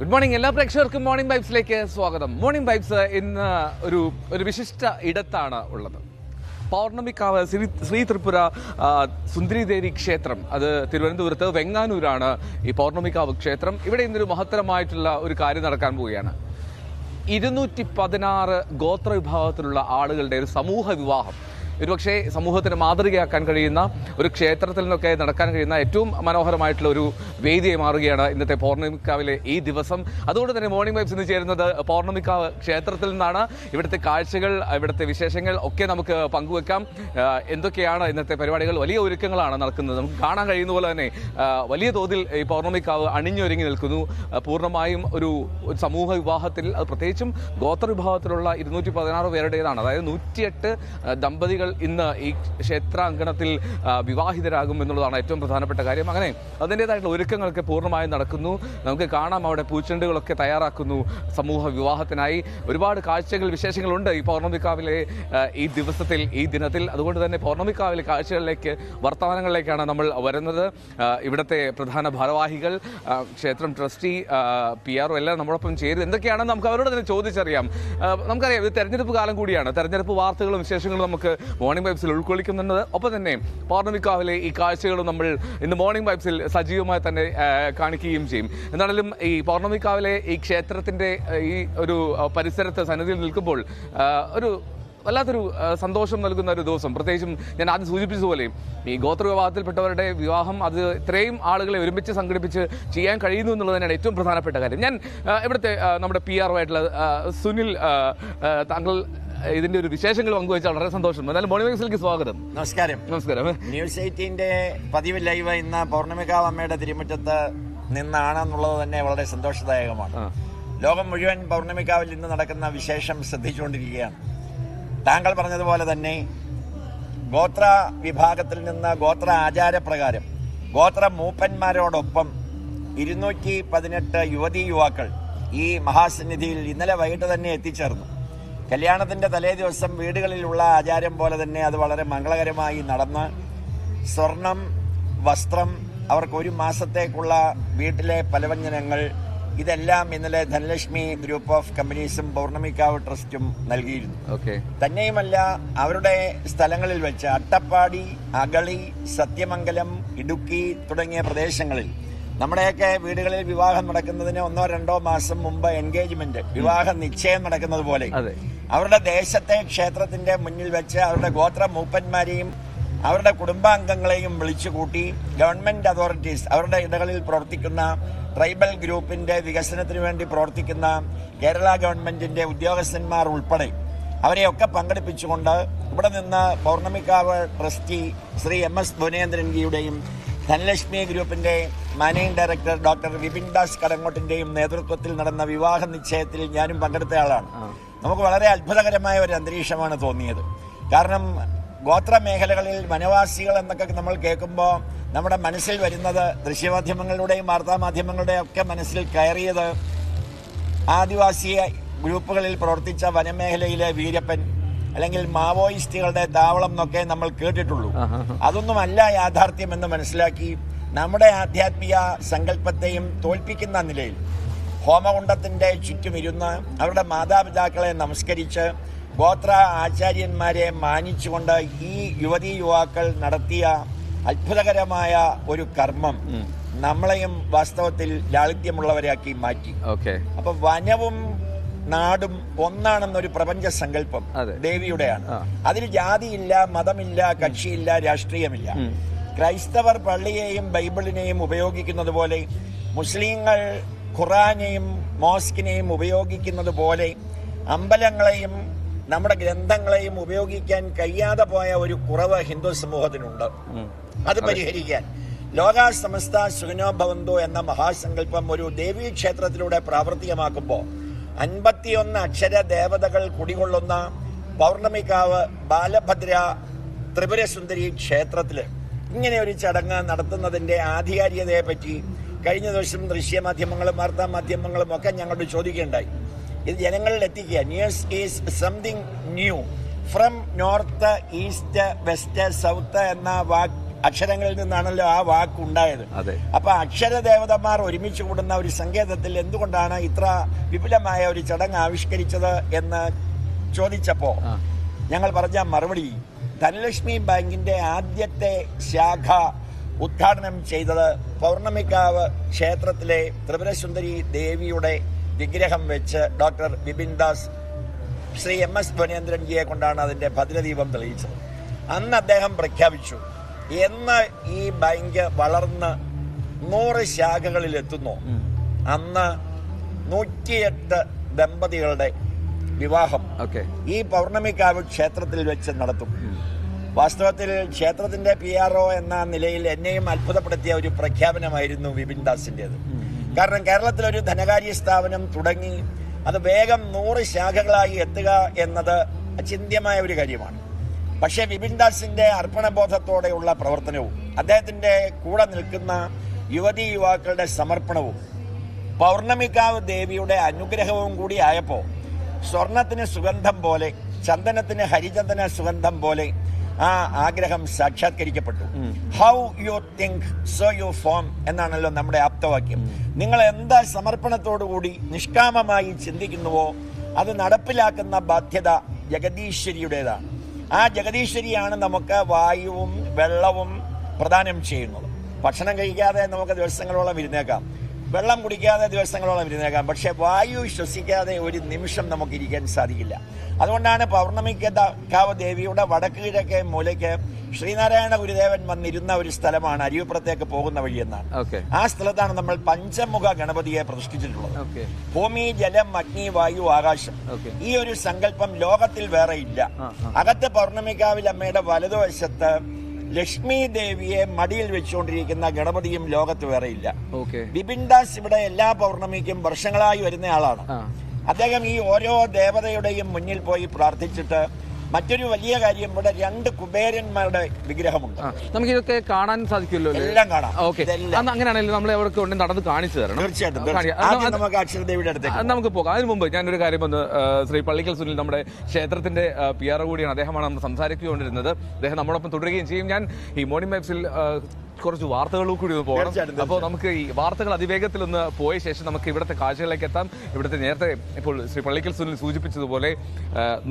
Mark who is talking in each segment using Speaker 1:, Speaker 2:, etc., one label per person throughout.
Speaker 1: Good morning എല്ലാ പ്രേക്ഷകർക്കും morning വൈബ്സിലേക്ക് സ്വാഗതം. മോർണിംഗ് വൈബ്സ് ഇന്ന് ഒരു വിശിഷ്ട ഇടത്താണ് ഉള്ളത്. പൗർണമിക്കാവ് ശ്രീ ത്രിപുര സുന്ദരിദേവി ക്ഷേത്രം, അത് തിരുവനന്തപുരത്ത് വെങ്ങാനൂരാണ് ഈ പൗർണമിക്കാവ് ക്ഷേത്രം. ഇവിടെ ഇന്നൊരു മഹത്തരമായിട്ടുള്ള ഒരു കാര്യം നടക്കാൻ പോവുകയാണ്. 216 ഗോത്ര വിഭാഗത്തിലുള്ള ആളുകളുടെ ഒരു സമൂഹ വിവാഹം. ഒരുപക്ഷെ സമൂഹത്തിന് മാതൃകയാക്കാൻ കഴിയുന്ന ഒരു ക്ഷേത്രത്തിൽ നിന്നൊക്കെ നടക്കാൻ കഴിയുന്ന ഏറ്റവും മനോഹരമായിട്ടുള്ള ഒരു വേദിയായി മാറുകയാണ് ഇന്നത്തെ പൗർണമിക്കാവിലെ ഈ ദിവസം. അതുകൊണ്ട് തന്നെ മോർണിംഗ് വൈബ്സ് ഇന്ന് ചേരുന്നത് പൗർണമിക്കാവ് ക്ഷേത്രത്തിൽ നിന്നാണ്. ഇവിടുത്തെ കാഴ്ചകൾ, ഇവിടുത്തെ വിശേഷങ്ങൾ ഒക്കെ നമുക്ക് പങ്കുവെക്കാം. എന്തൊക്കെയാണ് ഇന്നത്തെ പരിപാടികൾ? വലിയ ഒരുക്കങ്ങളാണ് നടക്കുന്നത്. നമുക്ക് കാണാൻ കഴിയുന്ന പോലെ തന്നെ വലിയ തോതിൽ ഈ പൗർണമിക്കാവ് അണിഞ്ഞൊരുങ്ങി നിൽക്കുന്നു. പൂർണ്ണമായും ഒരു സമൂഹ വിവാഹത്തിൽ, അത് പ്രത്യേകിച്ചും ഗോത്ര വിഭാഗത്തിലുള്ള 216 പേരുടേതാണ്. അതായത് 108 ദമ്പതികൾ ഇന്ന് ഈ ക്ഷേത്രാങ്കണത്തിൽ വിവാഹിതരാകും എന്നുള്ളതാണ് ഏറ്റവും പ്രധാനപ്പെട്ട കാര്യം. അങ്ങനെ അതിൻ്റെതായിട്ടുള്ള ഒരുക്കങ്ങളൊക്കെ പൂർണ്ണമായും നടക്കുന്നു. നമുക്ക് കാണാം, അവിടെ പൂച്ചെണ്ടുകളൊക്കെ തയ്യാറാക്കുന്നു സമൂഹ വിവാഹത്തിനായി. ഒരുപാട് കാഴ്ചകൾ, വിശേഷങ്ങളുണ്ട് ഈ പൗർണമിക്കാവിലെ ഈ ദിവസത്തിൽ, ഈ ദിനത്തിൽ. അതുകൊണ്ട് തന്നെ പൗർണമിക്കാവിലെ കാഴ്ചകളിലേക്ക്, വർത്തമാനങ്ങളിലേക്കാണ് നമ്മൾ വരുന്നത്. ഇവിടുത്തെ പ്രധാന ഭാരവാഹികൾ, ക്ഷേത്രം ട്രസ്റ്റി, PRO എല്ലാം നമ്മളൊപ്പം ചേരുന്നത്. എന്തൊക്കെയാണെന്ന് നമുക്ക് അവരോട് തന്നെ ചോദിച്ചറിയാം. നമുക്കറിയാം, ഇത് തെരഞ്ഞെടുപ്പ് കാലം കൂടിയാണ്. തെരഞ്ഞെടുപ്പ് വാർത്തകളും വിശേഷങ്ങളും നമുക്ക് മോർണിംഗ് വൈബ്സിൽ ഉൾക്കൊള്ളിക്കുന്നുണ്ട്. ഒപ്പം തന്നെ പൗർണമിക്കാവിലെ ഈ കാഴ്ചകളും നമ്മൾ ഇന്ന് മോർണിംഗ് വൈബ്സിൽ സജീവമായി തന്നെ കാണിക്കുകയും ചെയ്യും. എന്നാലും ഈ പൗർണമിക്കാവിലെ ഈ ക്ഷേത്രത്തിൻ്റെ ഈ ഒരു പരിസരത്ത് സന്നിധിയിൽ നിൽക്കുമ്പോൾ ഒരു വല്ലാത്തൊരു സന്തോഷം നൽകുന്ന ഒരു ദിവസം. പ്രത്യേകിച്ചും ഞാൻ ആദ്യം സൂചിപ്പിച്ചതുപോലെ ഈ ഗോത്ര വിഭാഗത്തിൽപ്പെട്ടവരുടെ വിവാഹം അത് ഇത്രയും ആളുകളെ ഒരുമിച്ച് സംഘടിപ്പിച്ച് ചെയ്യാൻ കഴിയുന്നു എന്നുള്ളത് തന്നെയാണ് ഏറ്റവും പ്രധാനപ്പെട്ട കാര്യം. ഞാൻ ഇവിടുത്തെ നമ്മുടെ PRO ആയിട്ടുള്ള സുനിൽ, താങ്കൾ ഇതിന്റെ ഒരു വിശേഷങ്ങൾ പങ്കുവെച്ചാൽ വളരെ സന്തോഷം. എന്നാലും മോർണിംഗ് വൈബ്സിലേക്ക് സ്വാഗതം.
Speaker 2: നമസ്കാരം. ന്യൂസ് 18 പതിവ് ലൈവ് ഇന്ന് പൗർണമിക്കാവ് അമ്മയുടെ തിരുമുറ്റത്ത് നിന്നാണെന്നുള്ളത് തന്നെ വളരെ സന്തോഷദായകമാണ്. ലോകം മുഴുവൻ പൗർണമിക്കാവിൽ ഇന്ന് നടക്കുന്ന വിശേഷം ശ്രദ്ധിച്ചുകൊണ്ടിരിക്കുകയാണ്. താങ്കൾ പറഞ്ഞതുപോലെ തന്നെ ഗോത്ര വിഭാഗത്തിൽ നിന്ന് ഗോത്ര ആചാരപ്രകാരം ഗോത്ര മൂപ്പന്മാരോടൊപ്പം 218 യുവതീ യുവാക്കൾ ഈ മഹാസന്നിധിയിൽ ഇന്നലെ വൈകിട്ട് തന്നെ എത്തിച്ചേർന്നു. കല്യാണത്തിൻ്റെ തലേ ദിവസം വീടുകളിലുള്ള ആചാരം പോലെ തന്നെ അത് വളരെ മംഗളകരമായി നടന്ന് സ്വർണം, വസ്ത്രം, അവർക്ക് 1 മാസത്തേക്കുള്ള വീട്ടിലെ പലവ്യഞ്ജനങ്ങൾ, ഇതെല്ലാം ഇന്നലെ ധനലക്ഷ്മി ഗ്രൂപ്പ് ഓഫ് കമ്പനീസും പൗർണമിക്കാവ് ട്രസ്റ്റും നൽകിയിരുന്നു. തന്നെയുമല്ല, അവരുടെ സ്ഥലങ്ങളിൽ വെച്ച് അട്ടപ്പാടി, അഗളി, സത്യമംഗലം, ഇടുക്കി തുടങ്ങിയ പ്രദേശങ്ങളിൽ നമ്മുടെയൊക്കെ വീടുകളിൽ വിവാഹം നടക്കുന്നതിന് 1-2 മാസം മുമ്പ് എൻഗേജ്മെന്റ്, വിവാഹ നിശ്ചയം നടക്കുന്നത് പോലെ അവരുടെ ദേശത്തെ ക്ഷേത്രത്തിന്റെ മുന്നിൽ വെച്ച് അവരുടെ ഗോത്ര മൂപ്പന്മാരെയും അവരുടെ കുടുംബാംഗങ്ങളെയും വിളിച്ചുകൂട്ടി ഗവൺമെന്റ് അതോറിറ്റീസ്, അവരുടെ ഇടകളിൽ പ്രവർത്തിക്കുന്ന ട്രൈബൽ ഗ്രൂപ്പിന്റെ വികസനത്തിന് വേണ്ടി പ്രവർത്തിക്കുന്ന കേരള ഗവൺമെന്റിന്റെ ഉദ്യോഗസ്ഥന്മാർ ഉൾപ്പെടെ അവരെയൊക്കെ പങ്കെടുപ്പിച്ചുകൊണ്ട് ഇവിടെ നിന്ന് പൗർണമിക്കാവ് ട്രസ്റ്റി ശ്രീ MS ഭുവനേന്ദ്രൻജിയുടെയും ധനലക്ഷ്മി ഗ്രൂപ്പിന്റെ managing director doctor Vipin Das കടങ്ങോട്ടിന്റെയും നേതൃത്വത്തിൽ നടന്ന വിവാഹ നിശ്ചയത്തിൽ ഞാനും പങ്കെടുത്തയാളാണ്. നമുക്ക് വളരെ അത്ഭുതകരമായ ഒരു അന്തരീക്ഷമാണ് തോന്നിയത്. കാരണം ഗോത്ര മേഖലകളിൽ വനവാസികൾ എന്നൊക്കെ നമ്മൾ കേൾക്കുമ്പോൾ നമ്മുടെ മനസ്സിൽ വരുന്നത്, ദൃശ്യമാധ്യമങ്ങളുടെയും വാർത്താമാധ്യമങ്ങളുടെയും ഒക്കെ മനസ്സിൽ കയറിയത്, ആദിവാസി ഗ്രൂപ്പുകളിൽ പ്രവർത്തിച്ച വനമേഖലയിലെ വീരപ്പൻ അല്ലെങ്കിൽ മാവോയിസ്റ്റുകളുടെ താവളം എന്നൊക്കെ നമ്മൾ കേട്ടിട്ടുള്ളൂ. അതൊന്നുമല്ല യാഥാർത്ഥ്യം എന്ന് മനസ്സിലാക്കി നമ്മുടെ ആധ്യാത്മിക സങ്കല്പത്തെയും തോൽപ്പിക്കുന്ന നിലയിൽ ഹോമകുണ്ടത്തിന്റെ ചുറ്റും ഇരുന്ന് അവരുടെ മാതാപിതാക്കളെ നമസ്കരിച്ച് ഗോത്ര ആചാര്യന്മാരെ മാനിച്ചുകൊണ്ട് ഈ യുവതീ യുവാക്കൾ നടത്തിയ അത്ഭുതകരമായ ഒരു കർമ്മം നമ്മളെയും വാസ്തവത്തിൽ ലാളിത്യമുള്ളവരാക്കി മാറ്റി. അപ്പൊ വനവും നാടും ഒന്നാണെന്നൊരു പ്രപഞ്ച സങ്കല്പം ദേവിയുടെയാണ്. അതിൽ ജാതിയില്ല, മതമില്ല, കക്ഷിയില്ല, രാഷ്ട്രീയമില്ല. ക്രൈസ്തവർ പള്ളിയെയും ബൈബിളിനെയും ഉപയോഗിക്കുന്നത് പോലെ മുസ്ലിങ്ങൾ ഖുറാനെയും മോസ്കിനെയും ഉപയോഗിക്കുന്നത് പോലെ അമ്പലങ്ങളെയും നമ്മുടെ ഗ്രന്ഥങ്ങളെയും ഉപയോഗിക്കാൻ കഴിയാതെ പോയ ഒരു കുറവ് ഹിന്ദു സമൂഹത്തിനുണ്ട്. അത് പരിഹരിക്കാൻ ലോകാ സമസ്ത സുഖിനോ ഭവന്തു എന്ന മഹാസങ്കല്പം ഒരു ദേവീക്ഷേത്രത്തിലൂടെ പ്രാവർത്തികമാക്കുമ്പോൾ 51 അക്ഷര ദേവതകൾ കുടികൊള്ളുന്ന പൗർണമിക്കാവ് ബാലഭദ്ര ത്രിപുരസുന്ദരി ക്ഷേത്രത്തില് ഇങ്ങനെ ഒരു ചടങ്ങ് നടത്തുന്നതിന്റെ ആധികാരികതയെ പറ്റി കഴിഞ്ഞ ദിവസം ദൃശ്യമാധ്യമങ്ങളും വാർത്താമാധ്യമങ്ങളും ഒക്കെ ഞങ്ങളോട് ചോദിക്കുകയുണ്ടായി. ഇത് ജനങ്ങളിൽ എത്തിക്കുക. News is something new from north, east, west, south എന്ന അക്ഷരങ്ങളിൽ നിന്നാണല്ലോ ആ വാക്കുണ്ടായത്. അപ്പൊ അക്ഷരദേവതമാർ ഒരുമിച്ച് കൂടുന്ന ഒരു സങ്കേതത്തിൽ എന്തുകൊണ്ടാണ് ഇത്ര വിപുലമായ ഒരു ചടങ്ങ് ആവിഷ്കരിച്ചത് എന്ന് ചോദിച്ചപ്പോ ഞങ്ങൾ പറഞ്ഞ മറുപടി, ധനലക്ഷ്മി ബാങ്കിന്റെ ആദ്യത്തെ ശാഖ ഉദ്ഘാടനം ചെയ്തത് പൗർണമിക്കാവ് ക്ഷേത്രത്തിലെ ത്രിപുരസുന്ദരി ദേവിയുടെ വിഗ്രഹം വെച്ച് ഡോക്ടർ വിപിൻ ദാസ് ശ്രീ MS ധ്വനേന്ദ്രൻജിയെ കൊണ്ടാണ് അതിന്റെ ഭദ്രദീപം തെളിയിച്ചത്. അന്ന് അദ്ദേഹം പ്രഖ്യാപിച്ചു, എന്ന് ഈ ബാങ്ക് വളർന്ന് 100 ശാഖകളിൽ എത്തുന്നു അന്ന് 108 ദമ്പതികളുടെ വിവാഹം ഈ പൗർണമിക്കാവ് ക്ഷേത്രത്തിൽ വെച്ച് നടത്തും. വാസ്തവത്തിൽ ക്ഷേത്രത്തിന്റെ PRO എന്ന നിലയിൽ എന്നെയും അത്ഭുതപ്പെടുത്തിയ ഒരു പ്രഖ്യാപനമായിരുന്നു വിപിൻ ദാസിന്റേത്. കാരണം കേരളത്തിലൊരു ധനകാര്യ സ്ഥാപനം തുടങ്ങി അത് വേഗം 100 ശാഖകളായി എത്തുക എന്നത് അചിന്ത്യമായ ഒരു കാര്യമാണ്. പക്ഷേ വിപിൻ ദാസിന്റെ അർപ്പണബോധത്തോടെയുള്ള പ്രവർത്തനവും അദ്ദേഹത്തിന്റെ കൂടെ നിൽക്കുന്ന യുവതീ യുവാക്കളുടെ സമർപ്പണവും പൗർണമിക്കാവ് ദേവിയുടെ അനുഗ്രഹവും കൂടി ആയപ്പോൾ സ്വർണത്തിന് സുഗന്ധം പോലെ, ചന്ദനത്തിന് ഹരിചന്ദന സുഗന്ധം പോലെ ആ ആഗ്രഹം സാക്ഷാത്കരിക്കപ്പെട്ടു. How you think so you form എന്നാണല്ലോ നമ്മുടെ ആപ്തവാക്യം. നിങ്ങൾ എന്താ സമർപ്പണത്തോടുകൂടി നിഷ്കാമമായി ചിന്തിക്കുന്നുവോ അത് നടപ്പിലാക്കുന്ന ബാധ്യത ജഗദീശ്വരിയുടേതാണ്. ആ ജഗദീശ്വരിയാണ് നമുക്ക് വായുവും വെള്ളവും പ്രദാനം ചെയ്യുന്നത്. ഭക്ഷണം കഴിക്കാതെ നമുക്ക് ദിവസങ്ങളോളം ഇരുന്നേക്കാം, വെള്ളം കുടിക്കാതെ ദിവസങ്ങളോളം ഇരുന്നേക്കാം, പക്ഷെ വായു ശ്വസിക്കാതെ ഒരു നിമിഷം നമുക്ക് ഇരിക്കാൻ സാധിക്കില്ല. അതുകൊണ്ടാണ് പൗർണമിക്കാവ് ദേവിയുടെ വടക്ക് കിഴക്കേ മൂലയ്ക്ക് ശ്രീനാരായണ ഗുരുദേവൻ വന്നിരുന്ന ഒരു സ്ഥലമാണ് അരിവിപ്പുറത്തേക്ക് പോകുന്ന വഴി എന്നാണ്. ആ സ്ഥലത്താണ് നമ്മൾ പഞ്ചമുഖ ഗണപതിയെ പ്രതിഷ്ഠിച്ചിട്ടുള്ളത്. ഭൂമി, ജലം, അഗ്നി, വായു, ആകാശം, ഈ ഒരു സങ്കല്പം ലോകത്തിൽ വേറെ ഇല്ല. അകത്ത് പൗർണമിക്കാവിൽ അമ്മയുടെ വലതുവശത്ത് ലക്ഷ്മി ദേവിയെ മടിയിൽ വെച്ചുകൊണ്ടിരിക്കുന്ന ഗണപതിയും ലോകത്ത് വേറെയില്ല. വിപിൻ ദാസ് ഇവിടെ എല്ലാ പൗർണമിക്കും വർഷങ്ങളായി വരുന്ന ആളാണ്. അദ്ദേഹം ഈ ഓരോ ദേവതയുടെയും മുന്നിൽ പോയി പ്രാർത്ഥിച്ചിട്ട് മറ്റൊരു വലിയ കാര്യം, ഇവിടെ 2 കുബേരന്മാരുടെ വിഗ്രഹമുണ്ട്.
Speaker 1: നമുക്ക് ഇതൊക്കെ കാണാൻ സാധിക്കുമല്ലോ?
Speaker 2: എല്ലാം കാണാം.
Speaker 1: അങ്ങനെയാണെങ്കിൽ നമ്മൾ എവിടെ കൊണ്ട് നടന്ന് കാണിച്ചു തരണം.
Speaker 2: തീർച്ചയായിട്ടും നമുക്ക് അക്ഷരദേവിയുടെ അടുത്തേക്ക്
Speaker 1: നമുക്ക് പോകാം. അതിന് മുമ്പ് ഞാനൊരു കാര്യം ഒന്ന്, ശ്രീ പള്ളിക്കൽ സുനിൽ നമ്മുടെ ക്ഷേത്രത്തിന്റെ PRO കൂടിയാണ്, അദ്ദേഹമാണ് നമ്മൾ സംസാരിച്ചുകൊണ്ടിരുന്നത്. അദ്ദേഹം നമ്മളൊപ്പം തുടരുകയും ചെയ്യും. ഞാൻ ഈ മോർണിംഗ് വൈബ്സിൽ കുറച്ച് വാർത്തകൾ കൂടി ഒന്ന് പോകണം. അപ്പോൾ നമുക്ക് ഈ വാർത്തകൾ അതിവേഗത്തിൽ ഒന്ന് പോയ ശേഷം നമുക്ക് ഇവിടുത്തെ കാഴ്ചകളിലേക്ക് എത്താം. ഇവിടുത്തെ നേരത്തെ ഇപ്പോൾ ശ്രീ പള്ളിക്കൽ സുനിൽ സൂചിപ്പിച്ചതുപോലെ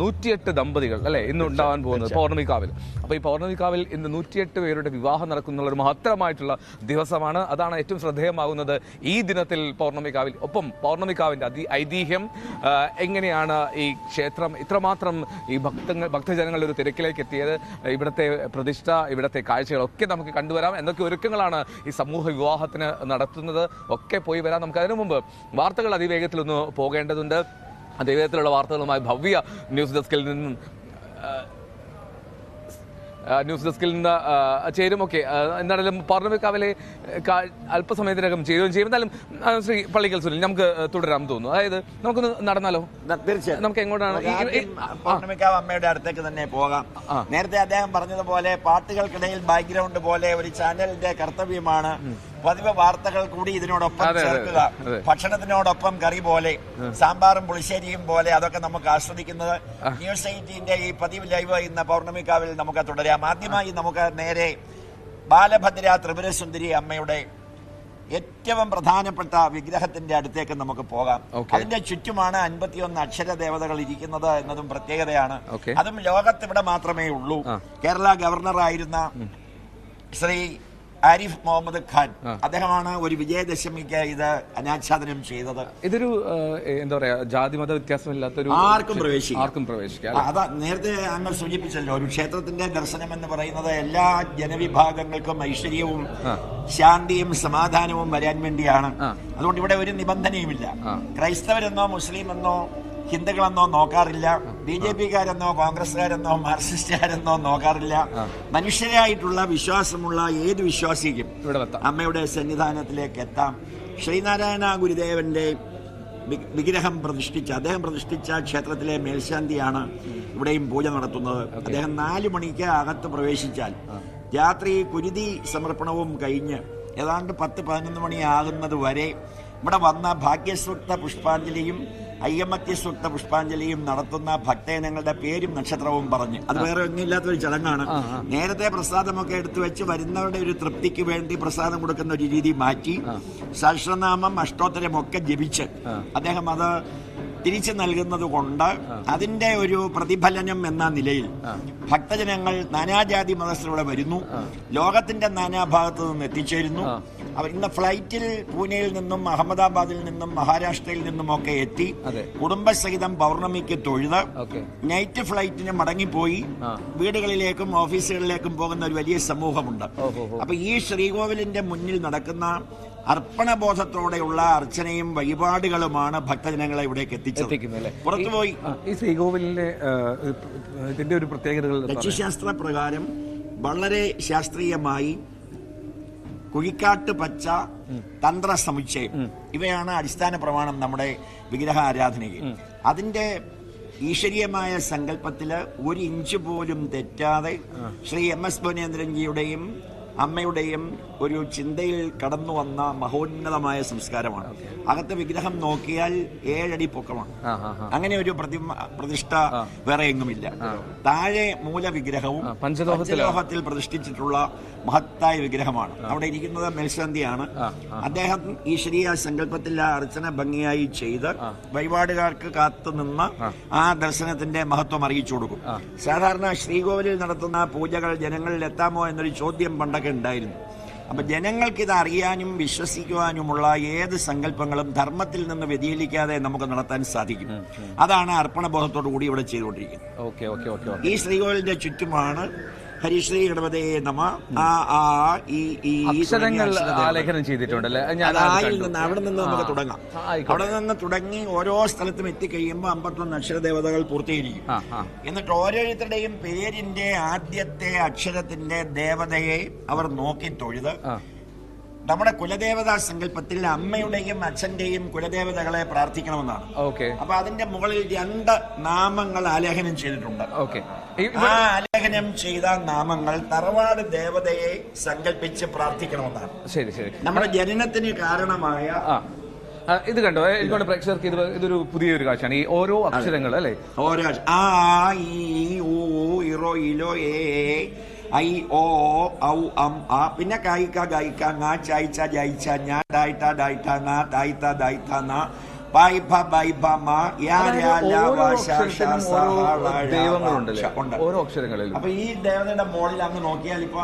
Speaker 1: 108 ദമ്പതികൾ അല്ലെ ഇന്ന് ഉണ്ടാവാൻ പോകുന്നത് പൗർണമിക്കാവിൽ. അപ്പോൾ ഈ പൗർണമിക്കാവിൽ ഇന്ന് 108 പേരുടെ വിവാഹം നടക്കുന്ന ഒരു മഹത്തരമായിട്ടുള്ള ദിവസമാണ്. അതാണ് ഏറ്റവും ശ്രദ്ധേയമാകുന്നത് ഈ ദിനത്തിൽ പൗർണമിക്കാവിൽ. ഒപ്പം പൗർണമിക്കാവിന്റെ ഐതിഹ്യം, എങ്ങനെയാണ് ഈ ക്ഷേത്രം ഇത്രമാത്രം ഈ ഭക്തജനങ്ങളുടെ ഒരു തിരക്കിലേക്ക് എത്തിയത്, ഇവിടുത്തെ പ്രതിഷ്ഠ, ഇവിടുത്തെ കാഴ്ചകളൊക്കെ നമുക്ക് കണ്ടുവരാം. എന്തൊക്കെ ഒരുക്കങ്ങളാണ് ഈ സമൂഹ വിവാഹത്തിന് നടത്തുന്നത് ഒക്കെ പോയി വരാം. നമുക്ക് അതിനു മുമ്പ് വാർത്തകൾ അതിവേഗത്തിലൊന്ന് പോകേണ്ടതുണ്ട്. അതിവേഗത്തിലുള്ള വാർത്തകളുമായി ഭവ്യ ന്യൂസ് ഡെസ്കിൽ നിന്ന് നിന്ന് ചേരും. ഓക്കെ, എന്തായാലും പൗർണമിക്കാവിലെ അല്പസമയത്തിനകം ചെയ്യും. എന്തായാലും ശ്രീ പള്ളിക്കൽ സുനിൽ നമുക്ക് തുടരാൻ തോന്നുന്നു. അതായത് നമുക്കൊന്ന് നടന്നാലോ?
Speaker 2: തീർച്ചയായും.
Speaker 1: നമുക്ക് എങ്ങോട്ടാണ്?
Speaker 2: പൗർണമിക്കാവ് അമ്മയുടെ അടുത്തേക്ക് തന്നെ പോകാം. നേരത്തെ അദ്ദേഹം പറഞ്ഞതുപോലെ പാട്ടുകൾക്കിടയിൽ ബാക്ക്ഗ്രൗണ്ട് പോലെ ഒരു ചാനലിന്റെ കർത്തവ്യമാണ് പതിവ് വാർത്തകൾ കൂടി ഇതിനോടൊപ്പം ചേർക്കുക. ഭക്ഷണത്തിനോടൊപ്പം കറി പോലെ, സാമ്പാറും പുളിശ്ശേരിയും പോലെ അതൊക്കെ നമുക്ക് ആസ്വദിക്കുന്നത് ന്യൂസ് 18ന്റെ ഈ പതിവ് ലൈവ് ഇന്ന് പൗർണമിക്കാവിൽ നമുക്ക് തുടരാം. ആദ്യമായി നമുക്ക് നേരെ ബാലഭദ്ര ത്രിപുരസുന്ദരി അമ്മയുടെ ഏറ്റവും പ്രധാനപ്പെട്ട വിഗ്രഹത്തിന്റെ അടുത്തേക്ക് നമുക്ക് പോകാം. അതിന്റെ ചുറ്റുമാണ് 51 അക്ഷരദേവതകൾ ഇരിക്കുന്നത് എന്നതും പ്രത്യേകതയാണ്. അതും ലോകത്തിവിടെ മാത്രമേ ഉള്ളൂ. കേരള ഗവർണറായിരുന്ന ശ്രീ ആരിഫ് മുഹമ്മദ് ഖാൻ, അദ്ദേഹമാണ് ഒരു വിജയദശമിക്ക് ഇത് അനാച്ഛാദനം ചെയ്തത്.
Speaker 1: ഇതൊരു എന്താ പറയാ, ജാതിമത വ്യത്യാസമില്ലാത്തൊരു ആർക്കും പ്രവേശിക്കാം.
Speaker 2: അതാ നേരത്തെ അങ്ങ് സൂചിപ്പിച്ചല്ലോ, ഒരു ക്ഷേത്രത്തിന്റെ ദർശനം എന്ന് പറയുന്നത് എല്ലാ ജനവിഭാഗങ്ങൾക്കും ഐശ്വര്യവും ശാന്തിയും സമാധാനവും വരാൻ വേണ്ടിയാണ്. അതുകൊണ്ട് ഇവിടെ ഒരു നിബന്ധനയുമില്ല. ക്രൈസ്തവരെന്നോ മുസ്ലിമെന്നോ ഹിന്ദുക്കളെന്നോ നോക്കാറില്ല, BJP-കാരെന്നോ കോൺഗ്രസ്സുകാരെന്നോ മാർക്സിസ്റ്റുകാരെന്നോ നോക്കാറില്ല. മനുഷ്യരായിട്ടുള്ള വിശ്വാസമുള്ള ഏത് വിശ്വാസിക്കും അമ്മയുടെ സന്നിധാനത്തിലേക്ക് എത്താം. ശ്രീനാരായണ ഗുരുദേവന്റെ വിഗ്രഹം അദ്ദേഹം പ്രതിഷ്ഠിച്ച ക്ഷേത്രത്തിലെ മേൽശാന്തിയാണ് ഇവിടെയും പൂജ നടത്തുന്നത്. അദ്ദേഹം 4 മണിക്ക് അകത്ത് പ്രവേശിച്ചാൽ രാത്രി കുരുതി സമർപ്പണവും കഴിഞ്ഞ് ഏതാണ്ട് 10-11 മണിയാകുന്നത് വരെ ഇവിടെ വന്ന ഭാഗ്യസൂക്ത പുഷ്പാഞ്ജലിയും അയ്യമ്മത്തി സൂക്ത പുഷ്പാഞ്ജലിയും നടത്തുന്ന ഭക്തജനങ്ങളുടെ പേരും നക്ഷത്രവും പറഞ്ഞ്, അത് വേറെ ഒന്നുമില്ലാത്തൊരു ചടങ്ങാണ്. നേരത്തെ പ്രസാദമൊക്കെ എടുത്തു വെച്ച് വരുന്നവരുടെ ഒരു തൃപ്തിക്ക് വേണ്ടി പ്രസാദം കൊടുക്കുന്ന ഒരു രീതി മാറ്റി സഹസ്രനാമം അഷ്ടോത്തരമൊക്കെ ജപിച്ച് അദ്ദേഹം അത് തിരിച്ചു നൽകുന്നത് കൊണ്ട് അതിന്റെ ഒരു പ്രതിഫലനം എന്ന നിലയിൽ ഭക്തജനങ്ങൾ നാനാജാതി മതസ്ഥരുടെ വരുന്നു, ലോകത്തിന്റെ നാനാഭാഗത്തു നിന്ന് എത്തിച്ചേരുന്നു. അവർ ഇന്ന് ഫ്ലൈറ്റിൽ പൂനെയിൽ നിന്നും അഹമ്മദാബാദിൽ നിന്നും മഹാരാഷ്ട്രയിൽ നിന്നുമൊക്കെ എത്തി കുടുംബസഹിതം പൗർണമിക്ക് തൊഴുത് നൈറ്റ് ഫ്ലൈറ്റിന് മടങ്ങിപ്പോയി വീടുകളിലേക്കും ഓഫീസുകളിലേക്കും പോകുന്ന ഒരു വലിയ സമൂഹമുണ്ട്. അപ്പൊ ഈ ശ്രീകോവിലിന്റെ മുന്നിൽ നടക്കുന്ന അർപ്പണബോധത്തോടെയുള്ള അർച്ചനയും വഴിപാടുകളുമാണ് ഭക്തജനങ്ങളെ ഇവിടേക്ക് എത്തിച്ചത്. പുറത്തുപോയി
Speaker 1: ഈ ശ്രീകോവിലിന്റെ ഇതിന്റെ ഒരു പ്രത്യേകതകൾ
Speaker 2: ദക്ഷിശാസ്ത്ര പ്രകാരം വളരെ ശാസ്ത്രീയമായി കുഴിക്കാട്ട് പച്ച, തന്ത്ര സമുച്ചയം ഇവയാണ് അടിസ്ഥാന പ്രമാണം നമ്മുടെ വിഗ്രഹ ആരാധനയ്ക്ക്. അതിന്റെ ഈശ്വരീയമായ സങ്കല്പത്തില് 1 ഇഞ്ച് പോലും തെറ്റാതെ ശ്രീ MS ഭുവനേന്ദ്രൻജിയുടെയും അമ്മയുടെയും ഒരു ചിന്തയിൽ കടന്നു വന്ന മഹോന്നതമായ സംസ്കാരമാണ്. അകത്തെ വിഗ്രഹം നോക്കിയാൽ 7 അടി പൊക്കമാണ്. അങ്ങനെ ഒരു പ്രതിഷ്ഠ വേറെ എങ്ങുമില്ല. താഴെ മൂലവിഗ്രഹവും പഞ്ചലോഹത്തിൽ പ്രതിഷ്ഠിച്ചിട്ടുള്ള മഹത്തായ വിഗ്രഹമാണ്. അവിടെ ഇരിക്കുന്നത് മേൽശാന്തിയാണ്. അദ്ദേഹം ഈശ്വരീയ സങ്കല്പത്തിൽ ആ അർച്ചന ഭംഗിയായി ചെയ്ത് വഴിപാടുകാർക്ക് കാത്തുനിന്ന് ആ ദർശനത്തിന്റെ മഹത്വം അറിയിച്ചു കൊടുക്കും. സാധാരണ ശ്രീകോവിലിൽ നടത്തുന്ന പൂജകൾ ജനങ്ങളിൽ എത്താമോ എന്നൊരു ചോദ്യം പണ്ടൊക്കെ ഉണ്ടായിരുന്നു. അപ്പൊ ജനങ്ങൾക്ക് ഇത് അറിയാനും വിശ്വസിക്കുവാനുമുള്ള ഏത് സങ്കല്പങ്ങളും ധർമ്മത്തിൽ നിന്ന് വ്യതിചലിക്കാതെ നമുക്ക് നടത്താൻ സാധിക്കും. അതാണ് അർപ്പണബോധത്തോടു കൂടി ഇവിടെ ചെയ്തുകൊണ്ടിരിക്കുന്നത്. ഈ ശ്രീകോവിലിന്റെ ചുറ്റുമാണ് ഹരിശ്രീ ഗണപതേ നമ
Speaker 1: അക്ഷരങ്ങൾ ആലേഖനം ചെയ്തിട്ടുണ്ടല്ലേ?
Speaker 2: അവിടെ നിന്ന് നമുക്ക് തുടങ്ങാം. അവിടെ നിന്ന് തുടങ്ങി ഓരോ സ്ഥലത്തും എത്തിക്കഴിയുമ്പോൾ 51 അക്ഷരദേവതകൾ പൂർത്തീകരിക്കും. എന്നിട്ട് ഓരോരുത്തരുടെയും പേരിന്റെ ആദ്യത്തെ അക്ഷരത്തിന്റെ ദേവതയെ അവർ നോക്കി തൊഴുത് നമ്മുടെ കുലദേവതാ സങ്കല്പത്തിൽ അമ്മയുടെയും അച്ഛന്റെയും കുലദേവതകളെ പ്രാർത്ഥിക്കണമെന്നാണ്. അപ്പൊ അതിന്റെ മുകളിൽ 2 നാമങ്ങൾ ആലേഖനം ചെയ്തിട്ടുണ്ട്. ആ ആലേഖനം ചെയ്ത നാമങ്ങൾ തറവാട് ദേവതയെ സങ്കല്പിച്ച് പ്രാർത്ഥിക്കണമെന്നാണ്.
Speaker 1: ശരി ശരി.
Speaker 2: നമ്മുടെ ജനനത്തിന് കാരണമായ
Speaker 1: ഇത് കണ്ടോ, എനിക്കൊണ്ട് പ്രേക്ഷകർക്ക് ഇതൊരു പുതിയൊരു കാഴ്ചയാണ്. ഈ ഓരോ അക്ഷരങ്ങൾ അല്ലെ,
Speaker 2: ഓരോ ആ ഈ ഊ ഇറോ ഇലോ ഏ ഐ ഓ ഔ അം ആ, പിന്നെ കായിക്ക ഗായിക്ക ങ ചായ്ച്ച ജായിച്ച ഞ ഡായിട്ട ഡായിട്ട ന തായിത്ത ദായിത്ത ന
Speaker 1: ഓരോ അക്ഷരങ്ങളിലും.
Speaker 2: അപ്പൊ ഈ ദേവതയുടെ മോളിൽ അങ്ങ് നോക്കിയാൽ ഇപ്പൊ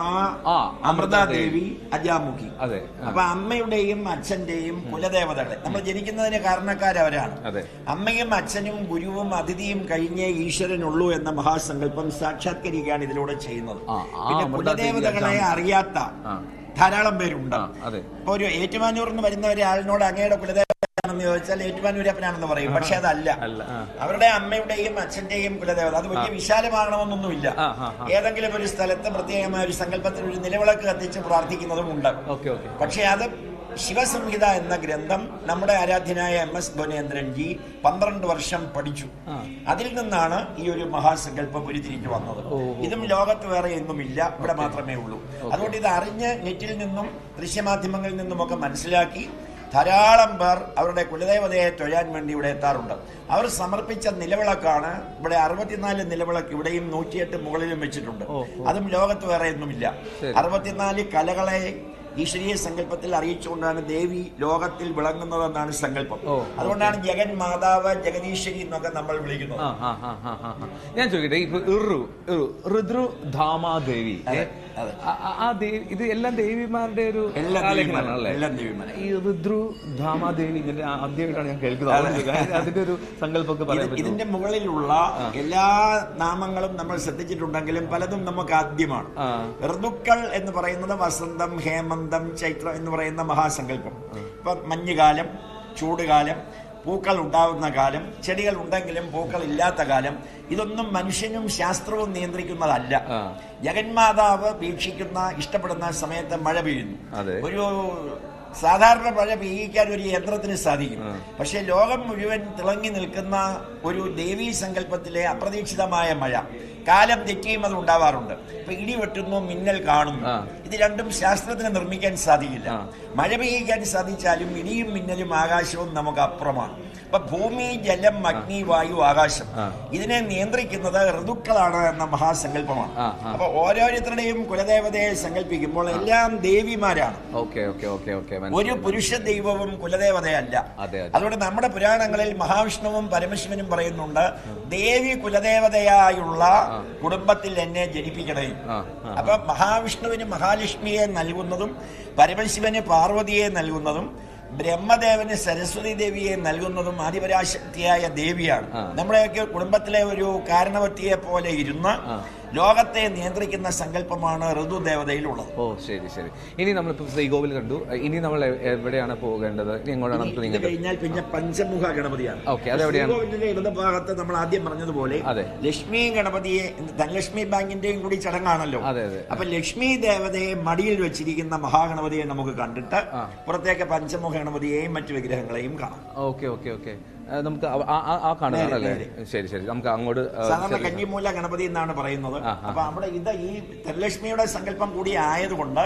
Speaker 2: അമൃതാദേവി അജാമുഖി.
Speaker 1: അതെ.
Speaker 2: അപ്പൊ അമ്മയുടെയും അച്ഛന്റെയും കുലദേവതകളെ നമ്മൾ ജനിക്കുന്നതിന് കാരണക്കാരവരാണ്. അമ്മയും അച്ഛനും ഗുരുവും അതിഥിയും കഴിഞ്ഞേ ഈശ്വരനുള്ളൂ എന്ന മഹാസങ്കല്പം സാക്ഷാത്കരിക്കുകയാണ് ഇതിലൂടെ ചെയ്യുന്നത്. പിന്നെ കുലദേവതകളെ അറിയാത്ത ധാരാളം പേരുണ്ട്. ഇപ്പൊ ഒരു ഏറ്റുമാനൂർന്ന് വരുന്ന ഒരാളിനോട് അങ്ങയുടെ കുലദേവതയാണെന്ന് ചോദിച്ചാൽ ഏറ്റുമാനൂരപ്പനാണെന്ന് പറയും. പക്ഷെ അതല്ല. അവരുടെ അമ്മയുടെയും അച്ഛന്റെയും കുലദേവത അത് വലിയ വിശാലമാകണമെന്നൊന്നുമില്ല. ഏതെങ്കിലും ഒരു സ്ഥലത്ത് പ്രത്യേകമായ ഒരു സങ്കല്പത്തിൽ ഒരു നിലവിളക്ക് കത്തിച്ച് പ്രാർത്ഥിക്കുന്നതും ഉണ്ട്. പക്ഷെ അത് ശിവസംഹിത എന്ന ഗ്രന്ഥം നമ്മുടെ ആരാധ്യനായ MS ഭുവനേന്ദ്രൻജി 12 വർഷം പഠിച്ചു. അതിൽ നിന്നാണ് ഈ ഒരു മഹാസങ്കല്പം ഉരുത്തിരിഞ്ഞു വന്നത്. ഇതും ലോകത്ത് വേറെ എങ്ങുമില്ല, ഇവിടെ മാത്രമേ ഉള്ളൂ. അതുകൊണ്ട് ഇത് അറിഞ്ഞ് നെറ്റിൽ നിന്നും ദൃശ്യമാധ്യമങ്ങളിൽ നിന്നുമൊക്കെ മനസ്സിലാക്കി ധാരാളം പേർ അവരുടെ കുലദേവതയെ തൊഴാൻ വേണ്ടി ഇവിടെ എത്താറുണ്ട്. അവർ സമർപ്പിച്ച നിലവിളക്കാണ് ഇവിടെ 64 നിലവിളക്ക് ഇവിടെയും 108 മുകളിലും വെച്ചിട്ടുണ്ട്. അതും ലോകത്ത് വേറെ ഒന്നുമില്ല. 64 കലകളെ ഈശ്വരീയ സങ്കല്പത്തിൽ അറിയിച്ചുകൊണ്ടാണ് ദേവി ലോകത്തിൽ വിളങ്ങുന്നതെന്നാണ് സങ്കല്പം. അതുകൊണ്ടാണ് ജഗൻ മാതാവ് ജഗദീശ്വരി എന്നൊക്കെ നമ്മൾ വിളിക്കുന്നത്.
Speaker 1: ഞാൻ ചോദിക്കട്ടെ, ഋദ്രുധാമാദേവി, ഇത് എല്ലാം ദേവിമാരുടെ ഒരു ഈ ഋദ്രുധാമാദേവി ആദ്യമായിട്ടാണ് ഞാൻ കേൾക്കുന്നത്. അതിന്റെ ഒരു സങ്കല്പമൊക്കെ പറയാം.
Speaker 2: ഇതിന്റെ മുകളിലുള്ള എല്ലാ നാമങ്ങളും നമ്മൾ ശ്രദ്ധിച്ചിട്ടുണ്ടെങ്കിലും പലതും നമുക്ക് ആദ്യമാണ്. ഋതുക്കൾ എന്ന് പറയുന്നത് വസന്തം, ഹേമന്തം, ചൈത്രം എന്ന് പറയുന്ന മഹാസങ്കല്പം. ഇപ്പൊ മഞ്ഞുകാലം, ചൂടുകാലം, പൂക്കൾ ഉണ്ടാവുന്ന കാലം, ചെടികൾ ഉണ്ടെങ്കിലും പൂക്കൾ ഇല്ലാത്ത കാലം, ഇതൊന്നും മനുഷ്യനും ശാസ്ത്രവും നിയന്ത്രിക്കുന്നതല്ല. ജഗന്മാതാവ് വീക്ഷിക്കുന്ന ഇഷ്ടപ്പെടുന്ന സമയത്ത് മഴ പെയ്യുന്നു. ഒരു സാധാരണ മഴ പെയ്യിക്കാൻ ഒരു യന്ത്രത്തിന് സാധിക്കും. പക്ഷെ ലോകം മുഴുവൻ തിളങ്ങി നിൽക്കുന്ന ഒരു ദേവീ സങ്കല്പത്തിലെ അപ്രതീക്ഷിതമായ മഴ കാലം തെറ്റിയും അത് ഉണ്ടാവാറുണ്ട്. ഇപ്പൊ ഇടി വെട്ടുന്നു, മിന്നൽ കാണുന്നു, ഇത് രണ്ടും ശാസ്ത്രത്തിന് നിർമ്മിക്കാൻ സാധിക്കില്ല. മഴ പെയ്യിക്കാൻ സാധിച്ചാലും ഇടിയും മിന്നലും ആകാശവും നമുക്ക് അപ്പുറമാണ്. അപ്പൊ ഭൂമി, ജലം, അഗ്നി, വായു, ആകാശം ഇതിനെ നിയന്ത്രിക്കുന്നത് ഋതുക്കളാണ് എന്ന മഹാസങ്കല്പമാണ്. അപ്പൊ ഓരോരുത്തരുടെയും കുലദേവതയെ സങ്കല്പിക്കുമ്പോൾ എല്ലാം ദേവിമാരാണ്. ഒരു പുരുഷ ദൈവവും കുലദേവതയല്ല. അതുകൊണ്ട് നമ്മുടെ പുരാണങ്ങളിൽ മഹാവിഷ്ണുവും പരമശിവനും പറയുന്നുണ്ട്, ദേവി കുലദേവതയായുള്ള കുടുംബത്തിൽ എന്നെ ജനിപ്പിക്കണേ. അപ്പൊ മഹാവിഷ്ണുവിന് മഹാലക്ഷ്മിയെ നൽകുന്നതും പരമശിവന് പാർവതിയെ നൽകുന്നതും ബ്രഹ്മദേവന് സരസ്വതി ദേവിയെ നൽകുന്നതും ആദിപരാശക്തിയായ ദേവിയാണ്. നമ്മുടെയൊക്കെ കുടുംബത്തിലെ ഒരു കാരണവത്തിയെ പോലെ ഇരുന്ന് ലോകത്തെ നിയന്ത്രിക്കുന്ന സങ്കല്പമാണ് ഋതുദേവതയിലുള്ളത്.
Speaker 1: ഓ ശരി ശരി. ഇനി നമ്മളിപ്പോ ശ്രീകോവിൽ കണ്ടു, ഇനി നമ്മൾ എവിടെയാണ് പോകേണ്ടത്? ഇനി
Speaker 2: കഴിഞ്ഞാൽ പിന്നെ പഞ്ചമുഖ ഗണപതിയാണ്. ശ്രീകോവിലിന്റെ ഇടത് ഭാഗത്ത് നമ്മൾ ആദ്യം പറഞ്ഞതുപോലെ ലക്ഷ്മി ഗണപതിയെ, ധനലക്ഷ്മി ബാങ്കിന്റെയും കൂടി ചടങ്ങാണല്ലോ. അപ്പൊ ലക്ഷ്മി ദേവതയെ മടിയിൽ വെച്ചിരിക്കുന്ന മഹാഗണപതിയെ നമുക്ക് കണ്ടിട്ട് പുറത്തേക്ക് പഞ്ചമുഖ ഗണപതിയെയും മറ്റു വിഗ്രഹങ്ങളെയും കാണാം.
Speaker 1: Okay okay okay. നമുക്ക് ആ കാണുന്നല്ലേ? ശരി ശരി. നമുക്ക് അങ്ങോട്ട്
Speaker 2: സാധാരണ കന്നിമൂല ഗണപതി എന്നാണ് പറയുന്നത്. അപ്പൊ അവിടെ ഇത് ഈ ധനലക്ഷ്മിയുടെ സങ്കല്പം കൂടി ആയതുകൊണ്ട്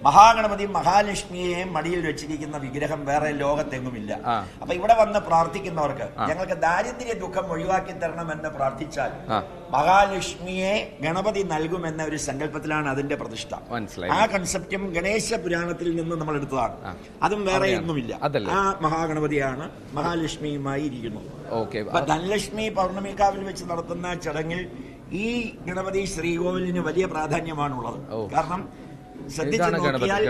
Speaker 2: മഹാഗണപതിയും മഹാലക്ഷ്മിയെയും മടിയിൽ വെച്ചിരിക്കുന്ന വിഗ്രഹം വേറെ ലോകത്തെങ്ങുമില്ല. അപ്പൊ ഇവിടെ വന്ന് പ്രാർത്ഥിക്കുന്നവർക്ക് ഞങ്ങൾക്ക് ദാരിദ്ര്യ ദുഃഖം ഒഴിവാക്കി തരണമെന്ന് പ്രാർത്ഥിച്ചാൽ മഹാലക്ഷ്മിയെ ഗണപതി നൽകുമെന്ന ഒരു സങ്കല്പത്തിലാണ് അതിന്റെ പ്രതിഷ്ഠ. ആ കൺസെപ്റ്റും ഗണേശ പുരാണത്തിൽ നിന്ന് നമ്മൾ എടുത്തതാണ്. അതും വേറെ ഒന്നുമില്ല. ആ മഹാഗണപതിയാണ് മഹാലക്ഷ്മിയുമായി ഇരിക്കുന്നത്. ധനലക്ഷ്മി പൗർണമിക്കാവിൽ വെച്ച് നടത്തുന്ന ചടങ്ങിൽ ഈ ഗണപതി ശ്രീകോവിലിന് വലിയ പ്രാധാന്യമാണുള്ളത്. കാരണം ശ്രദ്ധിച്ചു നോക്കിയാൽ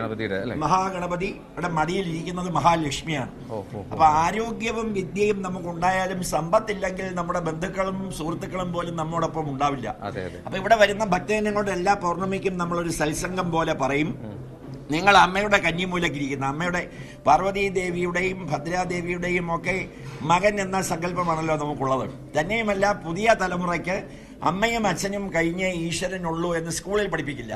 Speaker 2: മഹാഗണപതിയുടെ മടിയിൽ ഇരിക്കുന്നത് മഹാലക്ഷ്മിയാണ്. അപ്പൊ ആരോഗ്യവും വിദ്യയും നമുക്കുണ്ടായാലും സമ്പത്തില്ലെങ്കിൽ നമ്മുടെ ബന്ധുക്കളും സുഹൃത്തുക്കളും പോലും നമ്മോടൊപ്പം ഉണ്ടാവില്ല. അപ്പൊ ഇവിടെ വരുന്ന ഭക്തജനങ്ങളുടെ എല്ലാ പൗർണമിക്കും നമ്മളൊരു സത്സംഗം പോലെ പറയും, നിങ്ങൾ അമ്മയുടെ കന്നിമൂലക്കിരിക്കുന്ന അമ്മയുടെ പാർവതീ ദേവിയുടെയും ഭദ്രാദേവിയുടെയും ഒക്കെ മകൻ എന്ന സങ്കല്പമാണല്ലോ നമുക്കുള്ളത്. തന്നെയുമല്ല, പുതിയ തലമുറയ്ക്ക് അമ്മയും അച്ഛനും കഴിഞ്ഞേ ഈശ്വരനുള്ളൂ എന്ന് സ്കൂളിൽ പഠിപ്പിക്കില്ല,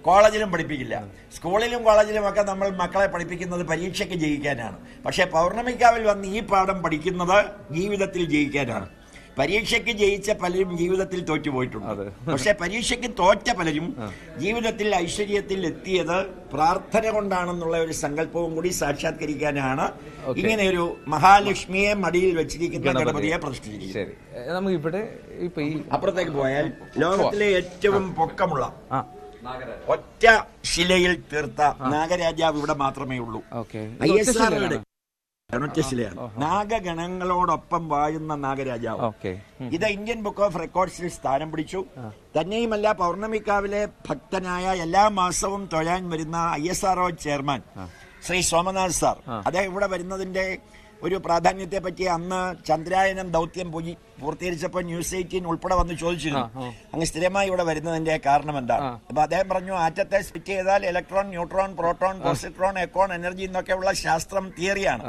Speaker 2: കോളേജിലും പഠിപ്പിക്കില്ല. സ്കൂളിലും കോളേജിലും ഒക്കെ നമ്മൾ മക്കളെ പഠിപ്പിക്കുന്നത് പരീക്ഷയ്ക്ക് ജയിക്കാനാണ്. പക്ഷെ പൗർണമിക്കാവിൽ വന്ന് ഈ പാഠം പഠിക്കുന്നത് ജീവിതത്തിൽ ജയിക്കാനാണ്. പരീക്ഷയ്ക്ക് ജയിച്ച പലരും ജീവിതത്തിൽ തോറ്റുപോയിട്ടുണ്ട്. പക്ഷെ പരീക്ഷയ്ക്ക് തോറ്റ പലരും ജീവിതത്തിൽ ഐശ്വര്യത്തിൽ എത്തിയത് പ്രാർത്ഥന കൊണ്ടാണെന്നുള്ള ഒരു സങ്കല്പവും കൂടി സാക്ഷാത്കരിക്കാനാണ് ഇങ്ങനെ ഒരു മഹാലക്ഷ്മിയെ മടിയിൽ വെച്ചിരിക്കുന്ന ഗണപതിയെ പ്രതിഷ്ഠിച്ചിരിക്കുന്നത്.
Speaker 1: നമുക്ക് ഇവിടെ ഇപ്പൊ ഈ
Speaker 2: അപ്പുറത്തേക്ക് പോയാൽ ലോകത്തിലെ ഏറ്റവും പൊക്കമുള്ള ഒറ്റ ശിലയിൽ തീർത്ത നാഗരാജാവ് ഇവിടെ മാത്രമേ ഉള്ളൂ. ISROയുടെ ശിലയാണ്. നാഗഗണങ്ങളോടൊപ്പം വാഴുന്ന നാഗരാജാവ്. ഇത് ഇന്ത്യൻ ബുക്ക് ഓഫ് റെക്കോർഡ്സിൽ സ്ഥാനം പിടിച്ചു. തന്നെയുമല്ല, പൗർണമിക്കാവിലെ ഭക്തനായ എല്ലാ മാസവും തൊഴാൻ വരുന്ന ISRO chairman Shri Somnath sir, അദ്ദേഹം ഇവിടെ വരുന്നതിന്റെ ഒരു പ്രാധാന്യത്തെ പറ്റി അന്ന് ചന്ദ്രായനം ദൗത്യം പൂർത്തീകരിച്ചപ്പോൾ ന്യൂസ് 18 ഉൾപ്പെടെ വന്ന് ചോദിച്ചിരുന്നു, അങ്ങ് സ്ഥിരമായി ഇവിടെ വരുന്നതിന്റെ കാരണം എന്താണ്? അപ്പൊ അദ്ദേഹം പറഞ്ഞു, ആറ്റത്തെ സ്പ്ലിറ്റ് ചെയ്താൽ ഇലക്ട്രോൺ, ന്യൂട്രോൺ, പ്രോട്ടോൺ, പോസിട്രോൺ, എക്കോൺ, എനർജി എന്നൊക്കെയുള്ള ശാസ്ത്രം തിയറിയാണ്.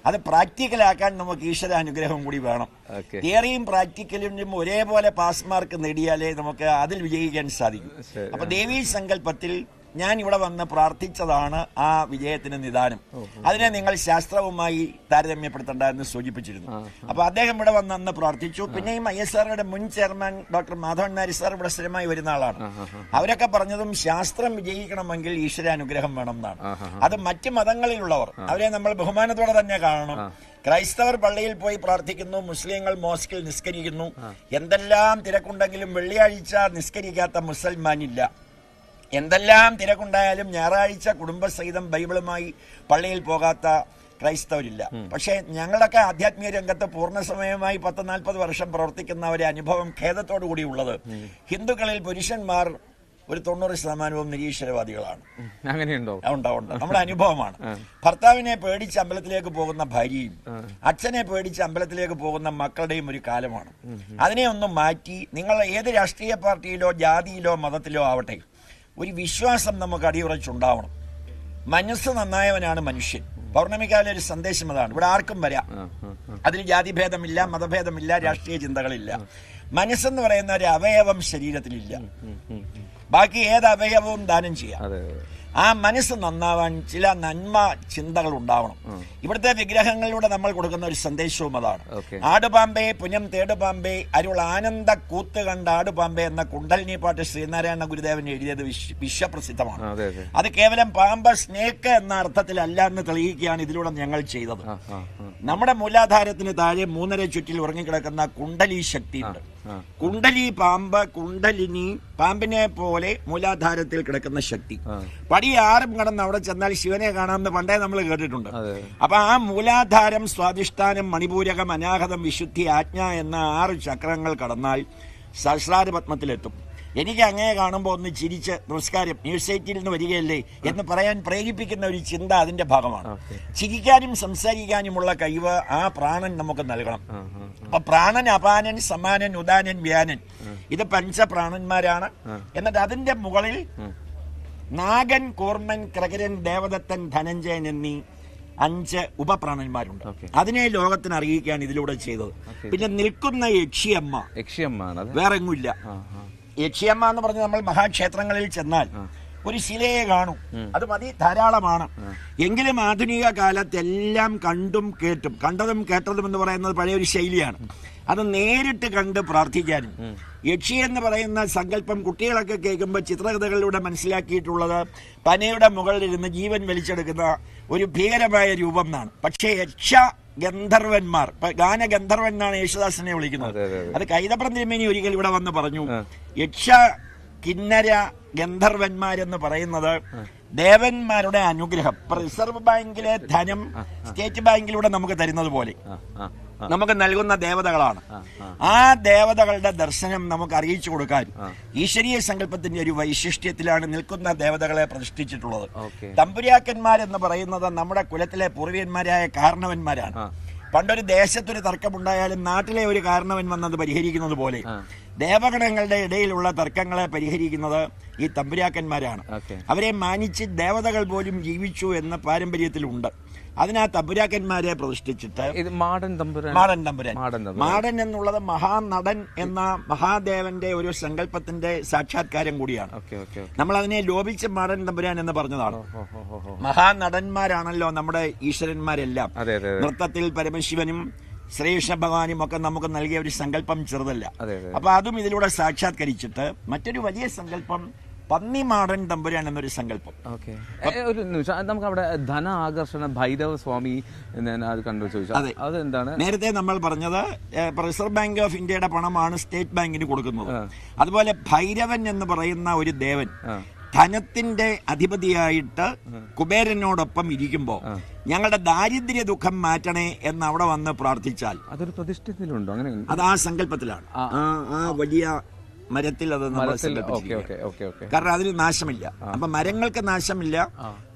Speaker 2: അത് പ്രാക്ടിക്കലാക്കാൻ നമുക്ക് ഈശ്വര അനുഗ്രഹം കൂടി വേണം. തിയറിയും പ്രാക്ടിക്കലും ഒരേപോലെ പാസ് മാർക്ക് നേടിയാലേ നമുക്ക് അതിൽ വിജയിക്കാൻ സാധിക്കും. അപ്പൊ ദേവീ സങ്കല്പത്തിൽ ഞാൻ ഇവിടെ വന്ന് പ്രാർത്ഥിച്ചതാണ് ആ വിജയത്തിന് നിദാനം. അതിനെ നിങ്ങൾ ശാസ്ത്രവുമായി താരതമ്യപ്പെടുത്തേണ്ട എന്ന് സൂചിപ്പിച്ചിരുന്നു. അപ്പൊ അദ്ദേഹം ഇവിടെ വന്ന് അന്ന് പ്രാർത്ഥിച്ചു. പിന്നെയും ISROയുടെ മുൻ chairman doctor Madhavan Nair sir ഇവിടെ സ്ഥിരമായി വരുന്ന ആളാണ്. അവരൊക്കെ പറഞ്ഞതും ശാസ്ത്രം വിജയിക്കണമെങ്കിൽ ഈശ്വര അനുഗ്രഹം വേണം എന്നാണ്. അത് മറ്റ് മതങ്ങളിലുള്ളവർ അവരെ നമ്മൾ ബഹുമാനത്തോടെ തന്നെ കാണണം. ക്രൈസ്തവർ പള്ളിയിൽ പോയി പ്രാർത്ഥിക്കുന്നു, മുസ്ലിങ്ങൾ മോസ്കിൽ നിസ്കരിക്കുന്നു. എന്തെല്ലാം തിരക്കുണ്ടെങ്കിലും വെള്ളിയാഴ്ച നിസ്കരിക്കാത്ത മുസൽമാനില്ല. എന്തെല്ലാം തിരക്കുണ്ടായാലും ഞായറാഴ്ച കുടുംബസഹിതം ബൈബിളുമായി പള്ളിയിൽ പോകാത്ത ക്രൈസ്തവരില്ല. പക്ഷേ ഞങ്ങളൊക്കെ ആധ്യാത്മിക രംഗത്ത് പൂർണ്ണസമയമായി 10-40 വർഷം പ്രവർത്തിക്കുന്ന ഒരു അനുഭവം ഖേദത്തോടു കൂടി ഉള്ളത്, ഹിന്ദുക്കളിൽ പുരുഷന്മാർ ഒരു 90% നിരീശ്വരവാദികളാണ്.
Speaker 1: അങ്ങനെയുണ്ടോ?
Speaker 2: ഉണ്ടാവും. നമ്മുടെ അനുഭവമാണ്. ഭർത്താവിനെ പേടിച്ച് അമ്പലത്തിലേക്ക് പോകുന്ന ഭാര്യയും അച്ഛനെ പേടിച്ച് അമ്പലത്തിലേക്ക് പോകുന്ന മക്കളുടെയും ഒരു കാലമാണ്. അതിനെ ഒന്നും മാറ്റി നിങ്ങൾ ഏത് രാഷ്ട്രീയ പാർട്ടിയിലോ ജാതിയിലോ മതത്തിലോ ആവട്ടെ, ഒരു വിശ്വാസം നമുക്ക് അടിയുറച്ചുണ്ടാവണം. മനസ്സ് നന്നായവനാണ് മനുഷ്യൻ. പൗർണമിക്കാവിലെ ഒരു സന്ദേശം അതാണ്. ഇവിടെ ആർക്കും വരാം, അതിൽ ജാതിഭേദമില്ല, മതഭേദമില്ല, രാഷ്ട്രീയ ചിന്തകളില്ല. മനസ്സെന്ന് പറയുന്ന ഒരു അവയവം ശരീരത്തിലില്ല. ബാക്കി ഏത് അവയവവും ദാനം ചെയ്യാം. ആ മനസ്സ് നന്നാവാൻ ചില നന്മ ചിന്തകൾ ഉണ്ടാവണം. ഇവിടുത്തെ വിഗ്രഹങ്ങളിലൂടെ നമ്മൾ കൊടുക്കുന്ന ഒരു സന്ദേശവും അതാണ്. ആടുപാമ്പേ പുനം തേടുപാമ്പേ അരുൾ ആനന്ദ കൂത്ത് കണ്ട ആടുപാമ്പേ എന്ന കുണ്ടലിനി പാട്ട് ശ്രീനാരായണ ഗുരുദേവൻ എഴുതിയത് വിശ്വപ്രസിദ്ധമാണ്. അത് കേവലം പാമ്പ് സ്നേക്ക് എന്ന അർത്ഥത്തിലല്ല എന്ന് തെളിയിക്കുകയാണ് ഇതിലൂടെ ഞങ്ങൾ ചെയ്തത്. നമ്മുടെ മൂലാധാരത്തിന് താഴെ 3.5 ചുറ്റിൽ ഉറങ്ങിക്കിടക്കുന്ന കുണ്ടലി ശക്തിയുണ്ട്. കുണ്ടലി പാമ്പ്, കുണ്ടലിനി പാമ്പിനെ പോലെ മൂലാധാരത്തിൽ കിടക്കുന്ന ശക്തി. പടി 6 കടന്ന് അവിടെ ചെന്നാൽ ശിവനെ കാണാമെന്ന് പണ്ടേ നമ്മൾ കേട്ടിട്ടുണ്ട്. അപ്പൊ ആ മൂലാധാരം, സ്വാധിഷ്ഠാനം, മണിപൂരകം, അനാഹതം, വിശുദ്ധി, ആജ്ഞ എന്ന 6 ചക്രങ്ങൾ കടന്നാൽ സഹസ്രാര പത്മത്തിലെത്തും. എനിക്ക് അങ്ങനെ കാണുമ്പോൾ ഒന്ന് ചിരിച്ച് നമസ്കാരം ന്യൂസ് 8 നിന്ന് വരികയല്ലേ എന്ന് പറയാൻ പ്രേരിപ്പിക്കുന്ന ഒരു ചിന്ത അതിന്റെ ഭാഗമാണ്. ചിരിക്കാനും സംസാരിക്കാനുമുള്ള കഴിവ് ആ പ്രാണൻ നമുക്ക് നൽകണം. അപ്പൊ പ്രാണൻ, അപാനൻ, സമാനൻ, ഉദാനൻ, വ്യാനൻ, ഇത് പഞ്ചപ്രാണന്മാരാണ്. എന്നിട്ട് അതിന്റെ മുകളിൽ നാഗൻ, കൂർമൻ, ക്രകരൻ, ദേവദത്തൻ, ധനഞ്ജയൻ എന്നീ 5 ഉപപ്രാണന്മാരുണ്ട്. അതിനെ ലോകത്തിന് അറിയിക്കുകയാണ് ഇതിലൂടെ ചെയ്തത്. പിന്നെ നിൽക്കുന്ന യക്ഷിയമ്മ വേറെ എങ്ങുമില്ല. യക്ഷിയമ്മ എന്ന് പറഞ്ഞ് നമ്മൾ മഹാക്ഷേത്രങ്ങളിൽ ചെന്നാൽ ഒരു ശിലയെ കാണും, അത് മതി, ധാരാളമാണ്. എങ്കിലും ആധുനിക കാലത്തെല്ലാം കണ്ടും കേട്ടും, കണ്ടതും കേട്ടതും എന്ന് പറയുന്നത് പഴയൊരു ശൈലിയാണ്. അത് നേരിട്ട് കണ്ട് പ്രാർത്ഥിക്കാനും. യക്ഷി എന്ന് പറയുന്ന സങ്കല്പം കുട്ടികളൊക്കെ കേൾക്കുമ്പോൾ ചിത്രകഥകളിലൂടെ മനസ്സിലാക്കിയിട്ടുള്ളത് പനയുടെ മുകളിലിരുന്ന് ജീവൻ വലിച്ചെടുക്കുന്ന ഒരു ഭീകരമായ രൂപം എന്നാണ്. പക്ഷേ യക്ഷ ഗന്ധർവന്മാർ, ഗാനഗന്ധർവൻ എന്നാണ് യേശുദാസിനെ വിളിക്കുന്നത്. അത് കൈതപ്രം തിരുമേനി ഒരിക്കൽ ഇവിടെ വന്ന് പറഞ്ഞു, യക്ഷ കിന്നര ഗന്ധർവന്മാരെന്ന് പറയുന്നത് ദേവന്മാരുടെ അനുഗ്രഹം. റിസർവ് ബാങ്കിലെ ധനം സ്റ്റേറ്റ് ബാങ്കിലൂടെ നമുക്ക് തരുന്നത് പോലെ നമുക്ക് നൽകുന്ന ദേവതകളാണ്. ആ ദേവതകളുടെ ദർശനം നമുക്ക് അറിയിച്ചു കൊടുക്കാൻ ഈശ്വരീയ സങ്കല്പത്തിന്റെ ഒരു വൈശിഷ്ട്യത്തിലാണ് നിൽക്കുന്ന ദേവതകളെ പ്രതിഷ്ഠിച്ചിട്ടുള്ളത്. തമ്പുരാക്കന്മാരെന്ന് പറയുന്നത് നമ്മുടെ കുലത്തിലെ പൂർവ്വന്മാരായ കാരണവന്മാരാണ്. പണ്ടൊരു ദേശത്തൊരു തർക്കമുണ്ടായാലും നാട്ടിലെ ഒരു കാരണവൻ വന്നത് പരിഹരിക്കുന്നത് പോലെ ദേവഗണങ്ങളുടെ ഇടയിലുള്ള തർക്കങ്ങളെ പരിഹരിക്കുന്നത് ഈ തമ്പുരാക്കന്മാരാണ്. അവരെ മാനിച്ച് ദേവതകൾ പോലും ജീവിച്ചു എന്ന പാരമ്പര്യത്തിലുണ്ട്. അതിനാ തമ്പുരാക്കന്മാരെ പ്രതിഷ്ഠിച്ചിട്ട് മാടൻ എന്നുള്ളത് മഹാനടൻ എന്ന മഹാദേവന്റെ ഒരു സങ്കല്പത്തിന്റെ സാക്ഷാത്കാരം കൂടിയാണ്. നമ്മൾ അതിനെ ലോപിച്ച് മാടൻ തമ്പുരാൻ എന്ന് പറഞ്ഞതാണ്. മഹാനടന്മാരാണല്ലോ നമ്മുടെ ഈശ്വരന്മാരെല്ലാം. നൃത്തത്തിൽ പരമശിവനും ശ്രീകൃഷ്ണ ഭഗവാനും ഒക്കെ നമുക്ക് നൽകിയ ഒരു സങ്കല്പം ചെറുതല്ല. അപ്പൊ അതും ഇതിലൂടെ സാക്ഷാത്കരിച്ചിട്ട് മറ്റൊരു വലിയ സങ്കല്പം പന്നിമാടൻ തമ്പുരാൻ എന്നൊരു സങ്കല്പം.
Speaker 1: ഒരു നിമിഷം, നമുക്ക് അവിടെ ധന ആകർഷണ ഭൈരവ സ്വാമി അത് കണ്ടു ചോദിച്ചു, അതെന്താണ്?
Speaker 2: നേരത്തെ നമ്മൾ പറഞ്ഞത് റിസർവ് ബാങ്ക് ഓഫ് ഇന്ത്യയുടെ പണമാണ് സ്റ്റേറ്റ് ബാങ്കിന് കൊടുക്കുന്നത്. അതുപോലെ ഭൈരവൻ എന്ന് പറയുന്ന ഒരു ദേവൻ ധനത്തിന്റെ അധിപതിയായിട്ട് കുബേരനോടൊപ്പം ഇരിക്കുമ്പോ ഞങ്ങളുടെ ദാരിദ്ര്യ ദുഃഖം മാറ്റണേ എന്ന് അവിടെ വന്ന് പ്രാർത്ഥിച്ചാൽ
Speaker 1: അതൊരു പ്രതിഷ്ഠിതത്തിലുണ്ടോ? അങ്ങനെ
Speaker 2: അത് ആ സങ്കല്പത്തിലാണ്. ആ വലിയ മരത്തിൽ അത് കാരണം അതിന് നാശമില്ല. അപ്പൊ മരങ്ങൾക്ക് നാശമില്ല,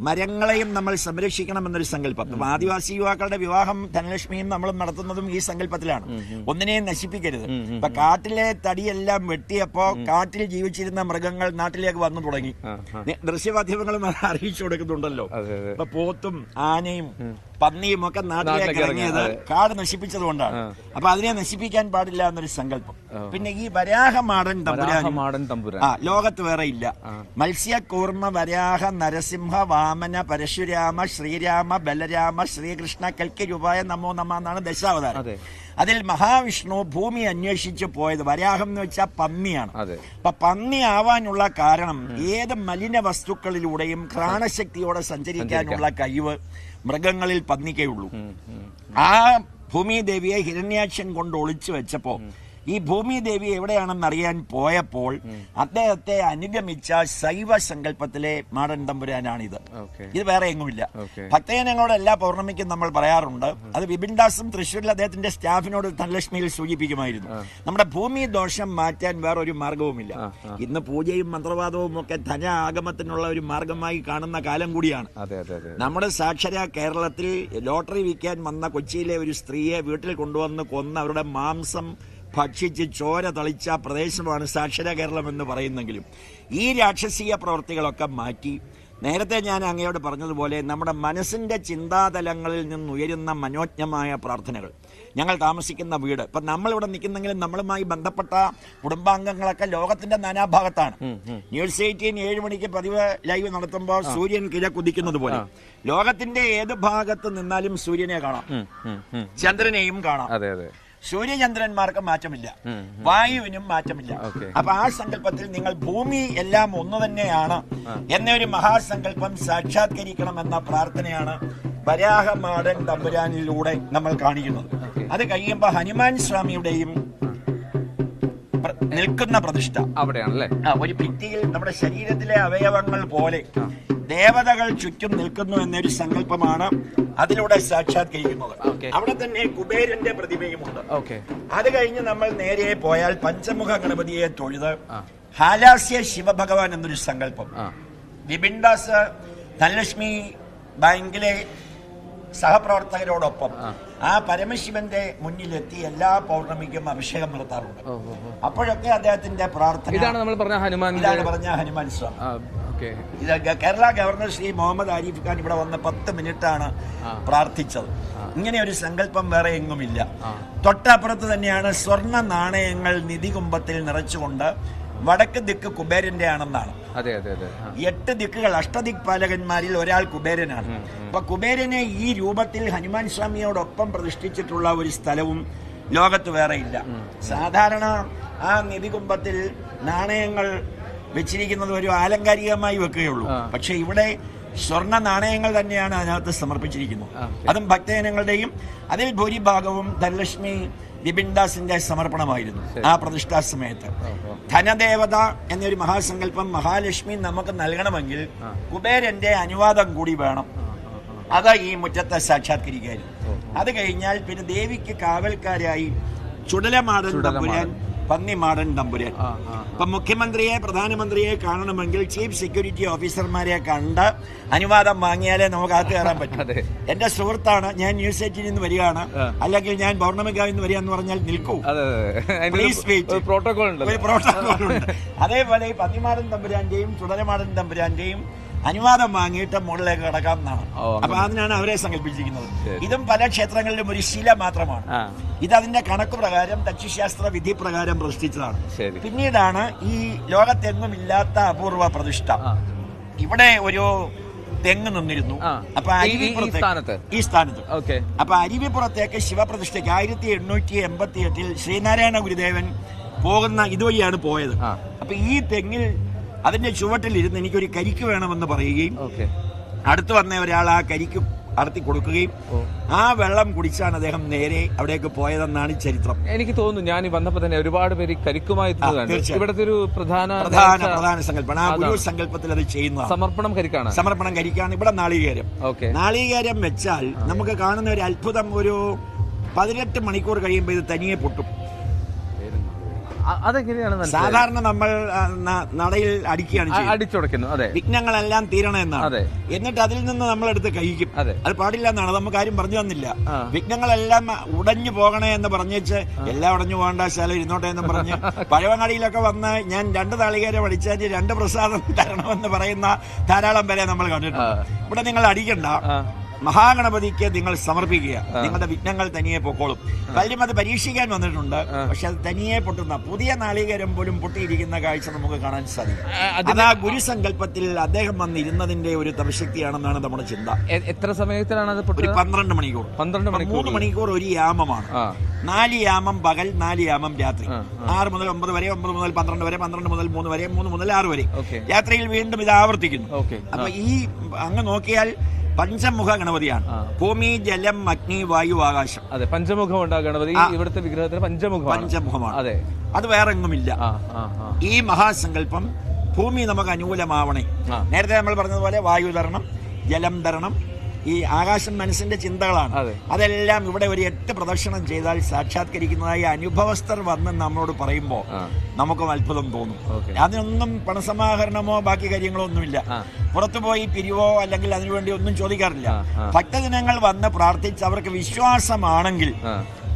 Speaker 2: മരങ്ങളെയും നമ്മൾ സംരക്ഷിക്കണം എന്നൊരു സങ്കല്പം. അപ്പൊ ആദിവാസി യുവാക്കളുടെ വിവാഹം ധനലക്ഷ്മിയും നമ്മൾ നടത്തുന്നതും ഈ സങ്കല്പത്തിലാണ്. ഒന്നിനെയും നശിപ്പിക്കരുത്. ഇപ്പൊ കാട്ടിലെ തടിയെല്ലാം വെട്ടിയപ്പോ കാട്ടിൽ ജീവിച്ചിരുന്ന മൃഗങ്ങൾ നാട്ടിലേക്ക് വന്നു തുടങ്ങി. ദൃശ്യമാധ്യമങ്ങളും അറിയിച്ചു കൊടുക്കുന്നുണ്ടല്ലോ. ഇപ്പൊ പോത്തും ആനയും പന്നിയും ഒക്കെ നാട്ടിലേക്ക് ഇറങ്ങിയത് കാട് നശിപ്പിച്ചത് കൊണ്ടാണ്. അപ്പൊ അതിനെ നശിപ്പിക്കാൻ പാടില്ല എന്നൊരു സങ്കല്പം. പിന്നെ ഈ വരാഹമാടൻ തമ്പുരാൻ ലോകത്ത് വേറെ ഇല്ല. മത്സ്യ, കൂർമ്മ, വരാഹ, നരസിംഹ, വാമന, പരശുരാമ, ശ്രീരാമ, ബലരാമ, ശ്രീകൃഷ്ണ, കൽക്കി രൂപായ നമോ നമ എന്നാണ് ദശാവതാരം. അതിൽ മഹാവിഷ്ണു ഭൂമി അന്വേഷിച്ച് പോയത് വരാഹം എന്ന് വെച്ചാൽ പന്നിയാണ്. അപ്പൊ പന്നി ആവാനുള്ള കാരണം ഏത് മലിന വസ്തുക്കളിലൂടെയും ഘ്രാണശക്തിയോടെ സഞ്ചരിക്കാനുള്ള കഴിവ് മൃഗങ്ങളിൽ പന്നിക്കേ ഉള്ളൂ. ആ ഭൂമിദേവിയെ ഹിരണ്യാക്ഷൻ കൊണ്ട് ഒളിച്ചു വെച്ചപ്പോ ഈ ഭൂമിദേവി എവിടെയാണെന്ന് അറിയാൻ പോയപ്പോൾ അദ്ദേഹത്തെ അനുഗമിച്ച ശൈവ സങ്കല്പത്തിലെ മാടൻ തമ്പുരാനാണിത്. ഇത് വേറെ എങ്ങുമില്ല. ഭക്തജനങ്ങളോട് എല്ലാ പൗർണമിക്കും നമ്മൾ പറയാറുണ്ട്. അത് വിപിൻദാസും തൃശ്ശൂരിൽ അദ്ദേഹത്തിന്റെ സ്റ്റാഫിനോട് ധനലക്ഷ്മിയിൽ സൂചിപ്പിക്കുമായിരുന്നു. നമ്മുടെ ഭൂമി ദോഷം മാറ്റാൻ വേറൊരു മാർഗവുമില്ല. ഇന്ന് പൂജയും മന്ത്രവാദവും ഒക്കെ ധന ആഗമത്തിനുള്ള ഒരു മാർഗമായി കാണുന്ന കാലം കൂടിയാണ്. നമ്മുടെ സാക്ഷര കേരളത്തിൽ ലോട്ടറി വിൽക്കാൻ വന്ന കൊച്ചിയിലെ ഒരു സ്ത്രീയെ വീട്ടിൽ കൊണ്ടുവന്ന് കൊന്ന് അവരുടെ മാംസം ഭക്ഷിച്ച് ചോര തളിച്ച പ്രദേശമാണ് സാക്ഷര കേരളം എന്ന് പറയുന്നെങ്കിലും ഈ രാക്ഷസീയ പ്രവർത്തികളൊക്കെ മാറ്റി നേരത്തെ ഞാൻ അങ്ങയോട് പറഞ്ഞതുപോലെ നമ്മുടെ മനസ്സിൻ്റെ ചിന്താതലങ്ങളിൽ നിന്നുയരുന്ന മനോജ്ഞമായ പ്രാർത്ഥനകൾ, ഞങ്ങൾ താമസിക്കുന്ന വീട്, ഇപ്പം നമ്മളിവിടെ നിൽക്കുന്നെങ്കിലും നമ്മളുമായി ബന്ധപ്പെട്ട കുടുംബാംഗങ്ങളൊക്കെ ലോകത്തിന്റെ നാനാഭാഗത്താണ്. ന്യൂസ് 18 7 മണിക്ക് പതിവ് ലൈവ് നടത്തുമ്പോൾ സൂര്യൻ കിഴക്കുദിക്കുന്നത് പോലെ ലോകത്തിന്റെ ഏത് ഭാഗത്ത് നിന്നാലും സൂര്യനെ കാണാം, ചന്ദ്രനെയും കാണാം. സൂര്യചന്ദ്രന്മാർക്ക് മാറ്റമില്ല, വായുവിനും മാറ്റമില്ല. അപ്പൊ ആ സങ്കല്പത്തിൽ നിങ്ങൾ ഭൂമി എല്ലാം ഒന്ന് തന്നെയാണ് എന്നൊരു മഹാസങ്കല്പം സാക്ഷാത്കരിക്കണമെന്ന പ്രാർത്ഥനയാണ് വരാഹമാടൻ തമ്പുരാനിലൂടെ നമ്മൾ കാണിക്കുന്നത്. അത് കഴിയുമ്പോൾ ഹനുമാൻ സ്വാമിയുടെയും നിൽക്കുന്ന പ്രതിഷ്ഠ അവിടെയാണല്ലേ. ഒരു ഭിത്തിയിൽ നമ്മുടെ ശരീരത്തിലെ അവയവങ്ങൾ പോലെ ദേവതകൾ ചുറ്റും നിൽക്കുന്നു എന്നൊരു സങ്കല്പമാണ് അതിലൂടെ സാക്ഷാത്കരിക്കുന്നത്. അവിടെ തന്നെ കുബേരന്റെ പ്രതിമയുമുണ്ട്. അത് കഴിഞ്ഞ് നമ്മൾ നേരെ പോയാൽ പഞ്ചമുഖ ഗണപതിയെ തൊഴുത് ഹാലാസ്യ ശിവഭഗവാൻ എന്നൊരു സങ്കല്പം, വിപിൻദാസ് ധനലക്ഷ്മി ബാങ്കിലെ സഹപ്രവർത്തകരോടൊപ്പം ആ പരമശിവന്റെ മുന്നിലെത്തി എല്ലാ പൗർണമിക്കും അഭിഷേകം നടത്താറുണ്ട്. അപ്പോഴൊക്കെ അദ്ദേഹത്തിന്റെ പ്രാർത്ഥന ഇതാണ് പറഞ്ഞ ഹനുമാൻ സ്വാമി. ഇത് കേരള ഗവർണർ ശ്രീ മുഹമ്മദ് ആരിഫ് ഖാൻ ഇവിടെ വന്ന് 10 മിനിറ്റാണ് പ്രാർത്ഥിച്ചത്. ഇങ്ങനെ ഒരു സങ്കല്പം വേറെ എങ്ങുമില്ല. തൊട്ടപ്പുറത്ത് തന്നെയാണ് സ്വർണ്ണ നാണയങ്ങൾ നിധികുംഭത്തിൽ നിറച്ചുകൊണ്ട് വടക്ക് ദിക്ക് കുബേരന്റെ ആണെന്നാണ്. 8 ദിക്കുകൾ, അഷ്ടദിക് പാലകന്മാരിൽ ഒരാൾ കുബേരനാണ്. അപ്പൊ കുബേരനെ ഈ രൂപത്തിൽ ഹനുമാൻ സ്വാമിയോടൊപ്പം പ്രതിഷ്ഠിച്ചിട്ടുള്ള ഒരു സ്ഥലവും ലോകത്ത് വേറെ ഇല്ല. സാധാരണ ആ നിധികുംഭത്തിൽ നാണയങ്ങൾ വെച്ചിരിക്കുന്നത് ഒരു ആലങ്കാരികമായി വെക്കുകയുള്ളൂ. പക്ഷെ ഇവിടെ സ്വർണ്ണ നാണയങ്ങൾ തന്നെയാണ് അതിനകത്ത് സമർപ്പിച്ചിരിക്കുന്നത്. അതും ഭക്തജനങ്ങളുടെയും അതിൽ ഭൂരിഭാഗവും ധനലക്ഷ്മി വിപിൻദാസിന്റെ സമർപ്പണമായിരുന്നു ആ പ്രതിഷ്ഠാ സമയത്ത്. ധനദേവത എന്നൊരു മഹാസങ്കല്പം മഹാലക്ഷ്മി നമുക്ക് നൽകണമെങ്കിൽ കുബേരന്റെ അനുവാദം കൂടി വേണം. അത് ഈ മുറ്റത്തെ സാക്ഷാത്കരിക്കായിരുന്നു. അത് കഴിഞ്ഞാൽ പിന്നെ ദേവിക്ക് കാവൽക്കാരായി ചുടലമാടൻ തമ്പുരാൻ, പന്നിമാടൻ തമ്പുരാൻ. ഇപ്പൊ മുഖ്യമന്ത്രിയെ പ്രധാനമന്ത്രിയെ കാണണമെങ്കിൽ ചീഫ് സെക്യൂരിറ്റി ഓഫീസർമാരെ കണ്ട് അനുവാദം വാങ്ങിയാലേ നമുക്ക് അകത്ത് കയറാൻ പറ്റും. എന്റെ സുഹൃത്താണ്, ഞാൻ ന്യൂസ് 18 നിന്ന് വരികയാണ്, അല്ലെങ്കിൽ ഞാൻ പൗർണമിക്കാവിൽ നിന്ന് വരിക എന്ന് പറഞ്ഞാൽ നിൽക്കൂ, ഒരു പ്രോട്ടോകോൾ ഉണ്ട്. അതേപോലെ പന്നിമാടൻ തമ്പുരാന്റെയും ചുടലമാടൻ തമ്പുരാന്റെയും അനുവാദം വാങ്ങിയിട്ട് മുകളിലേക്ക് കടക്കാം എന്നാണ്. അപ്പൊ അതിനാണ് അവരെ സങ്കല്പിച്ചിരിക്കുന്നത്. ഇതും പല ക്ഷേത്രങ്ങളിലും ഒരു ശില മാത്രമാണ്. ഇത് അതിന്റെ കണക്ക് പ്രകാരം തച്ചുശാസ്ത്ര വിധി പ്രകാരം പ്രതിഷ്ഠിച്ചതാണ്. പിന്നീടാണ് ഈ ലോകത്തെങ്ങും ഇല്ലാത്ത അപൂർവ പ്രതിഷ്ഠ. ഇവിടെ ഒരു തെങ്ങ് നിന്നിരുന്നു. അപ്പൊ ഈ സ്ഥാനത്ത് അപ്പൊ അരുവിപ്പുറത്തേക്ക് ശിവപ്രതിഷ്ഠയ്ക്ക് 1888 ശ്രീനാരായണ ഗുരുദേവൻ പോകുന്ന ഇതുവഴിയാണ് പോയത്. അപ്പൊ ഈ തെങ്ങിൽ അതിന്റെ ചുവട്ടിലിരുന്ന് എനിക്കൊരു കരിക്ക് വേണമെന്ന് പറയുകയും അടുത്ത് വന്ന ഒരാൾ ആ കരിക്ക് അടത്തി കൊടുക്കുകയും ആ വെള്ളം കുടിച്ചാണ് അദ്ദേഹം നേരെ അവിടേക്ക് പോയതെന്നാണ് ചരിത്രം.
Speaker 1: എനിക്ക് തോന്നുന്നു ഞാൻ വന്നപ്പോ തന്നെ ഒരുപാട് പേര് കരിക്കുമായി ഇവിടുത്തെ ഒരു
Speaker 2: പ്രധാന സങ്കല്പമാണ്. ആ ഗുരു സങ്കല്പത്തിൽ അത് ചെയ്യുന്ന സമർപ്പണം കരിക്കാണ്. ഇവിടെ നാളികേരം വെച്ചാൽ നമുക്ക് കാണുന്ന ഒരു അത്ഭുതം, ഒരു 18 മണിക്കൂർ കഴിയുമ്പോൾ ഇത് തനിയെ പൊട്ടും. സാധാരണ നമ്മൾ നടയിൽ അടിക്കുകയാണ്, വിഘ്നങ്ങളെല്ലാം തീരണമെന്നാണ്. എന്നിട്ട് അതിൽ നിന്ന് നമ്മളെടുത്ത് കഴിക്കും. അത് പാടില്ല എന്നാണ്, നമുക്ക് ആരും പറഞ്ഞു തന്നില്ല. വിഘ്നങ്ങളെല്ലാം ഉടഞ്ഞു പോകണേ എന്ന് പറഞ്ഞേച്ച് എല്ലാം ഉടഞ്ഞു പോകേണ്ട, ശാല ഇരുന്നോട്ടെ എന്ന് പറഞ്ഞ് പഴവങ്ങാടിയിലൊക്കെ വന്ന് ഞാൻ 2 നാളികേരം അടിച്ചാൽ 2 പ്രസാദം തരണമെന്ന് പറയുന്ന ധാരാളം പേരെ നമ്മൾ കണ്ടിട്ടുണ്ട്. ഇവിടെ നിങ്ങൾ അടിക്കണ്ട, മഹാഗണപതിക്ക് നിങ്ങൾ സമർപ്പിക്കുക, നിങ്ങളുടെ വിഘ്നങ്ങൾ തനിയെ പൊക്കോളും. പലരും അത് പരീക്ഷിക്കാൻ വന്നിട്ടുണ്ട്, പക്ഷെ അത് തനിയെ പൊട്ടുന്ന പുതിയ നാളികേരം പോലും പൊട്ടിയിരിക്കുന്ന കാഴ്ച നമുക്ക് കാണാൻ സാധിക്കും. അത് ആ ഗുരുസങ്കല്പത്തിൽ അദ്ദേഹം വന്നിരുന്നതിന്റെ ഒരു തപശക്തിയാണെന്നാണ് നമ്മുടെ ചിന്ത.
Speaker 1: എത്ര സമയത്തിലാണ് അത്?
Speaker 2: ഒരു 12 മണിക്കൂർ. 3 മണിക്കൂർ ഒരു യാമമാണ്. 4 യാമം പകൽ, 4 യാമം രാത്രി. 6 മുതൽ 9 വരെ, 9 മുതൽ 12 വരെ, 12 മുതൽ 3 വരെ, 3 മുതൽ 6 വരെ. രാത്രിയിൽ വീണ്ടും ഇത് ആവർത്തിക്കുന്നു. അപ്പൊ ഈ അങ്ങ് നോക്കിയാൽ പഞ്ചമുഖ ഗണപതിയാണ്. ഭൂമി, ജലം, അഗ്നി, വായു, ആകാശം.
Speaker 1: അതെ, പഞ്ചമുഖമുണ്ട് ഗണപതി. ഇവിടുത്തെ വിഗ്രഹത്തിന്
Speaker 2: പഞ്ചമുഖമാണ്. അതെ, അത് വേറെ എങ്ങുമില്ല. ഈ മഹാസങ്കല്പം ഭൂമി നമുക്ക് അനുകൂലമാവണേ. നേരത്തെ നമ്മൾ പറഞ്ഞതുപോലെ വായു തരണം, ജലം തരണം, ഈ ആകാശം മനസ്സിന്റെ ചിന്തകളാണ്. അതെല്ലാം ഇവിടെ ഒരു 8 പ്രദക്ഷിണം ചെയ്താൽ സാക്ഷാത്കരിക്കുന്നതായി അനുഭവസ്ഥർ വന്ന് നമ്മളോട് പറയുമ്പോൾ നമുക്കും അത്ഭുതം തോന്നും. അതിനൊന്നും പണസമാഹരണമോ ബാക്കി കാര്യങ്ങളോ ഒന്നുമില്ല. പുറത്തുപോയി പിരിവോ അല്ലെങ്കിൽ അതിനുവേണ്ടി ഒന്നും ചോദിക്കാറില്ല. ഭക്തജനങ്ങൾ വന്ന് പ്രാർത്ഥിച്ച് അവർക്ക് വിശ്വാസമാണെങ്കിൽ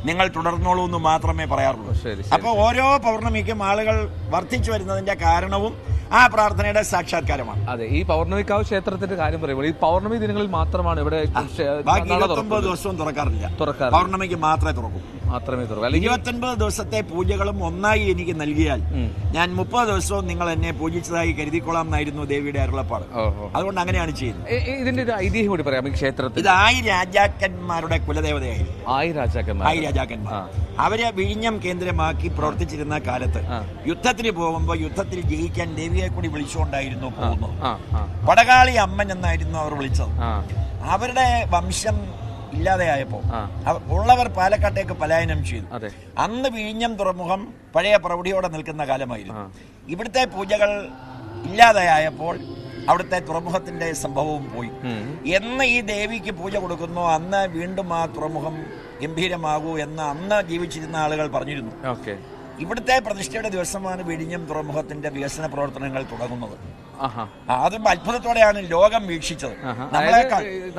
Speaker 2: നിങ്ങൾ തുടർന്നോളൂ എന്ന് മാത്രമേ പറയാറുള്ളൂ. അപ്പൊ ഓരോ പൗർണമിക്കും ആളുകൾ വർദ്ധിച്ചു വരുന്നതിന്റെ കാരണവും ആ പ്രാർത്ഥനയുടെ സാക്ഷാത്കാരമാണ്.
Speaker 1: അതെ, ഈ പൗർണമിക്കാവ് ക്ഷേത്രത്തിന്റെ കാര്യം പറയുമ്പോൾ ഈ പൗർണമി ദിനങ്ങളിൽ മാത്രമാണ് ഇവിടെ
Speaker 2: ബാക്കി 29 ദിവസവും തുറക്കാറില്ല. പൗർണമിക്ക് മാത്രമേ തുറക്കൂ. 29 ദിവസത്തെ പൂജകളും ഒന്നായി എനിക്ക് നൽകിയാൽ ഞാൻ 30 ദിവസവും നിങ്ങൾ എന്നെ പൂജിച്ചതായി കരുതിക്കൊള്ളാം എന്നായിരുന്നു ദേവിയുടെ അരുളപ്പാട്. അതുകൊണ്ട് അങ്ങനെയാണ് ചെയ്യുന്നത്.
Speaker 1: ഇതിന്റെ ഒരു ഐതിഹ്യം കൂടി പറയാം ഈ ക്ഷേത്രത്തിൽ.
Speaker 2: ഇത് 1000 രാജാക്കന്മാരുടെ കുലദേവതയായിരുന്നു.
Speaker 1: 1000 രാജാക്കന്മാർ
Speaker 2: അവരെ വിഴിഞ്ഞം കേന്ദ്രമാക്കി പ്രവർത്തിച്ചിരുന്ന കാലത്ത് യുദ്ധത്തിന് പോകുമ്പോൾ യുദ്ധത്തിൽ ജയിക്കാൻ ദേവിയെ കൂടി വിളിച്ചുകൊണ്ടായിരുന്നു പോകുന്നത്. പടകാളി അമ്മൻ എന്നായിരുന്നു അവർ വിളിച്ചത്. അവരുടെ വംശം ഇല്ലാതെയായപ്പോ ഉള്ളവർ പാലക്കാട്ടേക്ക് പലായനം ചെയ്തു. അന്ന് വിഴിഞ്ഞം തുറമുഖം പഴയ പ്രൗഢിയോടെ നിൽക്കുന്ന കാലമായിരുന്നു. ഇവിടുത്തെ പൂജകൾ ഇല്ലാതെയായപ്പോൾ അവിടുത്തെ തുറമുഖത്തിന്റെ സംഭവവും പോയി. എന്ന് ഈ ദേവിക്ക് പൂജ കൊടുക്കുന്നു അന്ന് വീണ്ടും ആ തുറമുഖം ഗംഭീരമാകൂ എന്ന് അന്ന് ജീവിച്ചിരുന്ന ആളുകൾ പറഞ്ഞിരുന്നു. ഇവിടുത്തെ പ്രതിഷ്ഠയുടെ ദിവസമാണ് വിഴിഞ്ഞം തുറമുഖത്തിന്റെ വികസന പ്രവർത്തനങ്ങൾ തുടങ്ങുന്നത്. അതും അത്ഭുതത്തോടെയാണ് ലോകം വീക്ഷിച്ചത്.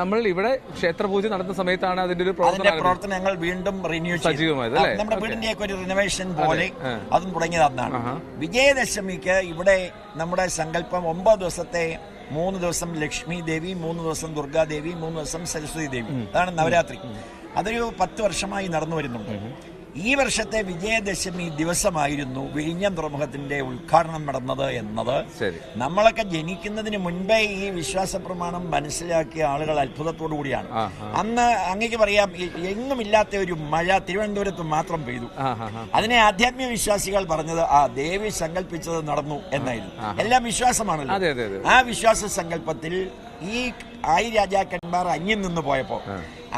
Speaker 1: നമ്മൾ ഇവിടെ ക്ഷേത്രപൂജ നടന്ന സമയത്താണ് അതിന്റെ
Speaker 2: പ്രവർത്തനങ്ങൾ വീണ്ടും റിന്യൂ ചെയ്തത്. നമ്മുടെ വീടിന്റെയൊക്കെ ഒരു റിനോവേഷൻ പോലെ അതും തുടങ്ങിയത് അന്നാണ്. വിജയദശമിക്ക് ഇവിടെ നമ്മുടെ സങ്കല്പം 9 ദിവസത്തെ 3 ദിവസം ലക്ഷ്മി ദേവി, 3 ദിവസം ദുർഗാദേവി, 3 ദിവസം സരസ്വതി ദേവി. അതാണ് നവരാത്രി. അതൊരു 10 വർഷമായി നടന്നു വരുന്നുണ്ട്. ഈ വർഷത്തെ വിജയദശമി ദിവസമായിരുന്നു വിഴിഞ്ഞം തുറമുഖത്തിന്റെ ഉദ്ഘാടനം നടന്നത് എന്നത് നമ്മളൊക്കെ ജനിക്കുന്നതിന് മുൻപേ ഈ വിശ്വാസ പ്രമാണം മനസ്സിലാക്കിയ ആളുകൾ അത്ഭുതത്തോടു കൂടിയാണ്. അന്ന് അങ്ങേക്ക് പറയാം, എങ്ങുമില്ലാത്ത ഒരു മഴ തിരുവനന്തപുരത്ത് മാത്രം പെയ്തു. അതിനെ ആധ്യാത്മിക വിശ്വാസികൾ പറഞ്ഞത് ദേവി സങ്കല്പിച്ചത് നടന്നു എന്നായിരുന്നു. എല്ലാം വിശ്വാസമാണല്ലോ. ആ വിശ്വാസ സങ്കല്പത്തിൽ ഈ 1000 രാജാക്കന്മാർ അന്യം നിന്ന് പോയപ്പോ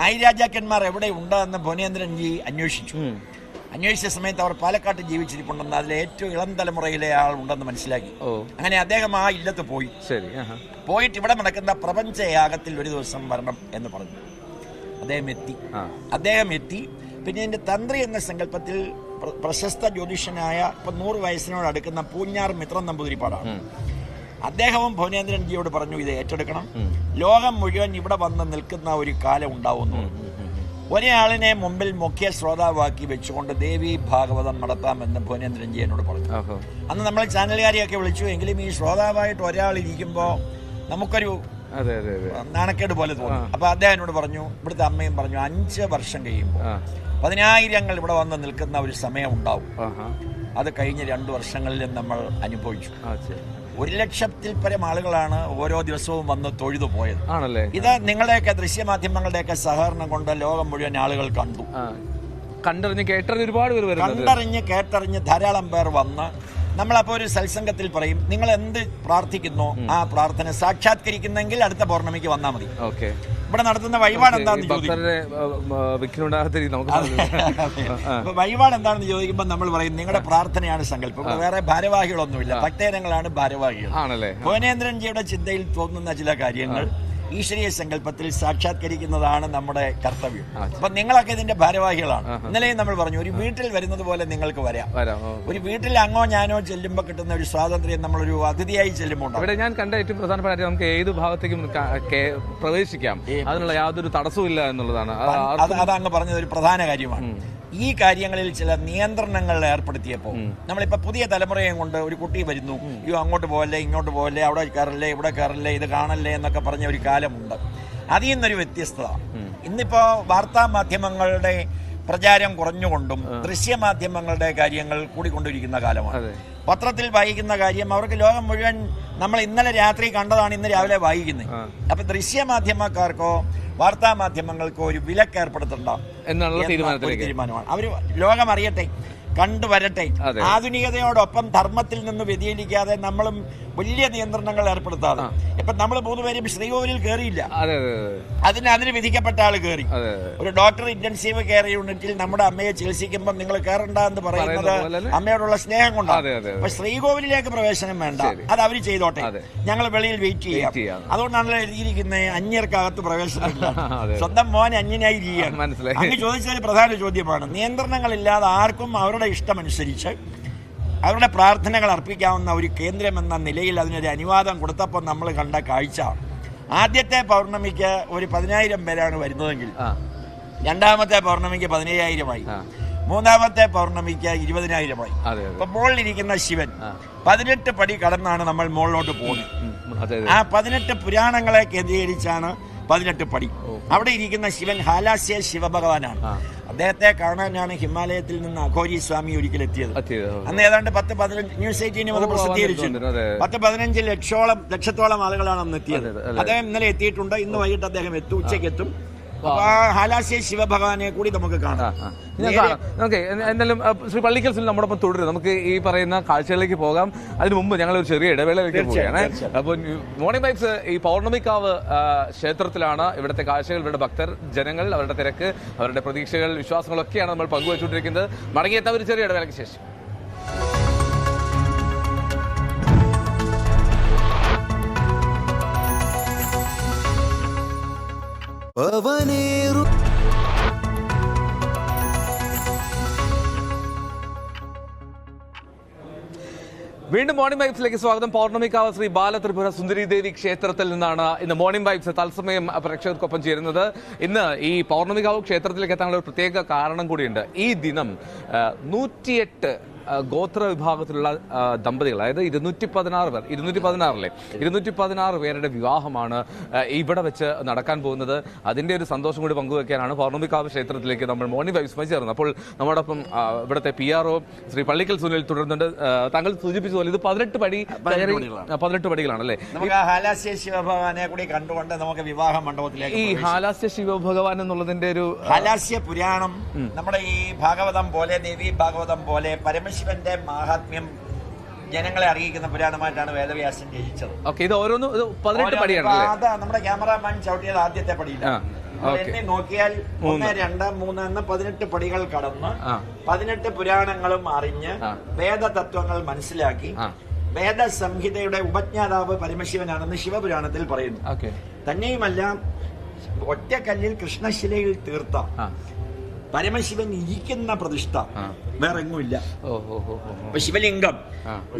Speaker 2: 1000 രാജാക്കന്മാർ എവിടെ ഉണ്ടെന്ന് ഭുവനേന്ദ്രൻജി അന്വേഷിച്ച സമയത്ത് അവർ പാലക്കാട്ട് ജീവിച്ചിരിപ്പുണ്ടെന്ന് അതിലെ ഏറ്റവും ഇളം തലമുറയിലെ ആൾ ഉണ്ടെന്ന് മനസ്സിലാക്കി. അങ്ങനെ അദ്ദേഹം ആ ഇല്ലത്ത് പോയി. പോയിട്ട് ഇവിടെ നടക്കുന്ന പ്രപഞ്ചയാഗത്തിൽ ഒരു ദിവസം വരണം എന്ന് പറഞ്ഞു. അദ്ദേഹം എത്തി. പിന്നെ എന്റെ തന്ത്രി എന്ന സങ്കല്പത്തിൽ പ്രശസ്ത ജ്യോതിഷനായ 100 വയസ്സിനോട് അടുക്കുന്ന പൂഞ്ഞാർ മിത്രൻ നമ്പൂതിരിപ്പാടാണ്. അദ്ദേഹവും ഭുവനേന്ദ്രൻജിയോട് പറഞ്ഞു, ഇത് ഏറ്റെടുക്കണം. ലോകം മുഴുവൻ ഇവിടെ വന്ന് നിൽക്കുന്ന ഒരു കാലം ഉണ്ടാവുന്നു. ഒരാളിനെ മുമ്പിൽ മുഖ്യ ശ്രോതാവാക്കി വെച്ചുകൊണ്ട് ദേവി ഭാഗവതം നടത്താമെന്ന് ഭുവനേന്ദ്രൻജി എന്നോട് പറഞ്ഞു. അന്ന് നമ്മൾ ചാനലുകാരെയൊക്കെ വിളിച്ചു. എങ്കിലും ഈ ശ്രോതാവായിട്ട് ഒരാൾ ഇരിക്കുമ്പോൾ നമുക്കൊരു നാണക്കേട് പോലെ തോന്നി. അപ്പൊ അദ്ദേഹം എന്നോട് പറഞ്ഞു, ഇവിടുത്തെ അമ്മയും പറഞ്ഞു, 5 വർഷം കഴിയുമ്പോൾ 10,000 ഇവിടെ വന്ന് നിൽക്കുന്ന ഒരു സമയം ഉണ്ടാവും. അത് കഴിഞ്ഞ 2 വർഷങ്ങളിലും നമ്മൾ അനുഭവിച്ചു. 1,00,000-ൽ പരം ആളുകളാണ് ഓരോ ദിവസവും വന്ന് തൊഴുതു പോയത്. ഇത് നിങ്ങളുടെയൊക്കെ ദൃശ്യമാധ്യമങ്ങളുടെയൊക്കെ സഹകരണം കൊണ്ട് ലോകം മുഴുവൻ ആളുകൾ കണ്ടു.
Speaker 1: കണ്ടറിഞ്ഞ്
Speaker 2: കേട്ടറിഞ്ഞ് ധാരാളം പേർ വന്ന് നമ്മളപ്പോൾ ഒരു സത്സംഗത്തിൽ പറയും, നിങ്ങൾ എന്ത് പ്രാർത്ഥിക്കുന്നു ആ പ്രാർത്ഥന സാക്ഷാത്കരിക്കുന്നെങ്കിൽ അടുത്ത പൗർണമിക്ക് വന്നാൽ മതി. ഇവിടെ നടത്തുന്ന വഴിപാട് എന്താണെന്ന് ചോദിക്കുമ്പോൾ നമ്മൾ പറയും, നിങ്ങളുടെ പ്രാർത്ഥനയാണ് സങ്കല്പം. വേറെ ഭാരവാഹികളൊന്നുമില്ല, ഭക്തജനങ്ങളാണ് ഭാരവാഹികൾ. ഭുവനേന്ദ്രൻജിയുടെ ചിന്തയിൽ തോന്നുന്ന ചില കാര്യങ്ങൾ ഈശ്വരീയ സങ്കല്പത്തിൽ സാക്ഷാത്കരിക്കുന്നതാണ് നമ്മുടെ കർത്തവ്യം. അപ്പൊ നിങ്ങളൊക്കെ ഇതിന്റെ ഭാരവാഹികളാണ്. ഇന്നലെയും നമ്മൾ പറഞ്ഞു, ഒരു വീട്ടിൽ വരുന്നത് പോലെ നിങ്ങൾക്ക് വരാം. ഒരു വീട്ടിൽ അങ്ങോ ഞാനോ ചെല്ലുമ്പോൾ കിട്ടുന്ന ഒരു സ്വാതന്ത്ര്യം നമ്മളൊരു അതിഥിയായി ചെല്ലുമ്പോൾ
Speaker 1: ഇവിടെ ഞാൻ കണ്ട ഏറ്റവും പ്രധാനപ്പെട്ട നമുക്ക് ഏത് ഭാഗത്തേക്കും പ്രവേശിക്കാം, അതിനുള്ള യാതൊരു തടസ്സവും ഇല്ല എന്നുള്ളതാണ്.
Speaker 2: അതങ്ങ് പറഞ്ഞത് ഒരു പ്രധാന കാര്യമാണ്. ഈ കാര്യങ്ങളിൽ ചില നിയന്ത്രണങ്ങൾ ഏർപ്പെടുത്തിയപ്പോൾ നമ്മളിപ്പോ പുതിയ തലമുറയും കൊണ്ട് ഒരു കുട്ടി വരുന്നു, അങ്ങോട്ട് പോകല്ലേ, ഇങ്ങോട്ട് പോകല്ലേ, അവിടെ കയറല്ലേ, ഇവിടെ കയറല്ലേ, ഇത് കാണല്ലേ എന്നൊക്കെ പറഞ്ഞ ഒരു കാലമുണ്ട്. അതിൽ നിന്നൊരു വ്യത്യസ്തത ഇന്നിപ്പോ വാർത്താ മാധ്യമങ്ങളുടെ പ്രചാരം കുറഞ്ഞുകൊണ്ടും ദൃശ്യമാധ്യമങ്ങളുടെ കാര്യങ്ങൾ കൂടിക്കൊണ്ടിരിക്കുന്ന കാലമാണ്. പത്രത്തിൽ വായിക്കുന്ന കാര്യം അവർക്ക് ലോകം മുഴുവൻ നമ്മൾ ഇന്നലെ രാത്രി കണ്ടതാണ് ഇന്ന് രാവിലെ വായിക്കുന്നത്. അപ്പൊ ദൃശ്യമാധ്യമക്കാർക്കോ വാർത്താ മാധ്യമങ്ങൾക്കോ ഒരു വിലക്ക് ഏർപ്പെടുത്തണ്ട എന്നുള്ള തീരുമാനമാണ്. അവര് ലോകം അറിയട്ടെ, കണ്ടുവരട്ടെ. ആധുനികതയോടൊപ്പം ധർമ്മത്തിൽ നിന്ന് വ്യതിചലിക്കാതെ നമ്മളും വലിയ നിയന്ത്രണങ്ങൾ ഏർപ്പെടുത്താതെ. ഇപ്പൊ നമ്മൾ 3 പേരും ശ്രീകോവിലിൽ കയറിയില്ല, അതിന് വിധിക്കപ്പെട്ട ആള് കയറി. ഒരു ഡോക്ടർ ഇന്റൻസീവ് കെയർ യൂണിറ്റിൽ നമ്മുടെ അമ്മയെ ചികിത്സിക്കുമ്പോൾ നിങ്ങൾ കയറണ്ട എന്ന് പറയുന്നത് അമ്മയോടുള്ള സ്നേഹം കൊണ്ടാണ്. അപ്പൊ ശ്രീകോവിലേക്ക് പ്രവേശനം വേണ്ട, അത് അവര് ചെയ്തോട്ടെ, ഞങ്ങൾ വെളിയിൽ വെയിറ്റ് ചെയ്യാം. അതുകൊണ്ടാണല്ലോ എഴുതിയിരിക്കുന്നത് അന്യർക്കകത്ത് പ്രവേശനമില്ല, സ്വന്തം മോൻ അന്യനായി ഇരിക്കുകയാണ്. അങ്ങ് ചോദിച്ച ഒരു പ്രധാന ചോദ്യമാണ്. നിയന്ത്രണങ്ങളില്ലാതെ ആർക്കും അവരുടെ ഇഷ്ടമനുസരിച്ച് അവരുടെ പ്രാർത്ഥനകൾ അർപ്പിക്കാവുന്ന ഒരു കേന്ദ്രം എന്ന നിലയിൽ അതിനൊരു അനുവാദം കൊടുത്തപ്പോൾ നമ്മൾ കണ്ട കാഴ്ച, ആദ്യത്തെ പൗർണമിക്ക് ഒരു 10,000 പേരാണ് വരുന്നതെങ്കിൽ രണ്ടാമത്തെ പൗർണമിക്ക് 15,000 ആയി, മൂന്നാമത്തെ പൗർണമിക്ക് 20,000 ആയി. അപ്പൊ മുകളിലിരിക്കുന്ന ശിവൻ 18 പടി കടന്നാണ് നമ്മൾ മുകളിലോട്ട് പോകുന്നത്. ആ 18 പുരാണങ്ങളെ കേന്ദ്രീകരിച്ചാണ് 18 പടി. അവിടെ ഇരിക്കുന്ന ശിവൻ ഹാലാസ്യ ശിവഭഗവാനാണ്. അദ്ദേഹത്തെ കാണാനാണ് ഹിമാലയത്തിൽ നിന്ന് അഘോരി സ്വാമി ഒരിക്കൽ എത്തിയത്. അന്ന് ഏതാണ്ട് 10-15 ന്യൂസ് 18 മുതൽ പ്രസിദ്ധീകരിച്ചു. 10-15 ലക്ഷത്തോളം ആളുകളാണ് അന്ന് എത്തിയത്. അദ്ദേഹം ഇന്നലെ എത്തിയിട്ടുണ്ട്. ഇന്ന് വൈകിട്ട് അദ്ദേഹം എത്തും, ഉച്ചയ്ക്ക് എത്തും. ഹാലാസ്യ ശിവഭഗവാനെ കൂടി നമുക്ക് കാണാം.
Speaker 1: നമുക്ക് എന്തായാലും ശ്രീ പള്ളിക്കൽ സുനിൽ നമ്മോടൊപ്പം തുടരും. നമുക്ക് ഈ പറയുന്ന കാഴ്ചകളിലേക്ക് പോകാം. അതിനു മുമ്പ് ഞങ്ങൾ ഒരു ചെറിയ ഇടവേളയിലേക്ക് പോവുകയാണ്. അപ്പോൾ മോർണിംഗ് വൈബ്സ് ഈ പൗർണമിക്കാവ് ക്ഷേത്രത്തിലാണ്. ഇവിടുത്തെ കാഴ്ചകൾ, ഇവരുടെ ഭക്തർ ജനങ്ങൾ, അവരുടെ തിരക്ക്, അവരുടെ പ്രതീക്ഷകൾ, വിശ്വാസങ്ങളൊക്കെയാണ് നമ്മൾ പങ്കുവച്ചുകൊണ്ടിരിക്കുന്നത്. മടങ്ങിയെത്താൻ ഒരു ചെറിയ ഇടവേളയ്ക്ക് ശേഷം. വീണ്ടും മോർണിംഗ് വൈബ്സിലേക്ക് സ്വാഗതം. പൗർണമിക്കാവ് ശ്രീ ബാലത്രിപുര സുന്ദരി ദേവി ക്ഷേത്രത്തിൽ നിന്നാണ് ഇന്ന് മോർണിംഗ് വൈബ്സ് തത്സമയം പ്രേക്ഷകർക്കൊപ്പം ചേരുന്നത്. ഇന്ന് ഈ പൗർണമിക്കാവ് ക്ഷേത്രത്തിലേക്ക് എത്താനുള്ള ഒരു പ്രത്യേക കാരണം കൂടിയുണ്ട്. ഈ ദിനം 108 ഗോത്ര വിഭാഗത്തിലുള്ള ദമ്പതികൾ, അതായത് 216 പേർ, 216 പേരുടെ വിവാഹമാണ് ഇവിടെ വെച്ച് നടക്കാൻ പോകുന്നത്. അതിൻ്റെ ഒരു സന്തോഷം കൂടി പങ്കുവെക്കാനാണ് പൗർണമിക്കാവ് ക്ഷേത്രത്തിലേക്ക് നമ്മൾ മോർണിംഗ് വൈബ്സുമായി ചേർന്നത്. അപ്പോൾ നമ്മോടൊപ്പം ഇവിടുത്തെ PRO ശ്രീ പള്ളിക്കൽ സുനിൽ തുടരുന്നുണ്ട്. താങ്കൾ സൂചിപ്പിച്ച പോലെ ഇത് 18 പടികളാണല്ലേ.
Speaker 2: നമുക്ക് ഹാലാസ്യ ശിവഭഗവാനെ കൂടി കണ്ടുകൊണ്ട് നമുക്ക് വിവാഹ മണ്ഡപത്തിലേക്ക്
Speaker 1: ഈ ഹാലാസ്യ ശിവഭഗവാൻ എന്നുള്ളതിന്റെ ഒരു
Speaker 2: ഹാലാസ്യ പുരാണം നമ്മുടെ ഈ ഭാഗവതം പോലെ, ദേവി ഭാഗവതം പോലെ പരമശിവന്റെ മാഹാത്മ്യം ജനങ്ങളെ അറിയിക്കുന്ന പുരാണമായിട്ടാണ് വേദവ്യാസൻ രചിച്ചത്.
Speaker 1: ഇത് ഓരോന്നും 18 പടിയാണ്.
Speaker 2: അതാ നമ്മുടെ ക്യാമറാമാൻ ചവിട്ടിയത് ആദ്യത്തെ പടിയില്ല. എന്നെ നോക്കിയാൽ 1, 2, 3 എന്ന 18 പടികൾ കടന്ന് 18 പുരാണങ്ങളും അറിഞ്ഞ് വേദതത്വങ്ങൾ മനസ്സിലാക്കി വേദസംഹിതയുടെ ഉപജ്ഞാതാവ് പരമശിവനാണെന്ന് ശിവപുരാണത്തിൽ പറയുന്നു. തന്നെയുമല്ല, ഒറ്റക്കല്ലിൽ കൃഷ്ണശിലയിൽ തീർത്ത പരമശിവൻ ഇരിക്കുന്ന പ്രതിഷ്ഠ വേറെ എങ്ങുമില്ല. അപ്പൊ ശിവലിംഗം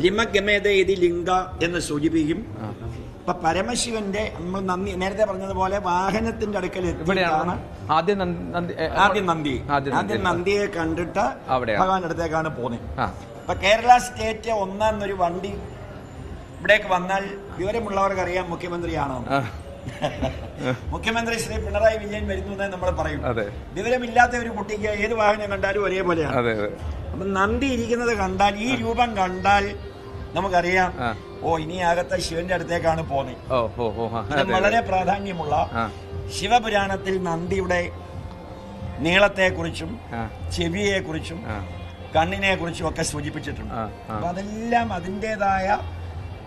Speaker 2: ലിമഗമേത ഇത് ലിംഗ എന്ന് സൂചിപ്പിക്കും. അപ്പൊ പരമശിവന്റെ നമ്മൾ നേരത്തെ പറഞ്ഞതുപോലെ വാഹനത്തിന്റെ അടുക്കൽ എത്തിയാണ് ആദ്യം നന്ദിയെ കണ്ടിട്ട് ഭഗവാന്റെ അടുത്തേക്കാണ് പോകുന്നത്. അപ്പൊ കേരള സ്റ്റേറ്റ് 1 എന്നൊരു വണ്ടി ഇവിടേക്ക് വന്നാൽ വിവരമുള്ളവർക്ക് അറിയാം മുഖ്യമന്ത്രിയാണോ. മുഖ്യമന്ത്രി ശ്രീ പിണറായി വിജയൻ വരുന്നു എന്ന് നമ്മൾ പറയും. വിവരമില്ലാത്ത ഒരു കുട്ടിക്ക് ഏത് വാഹനം കണ്ടാലും ഒരേപോലെയാണ്. അപ്പൊ നന്ദി ഇരിക്കുന്നത് കണ്ടാൽ, ഈ രൂപം കണ്ടാൽ നമുക്കറിയാം, ഇനി അകത്തെ ശിവന്റെ അടുത്തേക്കാണ് പോകുന്നത്. വളരെ പ്രാധാന്യമുള്ള ശിവപുരാണത്തിൽ നന്ദിയുടെ നീളത്തെ കുറിച്ചും ചെവിയെ കുറിച്ചും കണ്ണിനെ കുറിച്ചും ഒക്കെ സൂചിപ്പിച്ചിട്ടുണ്ട്. അപ്പൊ അതെല്ലാം അതിൻ്റെതായ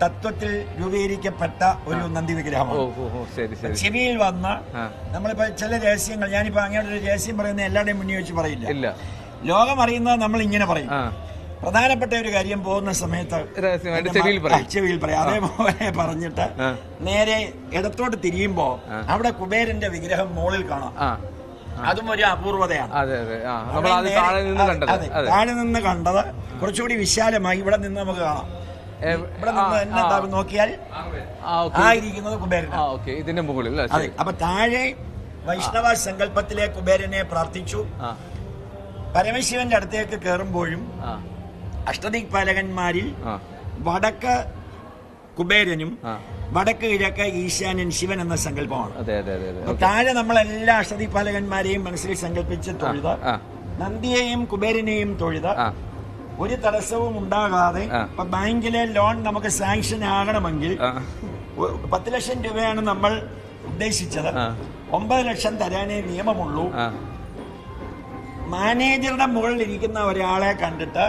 Speaker 2: തത്വത്തിൽ രൂപീകരിക്കപ്പെട്ട ഒരു നന്ദി വിഗ്രഹമാണ്. ചെവിയിൽ വന്ന നമ്മളിപ്പോ ചില രഹസ്യങ്ങൾ, ഞാനിപ്പോ അങ്ങനെ ഒരു രഹസ്യം പറയുന്ന എല്ലാവരുടെയും മുന്നിൽ വെച്ച് പറയില്ല. ലോകം അറിയുന്നത് നമ്മൾ ഇങ്ങനെ പറയും. പ്രധാനപ്പെട്ട ഒരു കാര്യം പോകുന്ന സമയത്ത് ചെവിയിൽ പറയാം. അതേപോലെ പറഞ്ഞിട്ട് നേരെ ഇടത്തോട്ട് തിരിയുമ്പോ അവിടെ കുബേരന്റെ വിഗ്രഹം മുകളിൽ കാണാം. അതും ഒരു അപൂർവതയാണ്. താഴെ നിന്ന് കണ്ടത് കുറച്ചുകൂടി വിശാലമായി ഇവിടെ നിന്ന് നമുക്ക് കാണാം. ഇവിടെ നിന്ന് നോക്കിയാൽ ആയിരിക്കുന്നത് കുബേരൻ.
Speaker 1: ഇതിന്റെ മുകളിൽ.
Speaker 2: അപ്പൊ താഴെ വൈഷ്ണവ സങ്കല്പത്തിലെ കുബേരനെ പ്രാർത്ഥിച്ചു. പരമശിവന്റെ അടുത്തേക്ക് കയറുമ്പോഴും അഷ്ടദിക്പാലകന്മാരിൽ വടക്ക് കുബേരനും വടക്ക് കിഴക്ക് ഈശാന്യൻ ശിവൻ എന്ന സങ്കല്പമാണ്. താഴെ നമ്മളെല്ലാ അഷ്ടദിക്പാലകന്മാരെയും മനസ്സിൽ സങ്കല്പിച്ച് തൊഴുത, നന്ദിയെയും കുബേരനെയും തൊഴുത, ഒരു തടസ്സവും ഉണ്ടാകാതെ. ഇപ്പൊ ബാങ്കിലെ ലോൺ നമുക്ക് സാങ്ഷൻ ആകണമെങ്കിൽ 10 ലക്ഷം രൂപയാണ് നമ്മൾ ഉദ്ദേശിച്ചത്. 9 ലക്ഷം തരാനേ നിയമമുള്ളൂ. മാനേജറുടെ മുകളിൽ ഇരിക്കുന്ന ഒരാളെ കണ്ടിട്ട്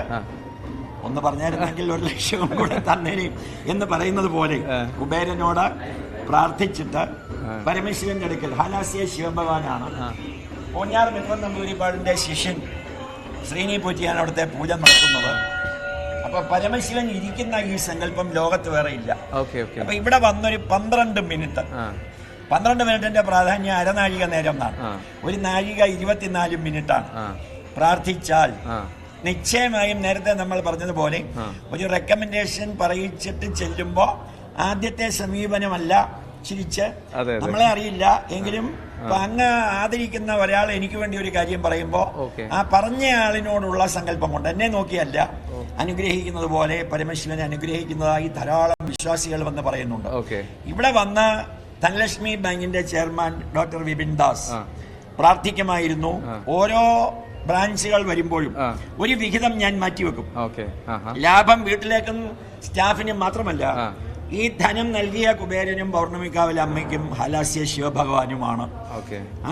Speaker 2: ഒന്ന് പറഞ്ഞായിരുന്നെങ്കിൽ 1 ലക്ഷം കൂടെ തന്നേനെ എന്ന് പറയുന്നത് പോലെ കുബേരനോട് പ്രാർത്ഥിച്ചിട്ട് പരമശിവന്റെ അടുക്കൽ, ഹാലാസ്യ ശിവഭഗവാനാണ്, പൂഞ്ഞാർ മിത്രം നമ്പൂതിരിപ്പാടിന്റെ ശിഷ്യൻ ശ്രീനി പോറ്റിയാണ് അവിടുത്തെ പൂജ നടത്തുന്നത്. അപ്പൊ പരമശിവൻ ഇരിക്കുന്ന ഈ സങ്കല്പം ലോകത്ത് വേറെ ഇല്ല. അപ്പൊ ഇവിടെ വന്നൊരു 12 മിനിറ്റിന്റെ പ്രാധാന്യം അരനാഴിക നേരം എന്നാണ്. ഒരു നാഴിക 24 മിനിറ്റാണ്. പ്രാർത്ഥിച്ചാൽ നിശ്ചയമായും നേരത്തെ നമ്മൾ പറഞ്ഞതുപോലെ ഒരു റെക്കമെൻഡേഷൻ പറയിച്ചിട്ട് ചെല്ലുമ്പോൾ ആദ്യത്തെ സമീപനമല്ല ചിരിച്ച് നമ്മളെ അറിയില്ല എങ്കിലും അങ്ങ് ആദരിക്കുന്ന ഒരാൾ എനിക്ക് വേണ്ടി ഒരു കാര്യം പറയുമ്പോ ആ പറഞ്ഞ ആളിനോടുള്ള സങ്കല്പം കൊണ്ട് എന്നെ നോക്കിയല്ല അനുഗ്രഹിക്കുന്നത് പോലെ പരമശിവനെ അനുഗ്രഹിക്കുന്നതായി ധാരാളം വിശ്വാസികൾ വന്ന് പറയുന്നുണ്ട്. ഇവിടെ വന്ന ധനലക്ഷ്മി ബാങ്കിന്റെ ചെയർമാൻ ഡോക്ടർ വിപിൻ ദാസ് പ്രാർത്ഥിക്കുമായിരുന്നു, ഓരോ ബ്രാഞ്ചുകൾ വരുമ്പോഴും ഒരു വിഹിതം ഞാൻ മാറ്റിവെക്കും. ലാഭം വീട്ടിലേക്കും സ്റ്റാഫിനും മാത്രമല്ല, ഈ ധനം നൽകിയ കുബേരനും പൗർണമിക്കാവിലെ അമ്മയ്ക്കും ഹലാസ്യ ശിവഭഗവാനുമാണ്.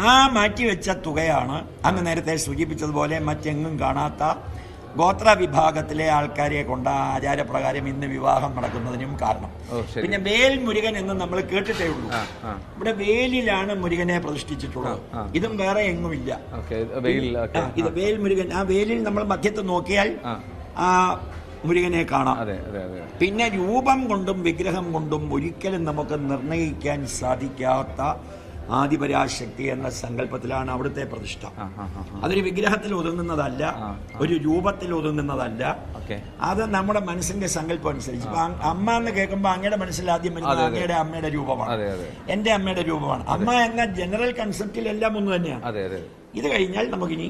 Speaker 2: ആ മാറ്റിവെച്ച തുകയാണ് അങ്ങ് നേരത്തെ സൂചിപ്പിച്ചതുപോലെ മറ്റെങ്ങും കാണാത്ത ഗോത്ര വിഭാഗത്തിലെ ആൾക്കാരെ കൊണ്ട് ആചാരപ്രകാരം ഇന്ന് വിവാഹം നടക്കുന്നതിനും കാരണം. പിന്നെ വേൽ മുരുകൻ എന്ന് നമ്മൾ കേട്ടിട്ടേ ഉള്ളൂ. ഇവിടെ വേലിലാണ് മുരുകനെ പ്രതിഷ്ഠിച്ചിട്ടുള്ളത്, ഇതും വേറെ എങ്ങുമില്ല. ഇത് വേൽ മുരുകൻ. ആ വേലിൽ നമ്മൾ മധ്യത്ത് നോക്കിയാൽ ആ മുരുകനെ കാണാം. പിന്നെ രൂപം കൊണ്ടും വിഗ്രഹം കൊണ്ടും ഒരിക്കലും നമുക്ക് നിർണയിക്കാൻ സാധിക്കാത്ത ആദിപരാശക്തി എന്ന സങ്കല്പത്തിലാണ് അവിടുത്തെ പ്രതിഷ്ഠ. അതൊരു വിഗ്രഹത്തിൽ ഒതുങ്ങുന്നതല്ല, ഒരു രൂപത്തിൽ ഒതുങ്ങുന്നതല്ല. അത് നമ്മുടെ മനസ്സിന്റെ സങ്കല്പം അനുസരിച്ച്. അമ്മ എന്ന് കേൾക്കുമ്പോൾ അങ്ങയുടെ മനസ്സിൽ ആദ്യം വരുന്നത് അങ്ങയുടെ അമ്മയുടെ രൂപമാണ്, എന്റെ അമ്മയുടെ രൂപമാണ്. അമ്മ എന്ന ജനറൽ കൺസെപ്റ്റിൽ എല്ലാം ഒന്ന് തന്നെയാണ്. ഇത് കഴിഞ്ഞാൽ നമുക്കിനി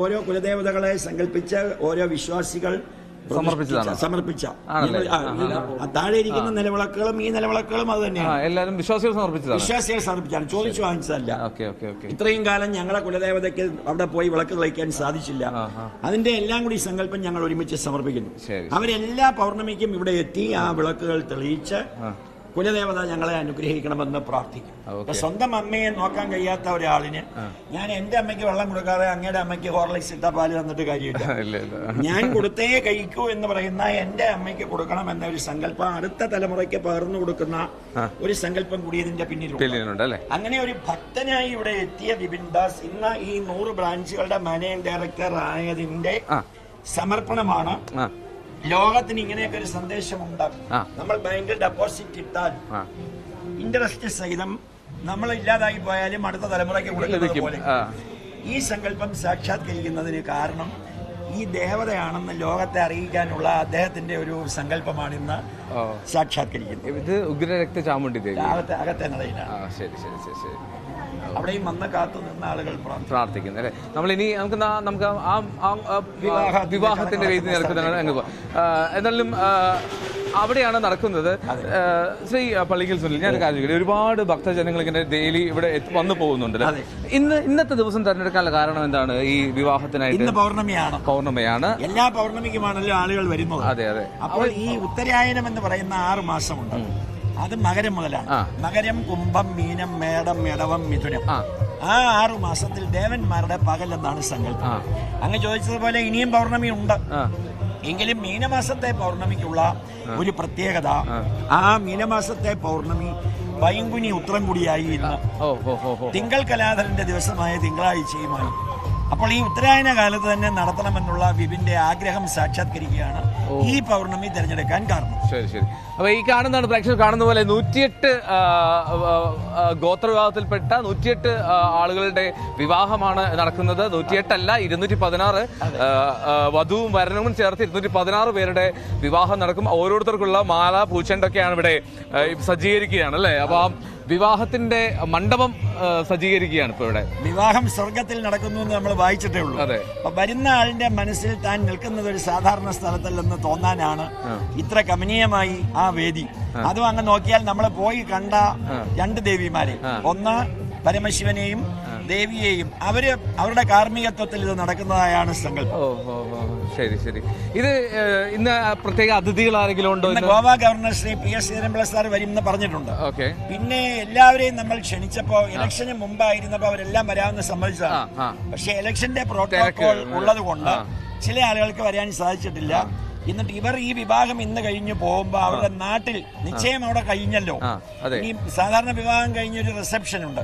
Speaker 2: ഓരോ കുലദേവതകളെ സങ്കല്പിച്ച് ഓരോ വിശ്വാസികൾ സമർപ്പിച്ച താഴെ ഇരിക്കുന്ന നിലവിളക്കുകളും ഈ നിലവിളക്കുകളും അത് തന്നെയാണ്. എല്ലാവരും വിശ്വാസികൾ സമർപ്പിച്ചാണ്, ചോദിച്ചു വാങ്ങിച്ചതല്ല. ഇത്രയും കാലം ഞങ്ങളെ കുലദേവതയ്ക്ക് അവിടെ പോയി വിളക്ക് തെളിയിക്കാൻ സാധിച്ചില്ല, അതിന്റെ എല്ലാം കൂടി സങ്കല്പം ഞങ്ങൾ ഒരുമിച്ച് സമർപ്പിക്കുന്നു. അവരെല്ലാ പൗർണമിക്കും ഇവിടെ എത്തി ആ വിളക്കുകൾ തെളിയിച്ച് കുലദേവത ഞങ്ങളെ അനുഗ്രഹിക്കണമെന്ന് പ്രാർത്ഥിക്കും. സ്വന്തം അമ്മയെ നോക്കാൻ കഴിയാത്ത ഒരാളിന് ഞാൻ എന്റെ അമ്മയ്ക്ക് വെള്ളം കൊടുക്കാതെ അങ്ങയുടെ അമ്മയ്ക്ക് ഹോർലിക്സ് ഇട്ട പാല് തന്നിട്ട് കാര്യമില്ല. ഞാൻ കൊടുത്തേ കഴിക്കൂ എന്ന് പറയുന്ന എന്റെ അമ്മയ്ക്ക് കൊടുക്കണം എന്ന ഒരു സങ്കല്പം അടുത്ത തലമുറയ്ക്ക് പകർന്നു കൊടുക്കുന്ന ഒരു സങ്കല്പം കൂടി ഇതിന്റെ പിന്നിലുണ്ട്. അങ്ങനെ ഒരു ഭക്തനായി ഇവിടെ എത്തിയ വിപിൻ ദാസ് ഇന്ന് ഈ 100 ബ്രാഞ്ചുകളുടെ മാനേജിംഗ് ഡയറക്ടർ ആയതിന്റെ സമർപ്പണമാണ്. ലോകത്തിന് ഇങ്ങനെയൊക്കെ ഒരു സന്ദേശമുണ്ട്. നമ്മൾ ബാങ്കിൽ ഡെപ്പോസിറ്റ് ഇട്ടാൽ ഇൻട്രസ്റ്റ് സഹിതം നമ്മൾ ഇല്ലാതായി പോയാലും അടുത്ത തലമുറയ്ക്ക് കൊടുക്കുന്നത് പോലെ ഈ സങ്കല്പം സാക്ഷാത്കരിക്കുന്നതിന് കാരണം ഈ ദേവതയാണെന്ന് ലോകത്തെ അറിയിക്കാനുള്ള അദ്ദേഹത്തിന്റെ ഒരു സങ്കല്പമാണ് ഇന്ന് സാക്ഷാത്കരിക്കുന്നത്. ഇത് ഉഗ്രരക്ത ചാമുണ്ഡി ദേവി അകത്തെ നടയിലാണ്. അവിടെയും വന്ന് കാത്തു നിന്ന ആളുകൾ പ്രാർത്ഥിക്കുന്നു അല്ലെ. നമ്മളിനി നമുക്ക് വിവാഹത്തിന്റെ രീതി നടക്കുന്ന എന്നാലും അവിടെയാണ് നടക്കുന്നത്. ശ്രീ പള്ളിക്കൽ സുനിൽ, ഞാൻ കാര്യം, ഒരുപാട് ഭക്തജനങ്ങൾ ഇങ്ങനെ ഡെയിലി ഇവിടെ വന്നു പോകുന്നുണ്ട്. ഇന്നത്തെ ദിവസം തെരഞ്ഞെടുക്കാനുള്ള കാരണം എന്താണ്? ഈ വിവാഹത്തിനായിട്ട് ഇന്ന് പൗർണമിയാണ്. എല്ലാ പൗർണമിക്കുമാണല്ലോ ആളുകൾ വരുന്നത്. അതെ. അപ്പോൾ ഈ ഉത്തരായനം എന്ന് പറയുന്ന 6 മാസമുണ്ട്. അത് മകരം മുതലാണ്. മകരം, കുംഭം, മീനം, മേടം, ഇടവം, മിഥുനം. ആ 6 മാസത്തിൽ ദേവന്മാരുടെ പകൽ എന്നാണ് സങ്കല്പം. അങ്ങ് ചോദിച്ചതുപോലെ ഇനിയും പൗർണമി ഉണ്ട്. എങ്കിലും മീനമാസത്തെ പൗർണമിക്കുള്ള ഒരു പ്രത്യേകത, ആ മീനമാസത്തെ പൗർണമി പൈങ്കുനി ഉത്രം കൂടിയായി ഇന്ന് തിങ്കൾ കലാധരന്റെ ദിവസമായ തിങ്കളാഴ്ചയുമായി. അപ്പോൾ ഈ ഉത്തരായന കാലത്ത് തന്നെ നടത്തണമെന്നുള്ള വിപിന്റെ ആഗ്രഹം സാക്ഷാത്കരിക്കുകയാണ് ഈ പൗർണമി തിരഞ്ഞെടുക്കാൻ കാരണം. ശരി. അപ്പൊ ഈ കാണുന്നതാണ് പ്രേക്ഷകർ കാണുന്ന പോലെ 108 ഗോത്രവിഭാഗത്തിൽപ്പെട്ട 108 ആളുകളുടെ വിവാഹമാണ് നടക്കുന്നത്. 108 അല്ല, 216 വധുവും വരനും ചേർത്ത് 216 പേരുടെ വിവാഹം നടക്കും. ഓരോരുത്തർക്കുള്ള മാല, പൂച്ചെണ്ടൊക്കെയാണ് ഇവിടെ സജ്ജീകരിക്കുകയാണ് അല്ലേ. അപ്പൊ വിവാഹത്തിന്റെ മണ്ഡപം സജ്ജീകരിക്കുകയാണ് ഇപ്പൊ ഇവിടെ. വിവാഹം സ്വർഗത്തിൽ നടക്കുന്നു എന്ന് നമ്മൾ വായിച്ചിട്ടേ ഉള്ളൂ. അതെ. അപ്പൊ വരുന്ന ആളിന്റെ മനസ്സിൽ താൻ നിൽക്കുന്നത് ഒരു സാധാരണ സ്ഥലത്തല്ലെന്ന് തോന്നാനാണ് ഇത്ര കമനീയമായി ആ വേദി. അതും അങ്ങ് നോക്കിയാൽ നമ്മൾ പോയി കണ്ട 2 ദേവിമാരെ, ഒന്ന് പരമശിവനെയും ദേവിയെയും, അവരുടെ കാർമ്മികത്വത്തിൽ ഇത് നടക്കുന്നതായാണ് സങ്കല്പം. ശരി. ഇത് ഇന്ന് പ്രത്യേക അതിഥികൾ ആരെങ്കിലും ഉണ്ടോ? Goa governor Shri PS Sreedharan Pillai sir വരും എന്ന് പറഞ്ഞിട്ടുണ്ട്. പിന്നെ എല്ലാവരെയും നമ്മൾ ക്ഷണിച്ചപ്പോ ഇലക്ഷന് മുമ്പായിരുന്നപ്പോ അവരെല്ലാം വരാമെന്ന് സമ്മതിച്ചതാണ്. പക്ഷെ ഇലക്ഷന്റെ പ്രോട്ടോകോൾ ഉള്ളത് കൊണ്ട് ചില ആളുകൾക്ക് വരാൻ സാധിച്ചിട്ടില്ല. എന്നിട്ട് ഇവർ ഈ വിവാഹം ഇന്ന് കഴിഞ്ഞു പോകുമ്പോ അവരുടെ നാട്ടിൽ നിശ്ചയം അവിടെ കഴിഞ്ഞല്ലോ. ഈ സാധാരണ വിവാഹം കഴിഞ്ഞൊരു റിസപ്ഷൻ ഉണ്ട്.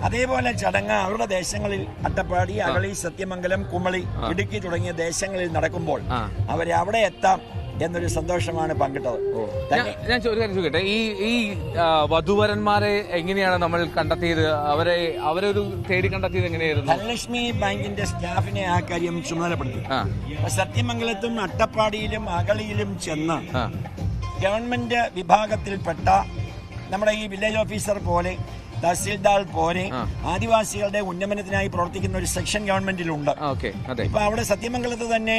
Speaker 2: അതേപോലെ ചടങ്ങ് അവരുടെ ദേശങ്ങളിൽ അട്ടപ്പാടി, അകളി, സത്യമംഗലം, കുമളി, ഇടുക്കി തുടങ്ങിയ ദേശങ്ങളിൽ നടക്കുമ്പോൾ അവരെ അവിടെ എത്താം എന്നൊരു സന്തോഷമാണ് പങ്കിട്ടത്. ഞാൻ ഒരു കാര്യം ചോദിക്കട്ടെ, ഈ വധുവരന്മാരെ എങ്ങനെയാണ് നമ്മൾ കണ്ടെത്തിയത്? അവരൊരു തേടി കണ്ടെത്തിയത് എങ്ങനെയായിരുന്നു? ധനലക്ഷ്മി ബാങ്കിന്റെ സ്റ്റാഫിനെ ആ കാര്യം ചുമതലപ്പെടുത്തി. സത്യമംഗലത്തും അട്ടപ്പാടിയിലും അകളിയിലും ചെന്ന് ഗവൺമെന്റ് വിഭാഗത്തിൽപ്പെട്ട നമ്മുടെ ഈ വില്ലേജ് ഓഫീസർ പോലെ, തഹസീൽദാർ പോലെ ആദിവാസികളുടെ ഉന്നമനത്തിനായി പ്രവർത്തിക്കുന്ന ഒരു സെക്ഷൻ ഗവൺമെന്റിലുണ്ട്. ഇപ്പൊ അവിടെ സത്യമംഗലത്ത് തന്നെ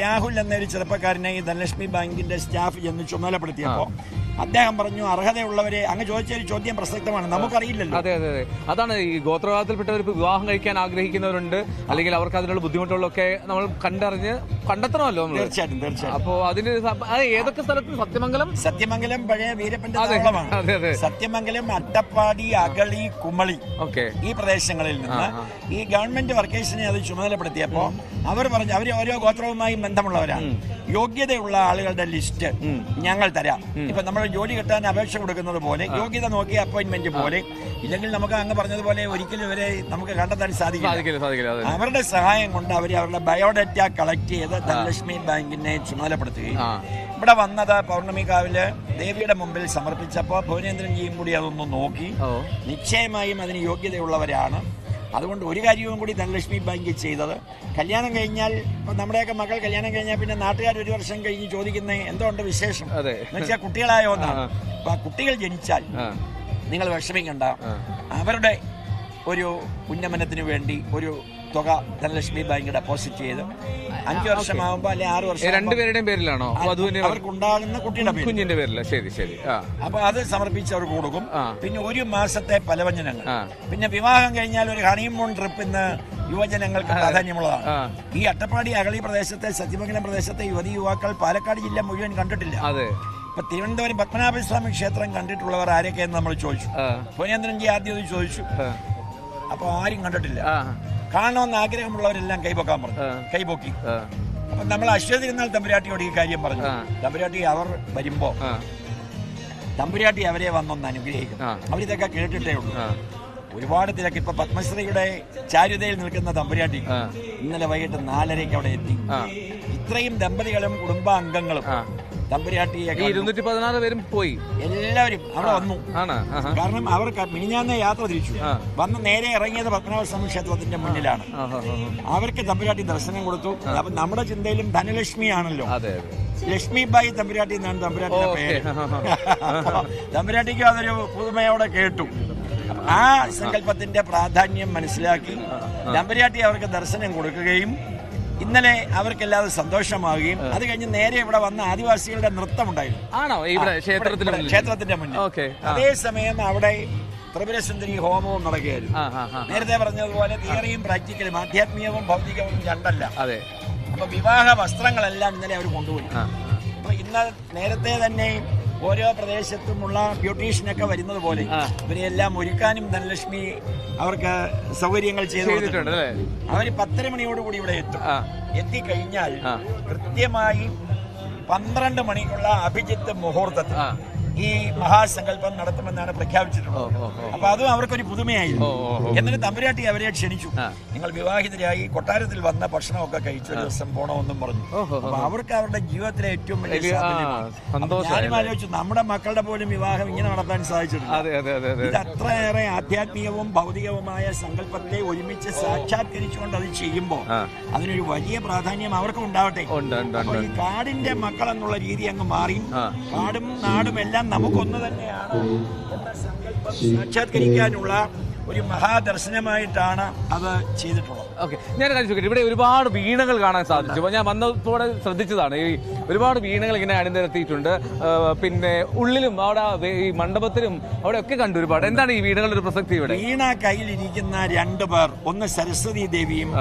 Speaker 2: രാഹുൽ എന്നൊരു ചെറുപ്പക്കാരനെ ഈ ധനലക്ഷ്മി ബാങ്കിന്റെ സ്റ്റാഫ് ചെന്ന് ചുമതലപ്പെടുത്തിയപ്പോ അദ്ദേഹം പറഞ്ഞു, അർഹതയുള്ളവരെ, അങ്ങ് ചോദിച്ച ഒരു ചോദ്യം പ്രസക്തമാണ്, നമുക്കറിയില്ലല്ലോ.
Speaker 1: അതെ അതെ അതെ, അതാണ് ഈ ഗോത്രവിഭാഗത്തിൽപ്പെട്ടവർ വിവാഹം കഴിക്കാൻ ആഗ്രഹിക്കുന്നവരുണ്ട്, അല്ലെങ്കിൽ അവർക്ക് അതിനുള്ള ബുദ്ധിമുട്ടുകളൊക്കെ നമ്മൾ കണ്ടെത്തണമല്ലോ.
Speaker 2: തീർച്ചയായിട്ടും തീർച്ചയായിട്ടും.
Speaker 1: അപ്പോ അതിന് ഏതൊക്കെ സ്ഥലത്ത്? സത്യമംഗലം
Speaker 2: പഴയ വീരപ്പന്റെ താവളമാണ്. സത്യമംഗലം, അട്ടപ്പാടി, അകളി, കുമളി ഈ പ്രദേശങ്ങളിൽ നിന്ന് ഈ ഗവൺമെന്റ് വർക്കേഴ്സിനെ അത് ചുമതലപ്പെടുത്തിയപ്പോ അവർ പറഞ്ഞു, അവർ ഓരോ ഗോത്രവുമായും ബന്ധമുള്ളവരാണ്, യോഗ്യതയുള്ള ആളുകളുടെ ലിസ്റ്റ് ഞങ്ങൾ തരാം. ഇപ്പൊ നമ്മൾ ജോലി കിട്ടാൻ അപേക്ഷ കൊടുക്കുന്നത് പോലെ യോഗ്യത നോക്കിയ അപ്പോയിന്റ്മെന്റ് പോലെ, ഇല്ലെങ്കിൽ നമുക്ക് അങ്ങ് പറഞ്ഞതുപോലെ ഒരിക്കലും ഇവരെ നമുക്ക് കണ്ടെത്താൻ സാധിക്കില്ല. അവരുടെ സഹായം കൊണ്ട് അവരുടെ ബയോഡാറ്റ കളക്ട് ചെയ്ത് ധനലക്ഷ്മി ബാങ്കിനെ ചുമതലപ്പെടുത്തുകയും ഇവിടെ വന്നത് പൗർണമികാവില് ദേവിയുടെ മുമ്പിൽ സമർപ്പിച്ചപ്പോൾ ഭുവനേന്ദ്രൻജിയും കൂടി അതൊന്ന് നോക്കി നിശ്ചയമായും അതിന് യോഗ്യതയുള്ളവരാണ്. അതുകൊണ്ട് ഒരു കാര്യവും കൂടി ധനലക്ഷ്മി ബാങ്ക് ചെയ്തത്, കല്യാണം കഴിഞ്ഞാൽ, നമ്മുടെയൊക്കെ മക്കൾ കല്യാണം കഴിഞ്ഞാൽ പിന്നെ നാട്ടുകാർ ഒരു വർഷം കഴിഞ്ഞ് ചോദിക്കുന്ന എന്തുകൊണ്ട് വിശേഷം എന്ന് വെച്ചാൽ കുട്ടികളായോ എന്നാണ്. അപ്പൊ ആ കുട്ടികൾ ജനിച്ചാൽ നിങ്ങൾ വിഷമിക്കണ്ട, അവരുടെ ഒരു ഉന്നമനത്തിന് വേണ്ടി ഒരു തുക ധനലക്ഷ്മി ബാങ്ക് ഡെപ്പോസിറ്റ് ചെയ്ത് 5 വർഷമാകുമ്പോ അല്ലെ 6 വർഷം
Speaker 1: രണ്ടുപേരുടെയും പേരിലാണോ
Speaker 2: അവർക്കുണ്ടാകുന്ന
Speaker 1: കുഞ്ഞിന്റെ പേരില? ശരി ശരി.
Speaker 2: അപ്പൊ അത് സമർപ്പിച്ച് അവർക്ക് കൊടുക്കും. പിന്നെ 1 മാസത്തെ പലവ്യഞ്ജനങ്ങൾ, പിന്നെ വിവാഹം കഴിഞ്ഞാൽ ഒരു ഹണിമൂൺ ട്രിപ്പ് ഇന്ന് യുവജനങ്ങൾക്ക് പ്രാധാന്യമുള്ളതാണ്. ഈ അട്ടപ്പാടി, അകളി പ്രദേശത്തെ, സത്യമംഗലം പ്രദേശത്തെ യുവതി യുവാക്കൾ പാലക്കാട് ജില്ല മുഴുവൻ കണ്ടിട്ടില്ല. ഇപ്പൊ തിരുവനന്തപുരം പത്മനാഭസ്വാമി ക്ഷേത്രം കണ്ടിട്ടുള്ളവർ ആരൊക്കെയെന്ന് നമ്മൾ ചോദിച്ചു. ഭുവനേന്ദ്രൻജി ആദ്യം അത് ചോദിച്ചു. അപ്പൊ ആരും കണ്ടിട്ടില്ല. കാണണമെന്ന് ആഗ്രഹമുള്ളവരെല്ലാം കൈപൊക്കാൻ പറഞ്ഞു, കൈപൊക്കി. അപ്പൊ നമ്മൾ അശ്വതിരുന്നാൾ തമ്പുരാട്ടിയോട് ഈ കാര്യം പറഞ്ഞു. തമ്പുരാട്ടി അവർ വരുമ്പോ തമ്പുരാട്ടി അവരെ വന്നൊന്ന് അനുഗ്രഹിക്കും. അവരിതൊക്കെ കേട്ടിട്ടേ ഉള്ളൂ. ഒരുപാട് തിരക്ക്. ഇപ്പൊ പത്മശ്രീയുടെ ചാരുതയിൽ നിൽക്കുന്ന തമ്പുരാട്ടി ഇന്നലെ വൈകിട്ട് 4:30 അവിടെ എത്തി. ഇത്രയും ദമ്പതികളും കുടുംബാംഗങ്ങളും തമ്പുരാട്ടിയെ
Speaker 1: 216 പേരും പോയി,
Speaker 2: എല്ലാവരും അവിടെ വന്നു. കാരണം അവർ മിനിഞ്ഞാന്ന് യാത്ര തിരിച്ചു വന്ന് നേരെ ഇറങ്ങിയത് പത്മനാഭസ്വാമി ക്ഷേത്രത്തിന്റെ മുന്നിലാണ്. അവർക്ക് തമ്പുരാട്ടി ദർശനം കൊടുത്തു. അപ്പൊ നമ്മുടെ ചിന്തയിലും ധനലക്ഷ്മി ആണല്ലോ, ലക്ഷ്മിബായി തമ്പുരാട്ടി എന്നാണ് തമ്പുരാട്ടിയുടെ പേര്. തമ്പുരാട്ടിക്ക് അതൊരു പുതുമയോടെ കേട്ടു. ആ സങ്കല്പത്തിന്റെ പ്രാധാന്യം മനസ്സിലാക്കി തമ്പുരാട്ടി അവർക്ക് ദർശനം കൊടുക്കുകയും ഇന്നലെ അവർക്കെല്ലാവരും സന്തോഷമാവുകയും അത് കഴിഞ്ഞ് നേരെ ഇവിടെ വന്ന ആദിവാസികളുടെ നൃത്തം ഉണ്ടായിരുന്നു ക്ഷേത്രത്തിന്റെ മുന്നിൽ. അതേസമയം അവിടെ ത്രിപുരസുന്ദരി ഹോമവും നടക്കുകയായിരുന്നു. നേരത്തെ പറഞ്ഞതുപോലെ തിയറിയും പ്രാക്ടിക്കലും, ആധ്യാത്മികവും ഭൗതികവും രണ്ടല്ല. അപ്പൊ വിവാഹ വസ്ത്രങ്ങളെല്ലാം ഇന്നലെ അവർ കൊണ്ടുപോയി. അപ്പൊ ഇന്ന് നേരത്തെ തന്നെ ഓരോ പ്രദേശത്തുമുള്ള ബ്യൂട്ടീഷ്യനൊക്കെ വരുന്നത് പോലെ ഇവരെല്ലാം ഒരുക്കാനും ധനലക്ഷ്മി അവർക്ക് സൗകര്യങ്ങൾ ചെയ്തു കൊടുത്തിട്ടുണ്ട്. അവർ 10 മണിയോടുകൂടി ഇവിടെ എത്തും. എത്തിക്കഴിഞ്ഞാൽ കൃത്യമായി 12 മണിക്കുള്ള അഭിജിത്ത് മുഹൂർത്തത്തിൽ ഈ മഹാസങ്കല്പം നടത്തുമെന്നാണ് പ്രഖ്യാപിച്ചിട്ടുള്ളത്. അപ്പൊ അതും അവർക്കൊരു പുതുമയായിരുന്നു. എന്നിട്ട് തമ്പുരാട്ടി അവരെ ക്ഷണിച്ചു. നിങ്ങൾ വിവാഹിതരായി കൊട്ടാരത്തിൽ വന്ന ഭക്ഷണമൊക്കെ കഴിച്ചു, ഒരു ദിവസം പോണമെന്നും പറഞ്ഞു. അപ്പൊ അവർക്ക് അവരുടെ ജീവിതത്തിലെ ഏറ്റവും വലിയ ഞാനും ആലോചിച്ചു, നമ്മുടെ മക്കളുടെ പോലും വിവാഹം ഇങ്ങനെ നടത്താൻ സാധിച്ചിട്ടുണ്ട്. ഇത് അത്രയേറെ ആധ്യാത്മികവും ഭൗതികവുമായ സങ്കല്പത്തെ ഒരുമിച്ച് സാക്ഷാത്കരിച്ചുകൊണ്ട് അത് ചെയ്യുമ്പോൾ അതിനൊരു വലിയ പ്രാധാന്യം അവർക്കും ഉണ്ടാവട്ടെ. അപ്പൊ ഈ കാടിന്റെ മക്കൾ എന്നുള്ള രീതി അങ്ങ് മാറി കാടും നാടും എല്ലാം നമുക്കൊന്നു തന്നെയാണ് എന്ന സങ്കല്പം സാക്ഷാത്കരിക്കാനുള്ള ഒരു മഹാദർശനമായിട്ടാണ് അത് ചെയ്തിട്ടുള്ളത്.
Speaker 1: ഓക്കെ, ഞാൻ ചോദിക്കട്ടെ, ഇവിടെ ഒരുപാട് വീണകൾ കാണാൻ സാധിച്ചു. ഞാൻ വന്നപ്പോടെ ശ്രദ്ധിച്ചതാണ്, ഈ ഒരുപാട് വീണകൾ ഇങ്ങനെ അണിനിരത്തിയിട്ടുണ്ട്. പിന്നെ ഉള്ളിലും അവിടെ ഈ മണ്ഡപത്തിലും അവിടെ ഒക്കെ കണ്ടു ഒരുപാട്. എന്താണ് ഈ വീണകളുടെ ഒരു പ്രസക്തി ഇവിടെ?
Speaker 2: വീണ കയ്യിലിരിക്കുന്ന 2 പേർ, ഒന്ന് സരസ്വതി ദേവിയും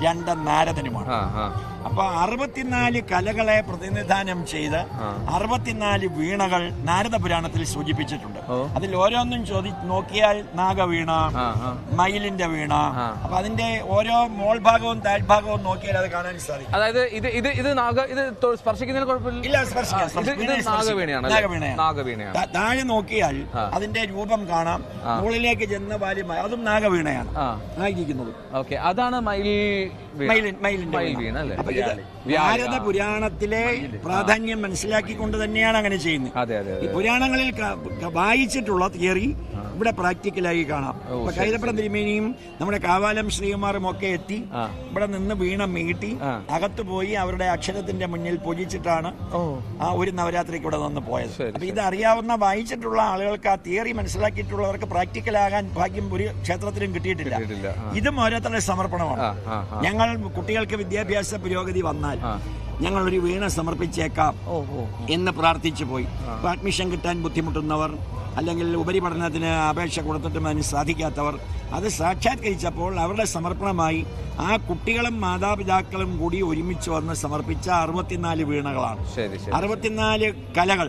Speaker 2: 2 നാരദനുമാണ്. അപ്പൊ 64 കലകളെ പ്രതിനിധാനം ചെയ്ത് 64 വീണകൾ നാരദ പുരാണത്തിൽ സൂചിപ്പിച്ചിട്ടുണ്ട്. അതിൽ ഓരോന്നും നോക്കിയാൽ നാഗവീണ, മയിലിന്റെ വീണ. അപ്പൊ അതിന്റെ ഓരോ മോൾ ഭാഗവും താഴ്ഭാഗവും നോക്കിയാൽ അത് കാണാൻ സാധിക്കും.
Speaker 1: അതായത് ഇത് സ്പർശിക്കുന്നതിന് കുഴപ്പമില്ല.
Speaker 2: നാഗവീണയാണ്. താഴെ നോക്കിയാൽ അതിന്റെ രൂപം കാണാം. മുകളിലേക്ക് ചെന്ന ബാല്യമായ അതും നാഗവീണയാണ് ആയിരിക്കുന്നത്.
Speaker 1: അതാണ്
Speaker 2: മയിലിന്റെ വീണ അല്ലേ? നാരദ പുരാണത്തിലെ പ്രാധാന്യം മനസ്സിലാക്കിക്കൊണ്ട് തന്നെയാണ് അങ്ങനെ ചെയ്യുന്നത്. ഈ പുരാണങ്ങളിൽ വായിച്ചിട്ടുള്ള തിയറി ഇവിടെ പ്രാക്ടിക്കലായി കാണാം. ഇപ്പൊ കൈതപ്പുറം തിരുമേനിയും നമ്മുടെ കാവാലം ശ്രീകുമാറും ഒക്കെ എത്തി ഇവിടെ നിന്ന് വീണ മീട്ടി അകത്ത് പോയി അവരുടെ അക്ഷരത്തിന്റെ മുന്നിൽ പൂജിച്ചിട്ടാണ് ആ ഒരു നവരാത്രിക്ക് ഇവിടെ നിന്ന് പോയത്. അപ്പൊ ഇത് അറിയാവുന്ന വായിച്ചിട്ടുള്ള ആളുകൾക്ക്, ആ തിയറി മനസ്സിലാക്കിയിട്ടുള്ളവർക്ക് പ്രാക്ടിക്കലാകാൻ ഭാഗ്യം ഒരു ക്ഷേത്രത്തിലും കിട്ടിയിട്ടില്ല. ഇതും ഓരോരുത്തരുടെ സമർപ്പണമാണ്. ഞങ്ങൾ കുട്ടികൾക്ക് വിദ്യാഭ്യാസ പുരോഗതി വന്നാൽ ഞങ്ങളൊരു വീണ സമർപ്പിച്ചേക്കാം എന്ന് പ്രാർത്ഥിച്ചു പോയി. ഇപ്പൊ അഡ്മിഷൻ കിട്ടാൻ ബുദ്ധിമുട്ടുന്നവർ, അല്ലെങ്കിൽ ഉപരിപഠനത്തിന് അപേക്ഷ കൊടുത്തിട്ടും അതിന് സാധിക്കാത്തവർ, അത് സാക്ഷാത്കരിച്ചപ്പോൾ അവരുടെ സമർപ്പണമായി ആ കുട്ടികളും മാതാപിതാക്കളും കൂടി ഒരുമിച്ച് വന്ന് സമർപ്പിച്ച 64 വീണകളാണ്. 64 കലകൾ.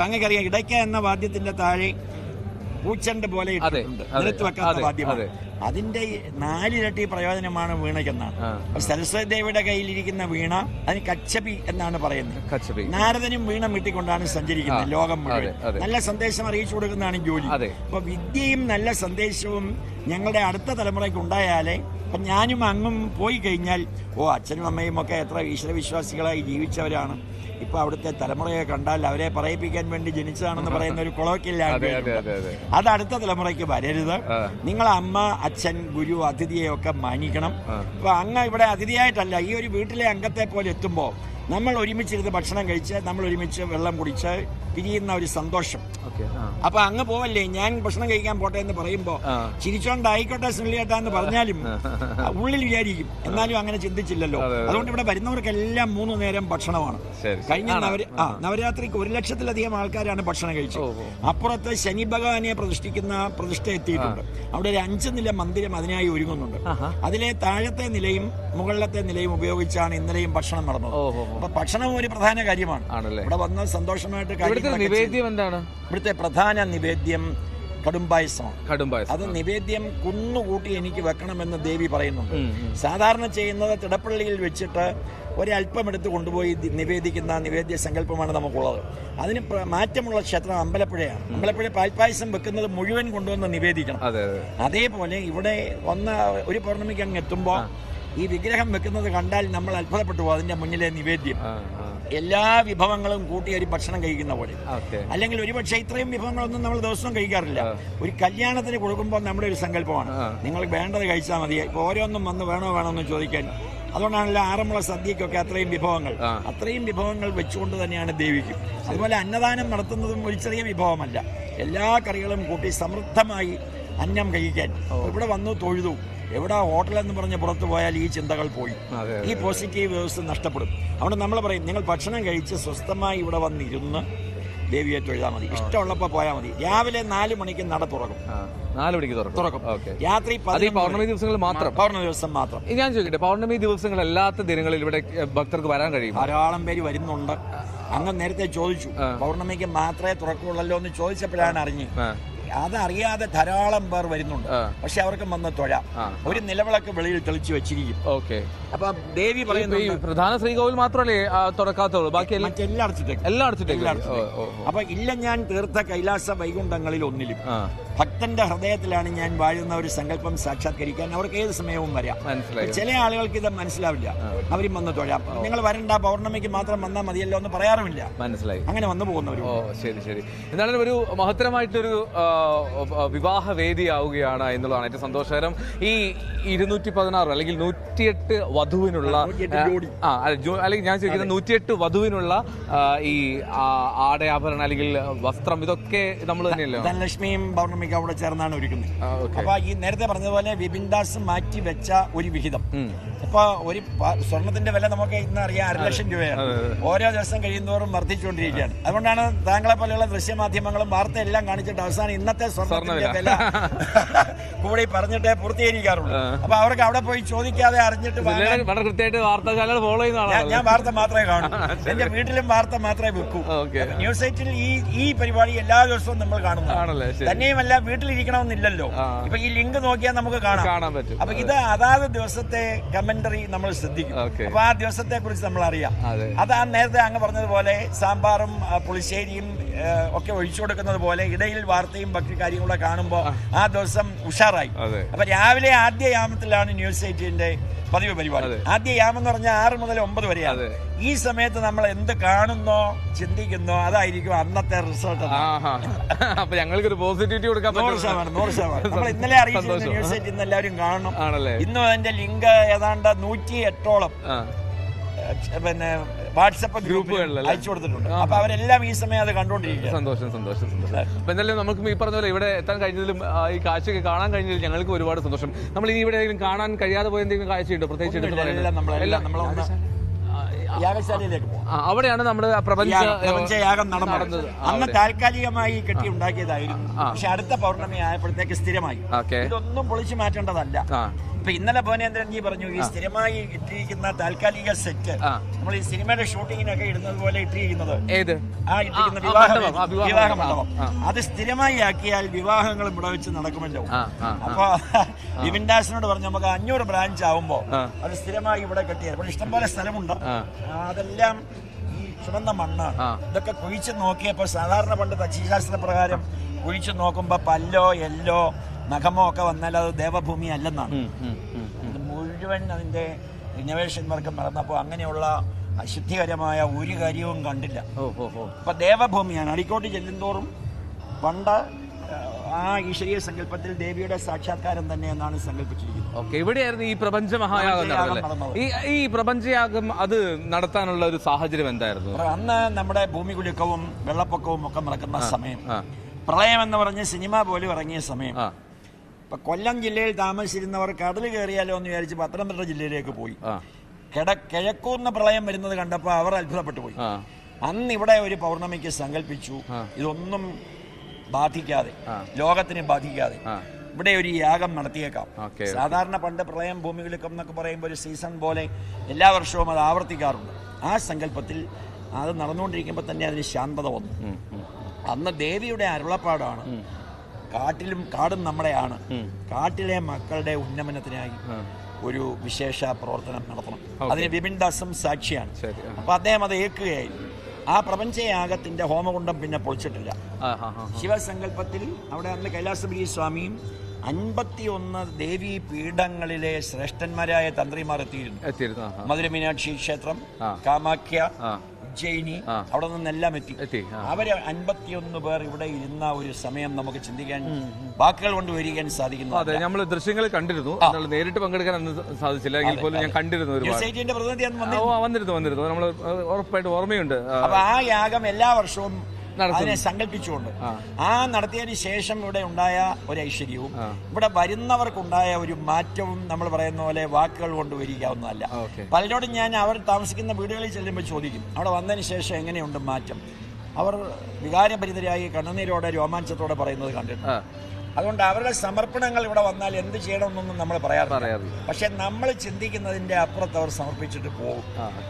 Speaker 2: അങ്ങനെയറിയാം, ഇടയ്ക്ക എന്ന വാദ്യത്തിന്റെ താഴെ പൂച്ചണ്ട് പോലെ ഇട്ടിട്ടുണ്ട്, നിലത്ത് വെക്കാത്ത വാദ്യമാണ്. അതിന്റെ 4 ഇരട്ടി പ്രയോജനമാണ് വീണയ്ക്കെന്നാണ്. സരസ്വതി ദേവിയുടെ കയ്യിലിരിക്കുന്ന വീണ അതിന് കച്ചപി എന്നാണ് പറയുന്നത്. നാരദനും വീണ മീട്ടിക്കൊണ്ടാണ് സഞ്ചരിക്കുന്നത് ലോകം മുഴുവൻ. നല്ല സന്ദേശം അറിയിച്ചു കൊടുക്കുന്നതാണ് ജോലി. അപ്പൊ വിദ്യയും നല്ല സന്ദേശവും ഞങ്ങളുടെ അടുത്ത തലമുറയ്ക്ക് ഉണ്ടായാലേ, അപ്പൊ ഞാനും അങ്ങും പോയി കഴിഞ്ഞാൽ അച്ഛനും അമ്മയും ഒക്കെ എത്ര ഈശ്വരവിശ്വാസികളായി ജീവിച്ചവരാണ്, ഇപ്പൊ അവിടുത്തെ തലമുറയെ കണ്ടാൽ അവരെ പറയിപ്പിക്കാൻ വേണ്ടി ജനിച്ചതാണെന്ന് പറയുന്ന ഒരു കൊളോക്കിലാണ്. അത് അടുത്ത തലമുറയ്ക്ക് വരരുത്. നിങ്ങൾ അമ്മ, അച്ഛൻ, ഗുരു, അതിഥിയെയൊക്കെ മാനിക്കണം. അപ്പൊ അങ്ങ് ഇവിടെ അതിഥിയായിട്ടല്ല, ഈ ഒരു വീട്ടിലെ അംഗത്തെ പോലെ എത്തുമ്പോൾ നമ്മൾ ഒരുമിച്ചിരുന്ന് ഭക്ഷണം കഴിച്ച്, നമ്മൾ ഒരുമിച്ച് വെള്ളം കുടിച്ച് പിരിയുന്ന ഒരു സന്തോഷം. അപ്പൊ അങ്ങ് പോവല്ലേ, ഞാൻ ഭക്ഷണം കഴിക്കാൻ പോട്ടെ എന്ന് പറയുമ്പോ ചിരിച്ചോണ്ടായിക്കോട്ടെ സുനിലേട്ടാ എന്ന് പറഞ്ഞാലും ഉള്ളിൽ വിചാരിക്കും, എന്നാലും അങ്ങനെ ചിന്തിച്ചില്ലല്ലോ. അതുകൊണ്ട് ഇവിടെ വരുന്നവർക്കെല്ലാം 3 നേരം ഭക്ഷണമാണ്. കഴിഞ്ഞ നവരാത്രിക്ക് 1 ലക്ഷത്തിലധികം ആൾക്കാരാണ് ഭക്ഷണം കഴിച്ചത്. അപ്പുറത്ത് ശനി ഭഗവാനെ പ്രതിഷ്ഠിക്കുന്ന പ്രതിഷ്ഠ എത്തിയിട്ടുണ്ട്. അവിടെ ഒരു 5 നില മന്ദിരം അതിനായി ഒരുങ്ങുന്നുണ്ട്. അതിലെ താഴത്തെ നിലയും മുകളിലത്തെ നിലയും ഉപയോഗിച്ചാണ് ഇന്നലെയും ഭക്ഷണം നടന്നത്. അപ്പൊ ഭക്ഷണം ഒരു പ്രധാന കാര്യമാണ്. ഇവിടെ വന്ന് സന്തോഷമായിട്ട്
Speaker 1: നിവേദ്യം എന്താണ്?
Speaker 2: ഇവിടുത്തെ പ്രധാന നിവേദ്യം കടുംപായസമാണ്. അത് നിവേദ്യം കുന്നുകൂട്ടി എനിക്ക് വെക്കണമെന്ന് ദേവി പറയുന്നുണ്ട്. സാധാരണ ചെയ്യുന്നത് തിടപ്പള്ളിയിൽ വെച്ചിട്ട് ഒരല്പം എടുത്ത് കൊണ്ടുപോയി നിവേദിക്കുന്ന നിവേദ്യ സങ്കല്പമാണ് നമുക്കുള്ളത്. അതിന് മാറ്റമുള്ള ക്ഷേത്രം അമ്പലപ്പുഴയാണ്. അമ്പലപ്പുഴ പാൽപ്പായസം വെക്കുന്നത് മുഴുവൻ കൊണ്ടുവന്ന് നിവേദിക്കണം. അതേപോലെ ഇവിടെ വന്ന ഒരു പൗർണമിക്ക് അങ്ങ് എത്തുമ്പോൾ ഈ വിഗ്രഹം വെക്കുന്നത് കണ്ടാൽ നമ്മൾ അത്ഭുതപ്പെട്ടു പോകും. അതിന്റെ മുന്നിലെ നിവേദ്യം എല്ലാ വിഭവങ്ങളും കൂട്ടി ഒരു ഭക്ഷണം കഴിക്കുന്ന പോലെ. അല്ലെങ്കിൽ ഒരുപക്ഷെ ഇത്രയും വിഭവങ്ങളൊന്നും നമ്മൾ ദിവസവും കഴിക്കാറില്ല. ഒരു കല്യാണത്തിന് കൊടുക്കുമ്പോൾ നമ്മുടെ ഒരു സങ്കല്പമാണ്, നിങ്ങൾ വേണ്ടത് കഴിച്ചാൽ മതി, ഇപ്പൊ ഓരോന്നും വന്ന് വേണോ എന്ന് ചോദിക്കാൻ. അതുകൊണ്ടാണല്ലോ ആറന്മുള സദ്യക്കൊക്കെ അത്രയും വിഭവങ്ങൾ വെച്ചുകൊണ്ട് തന്നെയാണ് ദേവിക്കും. അതുപോലെ അന്നദാനം നടത്തുന്നതും ഒരു ചെറിയ വിഭവമല്ല, എല്ലാ കറികളും കൂട്ടി സമൃദ്ധമായി അന്നം കഴിക്കാൻ. ഇവിടെ വന്നു തൊഴുതു, എവിടെ ഹോട്ടലെന്ന് പറഞ്ഞ് പുറത്തു പോയാൽ ഈ ചിന്തകൾ പോയി, ഈ പോസിറ്റീവ് വ്യവസ്ഥ നഷ്ടപ്പെടും. അവിടെ നമ്മൾ പറയും, നിങ്ങൾ ഭക്ഷണം കഴിച്ച് സ്വസ്ഥമായി ഇവിടെ വന്നിരുന്ന് ദേവിയെ തൊഴുതാൽ മതി, ഇഷ്ടമുള്ളപ്പോൾ പോയാൽ മതി. രാവിലെ 4 മണിക്ക് നട തുറക്കും,
Speaker 1: 4 മണിക്ക് തുറക്കും.
Speaker 2: രാത്രി
Speaker 1: പൗർണമി ദിവസങ്ങൾ മാത്രം.
Speaker 2: പൗർണമി ദിവസം മാത്രം.
Speaker 1: ഞാൻ ചോദിക്കട്ടെ, പൗർണമി ദിവസങ്ങൾ അല്ലാത്ത ദിനങ്ങളിൽ ഇവിടെ ഭക്തർക്ക് വരാൻ കഴിയും?
Speaker 2: ധാരാളം പേര് വരുന്നുണ്ട്. അങ്ങ് നേരത്തെ ചോദിച്ചു പൗർണമിക്ക് മാത്രമേ തുറക്കുള്ളല്ലോ എന്ന് ചോദിച്ചപ്പോഴാണ് അറിഞ്ഞു. അതറിയാതെ ധാരാളം പേർ വരുന്നുണ്ട്. പക്ഷെ അവർക്ക് വന്ന് തൊഴാം. ഒരു നിലവിളക്ക് വെളിയിൽ തെളിച്ചു വെച്ചിരിക്കും. അപ്പൊ ദേവി പറയുന്നത്
Speaker 1: പ്രധാന ശ്രീകോവിൽ മാത്രമല്ലേ തുറക്കാത്തുള്ളൂ, ബാക്കി എല്ലാം അടച്ചിട്ടേക്കും.
Speaker 2: അപ്പൊ ഇല്ല, ഞാൻ തീർത്ത കൈലാസ വൈകുണ്ഠങ്ങളിൽ ഒന്നിലും ഭക്തന്റെ ഹൃദയത്തിലാണ് ഞാൻ വാഴുന്ന ഒരു സങ്കല്പം സാക്ഷാത്കരിക്കാൻ അവർക്ക് ഏത് സമയവും വരാം. ചില ആളുകൾക്ക് ഇത് മനസ്സിലാവില്ല, അവരും വന്ന് തൊഴാം. നിങ്ങൾ വരണ്ട, പൗർണമിക്ക് മാത്രം വന്നാൽ മതിയല്ലോ എന്ന് പറയാറുമില്ല. മനസ്സിലായി, അങ്ങനെ വന്നു പോകുന്നവരും.
Speaker 1: ശരി. എന്നാലും ഒരു മഹത്തരമായിട്ടൊരു വിവാഹ വേദിയാവുകയാണ് എന്നുള്ളതാണ് ഏറ്റവും സന്തോഷകരം. ഈ 216 അല്ലെങ്കിൽ 108 വധുവിനുള്ള, അല്ലെങ്കിൽ ഞാൻ ചോദിക്കുന്നത് 108 വധുവിനുള്ള ഈ ആടയാഭരണം അല്ലെങ്കിൽ വസ്ത്രം, ഇതൊക്കെ നമ്മൾ തന്നെയല്ലോ.
Speaker 2: ധനലക്ഷ്മിയും പൗർണമിക്ക് അവിടെ ചേർന്നാണ് ഒരുക്കുന്നത്. അപ്പൊ ഈ നേരത്തെ പറഞ്ഞതുപോലെ വിപിൻ ദാസ് മാറ്റി വെച്ച ഒരു വിഹിതം, ഇപ്പൊ ഒരു സ്വർണത്തിന്റെ വില നമുക്ക് ഇന്ന് അറിയാം, 1.5 ലക്ഷം രൂപയാണ്. ഓരോ ദിവസം കഴിയുന്നതോറും വർദ്ധിച്ചുകൊണ്ടിരിക്കുകയാണ്. അതുകൊണ്ടാണ് താങ്കളെ പോലെയുള്ള ദൃശ്യമാധ്യമങ്ങളും വാർത്ത എല്ലാം കാണിച്ചിട്ട് അവസാനം ഇന്നത്തെ സ്വർണ്ണത്തിന്റെ വില കൂടി പറഞ്ഞിട്ടേ പൂർത്തീകരിക്കാറുള്ളൂ. അപ്പൊ അവർക്ക് അവിടെ പോയി ചോദിക്കാതെ അറിഞ്ഞിട്ട് ഞാൻ വാർത്ത മാത്രമേ കാണൂ. എന്റെ വീട്ടിലും വാർത്ത മാത്രമേ വെക്കൂ. ന്യൂസ് 8-ൽ ഈ പരിപാടി എല്ലാ ദിവസവും നമ്മൾ കാണുന്നു. തന്നെയുമല്ല, വീട്ടിലിരിക്കണമെന്നില്ലല്ലോ. ഇപ്പൊ ഈ ലിങ്ക് നോക്കിയാൽ നമുക്ക് കാണാൻ പറ്റും. അപ്പൊ ഇത് അതാത് ദിവസത്തെ കമന്ററി നമ്മൾ ശ്രദ്ധിക്കും. അപ്പൊ ആ ദിവസത്തെ കുറിച്ച് നമ്മൾ അറിയാം. അത് നേരത്തെ അങ്ങ് പറഞ്ഞതുപോലെ സാമ്പാറും പുളിശ്ശേരിയും ഒക്കെ ഒഴിച്ചു കൊടുക്കുന്നത് പോലെ ഇടയിൽ വാർത്തയും ബാക്കി കാര്യങ്ങളൂടെ കാണുമ്പോൾ ആ ദിവസം ഉഷാറായി. അപ്പൊ രാവിലെ ആദ്യ യാമത്തിലാണ് ന്യൂസ് 8-ന്റെ പതിവ് പരിപാടി. ആദ്യ യാമം എന്ന് പറഞ്ഞാൽ 6 മുതൽ 9 വരെയാണ്. ഈ സമയത്ത് നമ്മൾ എന്ത് കാണുന്നോ ചിന്തിക്കുന്നോ അതായിരിക്കും അന്നത്തെ റിസൾട്ട്.
Speaker 1: അപ്പൊ ഞങ്ങൾക്ക് ഒരു പോസിറ്റിവിറ്റി കൊടുക്കാൻ
Speaker 2: 100%. നമ്മൾ ഇന്നലെ അറിയിച്ചിരുന്ന ന്യൂസ് ഇന്ന് എല്ലാവരും കാണണം. ഇന്നും അതിന്റെ ലിങ്ക് ഏതാണ്ട് 108ഓളം പിന്നെ വാട്സപ്പ് ഗ്രൂപ്പുകളിൽ അയച്ചു കൊടുത്തിട്ടുണ്ട്. അപ്പൊ അവരെല്ലാം ഈ സമയം അത് കണ്ടുകൊണ്ടിരിക്കുക.
Speaker 1: സന്തോഷം. അപ്പൊ എന്തായാലും നമുക്ക് ഈ പറഞ്ഞ പോലെ ഇവിടെ എത്താൻ കഴിഞ്ഞതിലും ഈ കാഴ്ചയൊക്കെ കാണാൻ കഴിഞ്ഞതിലും ഞങ്ങൾക്ക് ഒരുപാട് സന്തോഷം. നമ്മൾ ഇനി ഇവിടെ കാണാൻ കഴിയാതെ പോയ എന്തെങ്കിലും കാഴ്ചയുണ്ടോ പ്രത്യേകിച്ച്?
Speaker 2: യാഗശാലയിലേക്ക് പോകും.
Speaker 1: അവിടെയാണ് നമ്മുടെ
Speaker 2: പ്രപഞ്ചയാഗം നടന്നത്. അന്ന് താൽക്കാലികമായി കെട്ടി ഉണ്ടാക്കിയതായിരുന്നു. പക്ഷെ അടുത്ത പൗർണമി ആയപ്പോഴത്തേക്ക് സ്ഥിരമായി. ഇതൊന്നും പൊളിച്ചു മാറ്റേണ്ടതല്ല. ഇപ്പൊ ഇന്നലെ ഭുവനേന്ദ്രൻജി പറഞ്ഞു ഈ സ്ഥിരമായി ഇട്ടിരിക്കുന്ന താൽക്കാലിക സെറ്റ് നമ്മൾ ഈ സിനിമയുടെ ഷൂട്ടിങ്ങിനൊക്കെ ഇടുന്നത് പോലെ ഇട്ടിരിക്കുന്നത് വിവാഹ മണ്ഡപം അത് സ്ഥിരമായി ആക്കിയാൽ വിവാഹങ്ങൾ ഇവിടെ വെച്ച് നടക്കുമല്ലോ. അപ്പൊ വിപിൻ ദാസിനോട് പറഞ്ഞു നമുക്ക് 500 ബ്രാഞ്ച് ആവുമ്പോ അത് സ്ഥിരമായി ഇവിടെ കെട്ടിയാൽ. അപ്പോൾ ഇഷ്ടംപോലെ സ്ഥലമുണ്ട്. അതെല്ലാം ഈ ചുവന്ന മണ്ണാണ്. ഇതൊക്കെ കുഴിച്ച് നോക്കിയപ്പോ സാധാരണ പണ്ട് തച്ചിശാസ്ത്ര പ്രകാരം കുഴിച്ച് നോക്കുമ്പോ പല്ലോ എല്ലോ നഖമോ ഒക്കെ വന്നാൽ അത് ദേവഭൂമി അല്ലെന്നാണ്. ഇത് മുഴുവൻ അതിന്റെ റിനോവേഷൻ വർക്ക് നടന്നപ്പോൾ അങ്ങനെയുള്ള അശുദ്ധികരമായ ഒരു കാര്യവും കണ്ടില്ല. അപ്പൊ ദേവഭൂമിയാണ്. അടിക്കോട്ട് ചെല്ലുന്തോറും പണ്ട് ആ ഈശ്വരീയ സങ്കല്പത്തിൽ ദേവിയുടെ സാക്ഷാത്കാരം തന്നെ എന്നാണ് സങ്കല്പിച്ചിരിക്കുന്നത്.
Speaker 1: ഇവിടെയായിരുന്നു ഈ പ്രപഞ്ച മഹായാഗം. ഈ പ്രപഞ്ചയാഗം അത് നടത്താനുള്ള ഒരു സാഹചര്യം എന്തായിരുന്നു?
Speaker 2: അന്ന് നമ്മുടെ ഭൂമി കുലുക്കവും വെള്ളപ്പൊക്കവും ഒക്കെ നടക്കുന്ന സമയം, പ്രളയം എന്ന് പറഞ്ഞ് സിനിമ പോലും ഇറങ്ങിയ സമയം. ഇപ്പൊ കൊല്ലം ജില്ലയിൽ താമസിച്ചിരുന്നവർ കടൽ കയറിയാലോ എന്ന് വിചാരിച്ച് പത്തനംതിട്ട ജില്ലയിലേക്ക് പോയി. കിഴക്കൂർന്ന് പ്രളയം വരുന്നത് കണ്ടപ്പോൾ അവർ അത്ഭുതപ്പെട്ടു പോയി. അന്ന് ഇവിടെ ഒരു പൗർണമിക്ക് സങ്കല്പിച്ചു ഇതൊന്നും ബാധിക്കാതെ, ലോകത്തിന് ബാധിക്കാതെ ഇവിടെ ഒരു യാഗം നടത്തിയേക്കാം. സാധാരണ പണ്ട് പ്രളയം ഭൂമികുലുക്കം എന്നൊക്കെ പറയുമ്പോൾ ഒരു സീസൺ പോലെ എല്ലാ വർഷവും അത് ആവർത്തിക്കാറുണ്ട്. ആ സങ്കല്പത്തിൽ അത് നടന്നുകൊണ്ടിരിക്കുമ്പോൾ തന്നെ അതിന് ശാന്തത വന്നു. അന്ന് ദേവിയുടെ അരുളപ്പാടാണ് കാടും നമ്മുടെയാണ്. കാട്ടിലെ മക്കളുടെ ഉന്നമനത്തിനായി ഒരു വിശേഷ പ്രവർത്തനം നടത്തണം. അതിന് വിപിൻ ദാസും സാക്ഷിയാണ്. അപ്പൊ അദ്ദേഹം അത് ഏൽക്കുകയായിരുന്നു. ആ പ്രപഞ്ചയാഗത്തിന്റെ ഹോമകുണ്ഡം പിന്നെ പൊളിച്ചിട്ടില്ല. ശിവസങ്കല്പത്തിൽ അവിടെ അന്ന് കൈലാസപുരി സ്വാമിയും 51 ദേവീ പീഠങ്ങളിലെ ശ്രേഷ്ഠന്മാരായ തന്ത്രിമാർ എത്തിയിരുന്നു. മധുര മീനാക്ഷി ക്ഷേത്രം, കാമാഖ്യ, ഉജ്ജയിനി, അവിടെ നിന്നെല്ലാം എത്തി. അവര് 51 പേർ ഇവിടെ ഇരുന്ന ഒരു സമയം നമുക്ക് ചിന്തിക്കാൻ, വാക്കുകൾ കൊണ്ട് വരിക്കാൻ സാധിക്കുന്നു.
Speaker 1: അതെ, നമ്മൾ ദൃശ്യങ്ങൾ കണ്ടിരുന്നു. നേരിട്ട് പങ്കെടുക്കാൻ സാധിച്ചില്ല എങ്കിൽ പോലും ഞാൻ കണ്ടിരുന്നു.
Speaker 2: പ്രതിനിധി
Speaker 1: വന്നിരുന്നു. നമ്മൾ ഉറപ്പായിട്ട് ഓർമ്മയുണ്ട്.
Speaker 2: അപ്പൊ ആ യാഗം എല്ലാ വർഷവും അതിനെ സങ്കല്പിച്ചുകൊണ്ട് നടത്തിയതിന് ശേഷം ഇവിടെ ഉണ്ടായ ഒരു ഐശ്വര്യവും ഇവിടെ വരുന്നവർക്കുണ്ടായ ഒരു മാറ്റവും നമ്മൾ പറയുന്ന പോലെ വാക്കുകൾ കൊണ്ട് വരിക്കാവുന്നതല്ല. പലരോടും ഞാൻ അവർ താമസിക്കുന്ന വീടുകളിൽ ചെല്ലുമ്പോൾ ചോദിക്കും അവിടെ വന്നതിന് ശേഷം എങ്ങനെയുണ്ട് മാറ്റം. അവർ വികാരഭരിതരായി കണ്ണുനീരോടെ രോമാഞ്ചത്തോടെ പറയുന്നത് കണ്ടിട്ടുണ്ട്. അതുകൊണ്ട് അവരുടെ സമർപ്പണങ്ങൾ ഇവിടെ വന്നാൽ എന്ത് ചെയ്യണമെന്നൊന്നും നമ്മൾ പറയാറില്ല. പക്ഷെ നമ്മൾ ചിന്തിക്കുന്നതിന്റെ അപ്പുറത്ത് അവർ സമർപ്പിച്ചിട്ട് പോകും.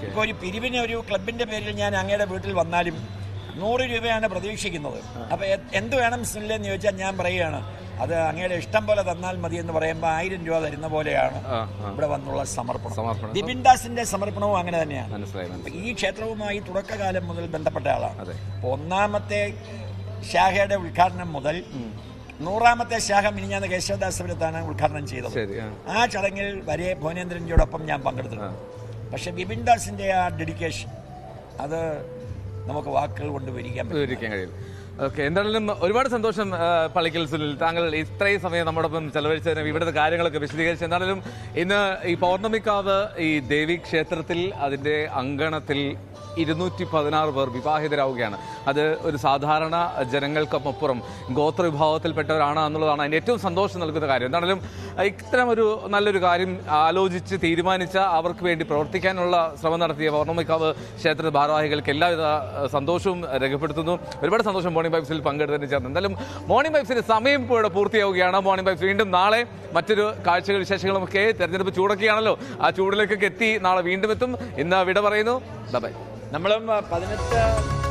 Speaker 2: ഇപ്പൊ ഒരു പിരിവിന് ഒരു ക്ലബിന്റെ പേരിൽ ഞാൻ അങ്ങയുടെ വീട്ടിൽ വന്നാലും 100 രൂപയാണ് പ്രതീക്ഷിക്കുന്നത്. അപ്പൊ എന്ത് വേണം എന്ന് ചോദിച്ചാൽ ഞാൻ പറയുകയാണ് അത് അങ്ങയുടെ ഇഷ്ടം പോലെ തന്നാൽ മതി എന്ന് പറയുമ്പോൾ 1000 രൂപ തരുന്ന പോലെയാണ് ഇവിടെ വന്നുള്ള സമർപ്പണം. വിപിൻ ദാസിന്റെ സമർപ്പണവും അങ്ങനെ തന്നെയാണ്. ഈ ക്ഷേത്രവുമായി തുടക്കകാലം മുതൽ ബന്ധപ്പെട്ട ആളാണ്. അപ്പൊ 1ാമത്തെ ശാഖയുടെ ഉദ്ഘാടനം മുതൽ 100ാമത്തെ ശാഖ മിനിഞ്ഞാന്ന് കേശവദാസപുരത്താണ് ഉദ്ഘാടനം ചെയ്തത്. ആ ചടങ്ങിൽ വരെ ഭുവനേന്ദ്രൻജിയോടൊപ്പം ഞാൻ പങ്കെടുത്തിട്ടുണ്ട്. പക്ഷെ വിപിൻ ദാസിന്റെ ആ ഡെഡിക്കേഷൻ അത് നമുക്ക് വാക്കുകൾ കൊണ്ട് വിവരിക്കാൻ കഴിയും.
Speaker 1: ഓക്കെ, എന്തായാലും ഒരുപാട് സന്തോഷം പള്ളിക്കൽ സുനിൽ, താങ്കൾ ഇത്രയും സമയം നമ്മോടൊപ്പം ചെലവഴിച്ചതിന് ഇവിടുത്തെ കാര്യങ്ങളൊക്കെ വിശദീകരിച്ച്. എന്തായാലും ഇന്ന് ഈ പൗർണമിക്കാവ് ഈ ദേവി ക്ഷേത്രത്തിൽ അതിൻ്റെ അങ്കണത്തിൽ 216 പേർ വിവാഹിതരാവുകയാണ്. അത് ഒരു സാധാരണ ജനങ്ങൾക്കൊപ്പുറം ഗോത്രവിഭാഗത്തിൽപ്പെട്ടവരാണ് എന്നുള്ളതാണ് അതിൻ്റെ ഏറ്റവും സന്തോഷം നൽകുന്ന കാര്യം. എന്താണെങ്കിലും ഇത്തരം ഒരു നല്ലൊരു കാര്യം ആലോചിച്ച് തീരുമാനിച്ച അവർക്ക് വേണ്ടി പ്രവർത്തിക്കാനുള്ള ശ്രമം നടത്തിയ പൗർണമിക്കാവ് ക്ഷേത്ര ഭാരവാഹികൾക്ക് എല്ലാവിധ സന്തോഷവും രേഖപ്പെടുത്തുന്നു. ഒരുപാട് സന്തോഷം മോർണിംഗ് വൈബ്സിൽ പങ്കെടുത്തതിന് ചേർന്ന്. എന്തായാലും മോർണിംഗ് വൈബ്സിന് സമയം ഇപ്പോൾ ഇവിടെ പൂർത്തിയാവുകയാണ്. മോർണിംഗ് വൈബ്സ് വീണ്ടും നാളെ മറ്റൊരു കാഴ്ചകൾ വിശേഷങ്ങളുമൊക്കെ തെരഞ്ഞെടുപ്പ് ചൂടൊക്കെയാണല്ലോ, ആ ചൂടിലേക്കൊക്കെ എത്തി നാളെ വീണ്ടും എത്തും. ഇന്ന് വിട പറയുന്നു. ബൈ.
Speaker 2: നമ്മളും 18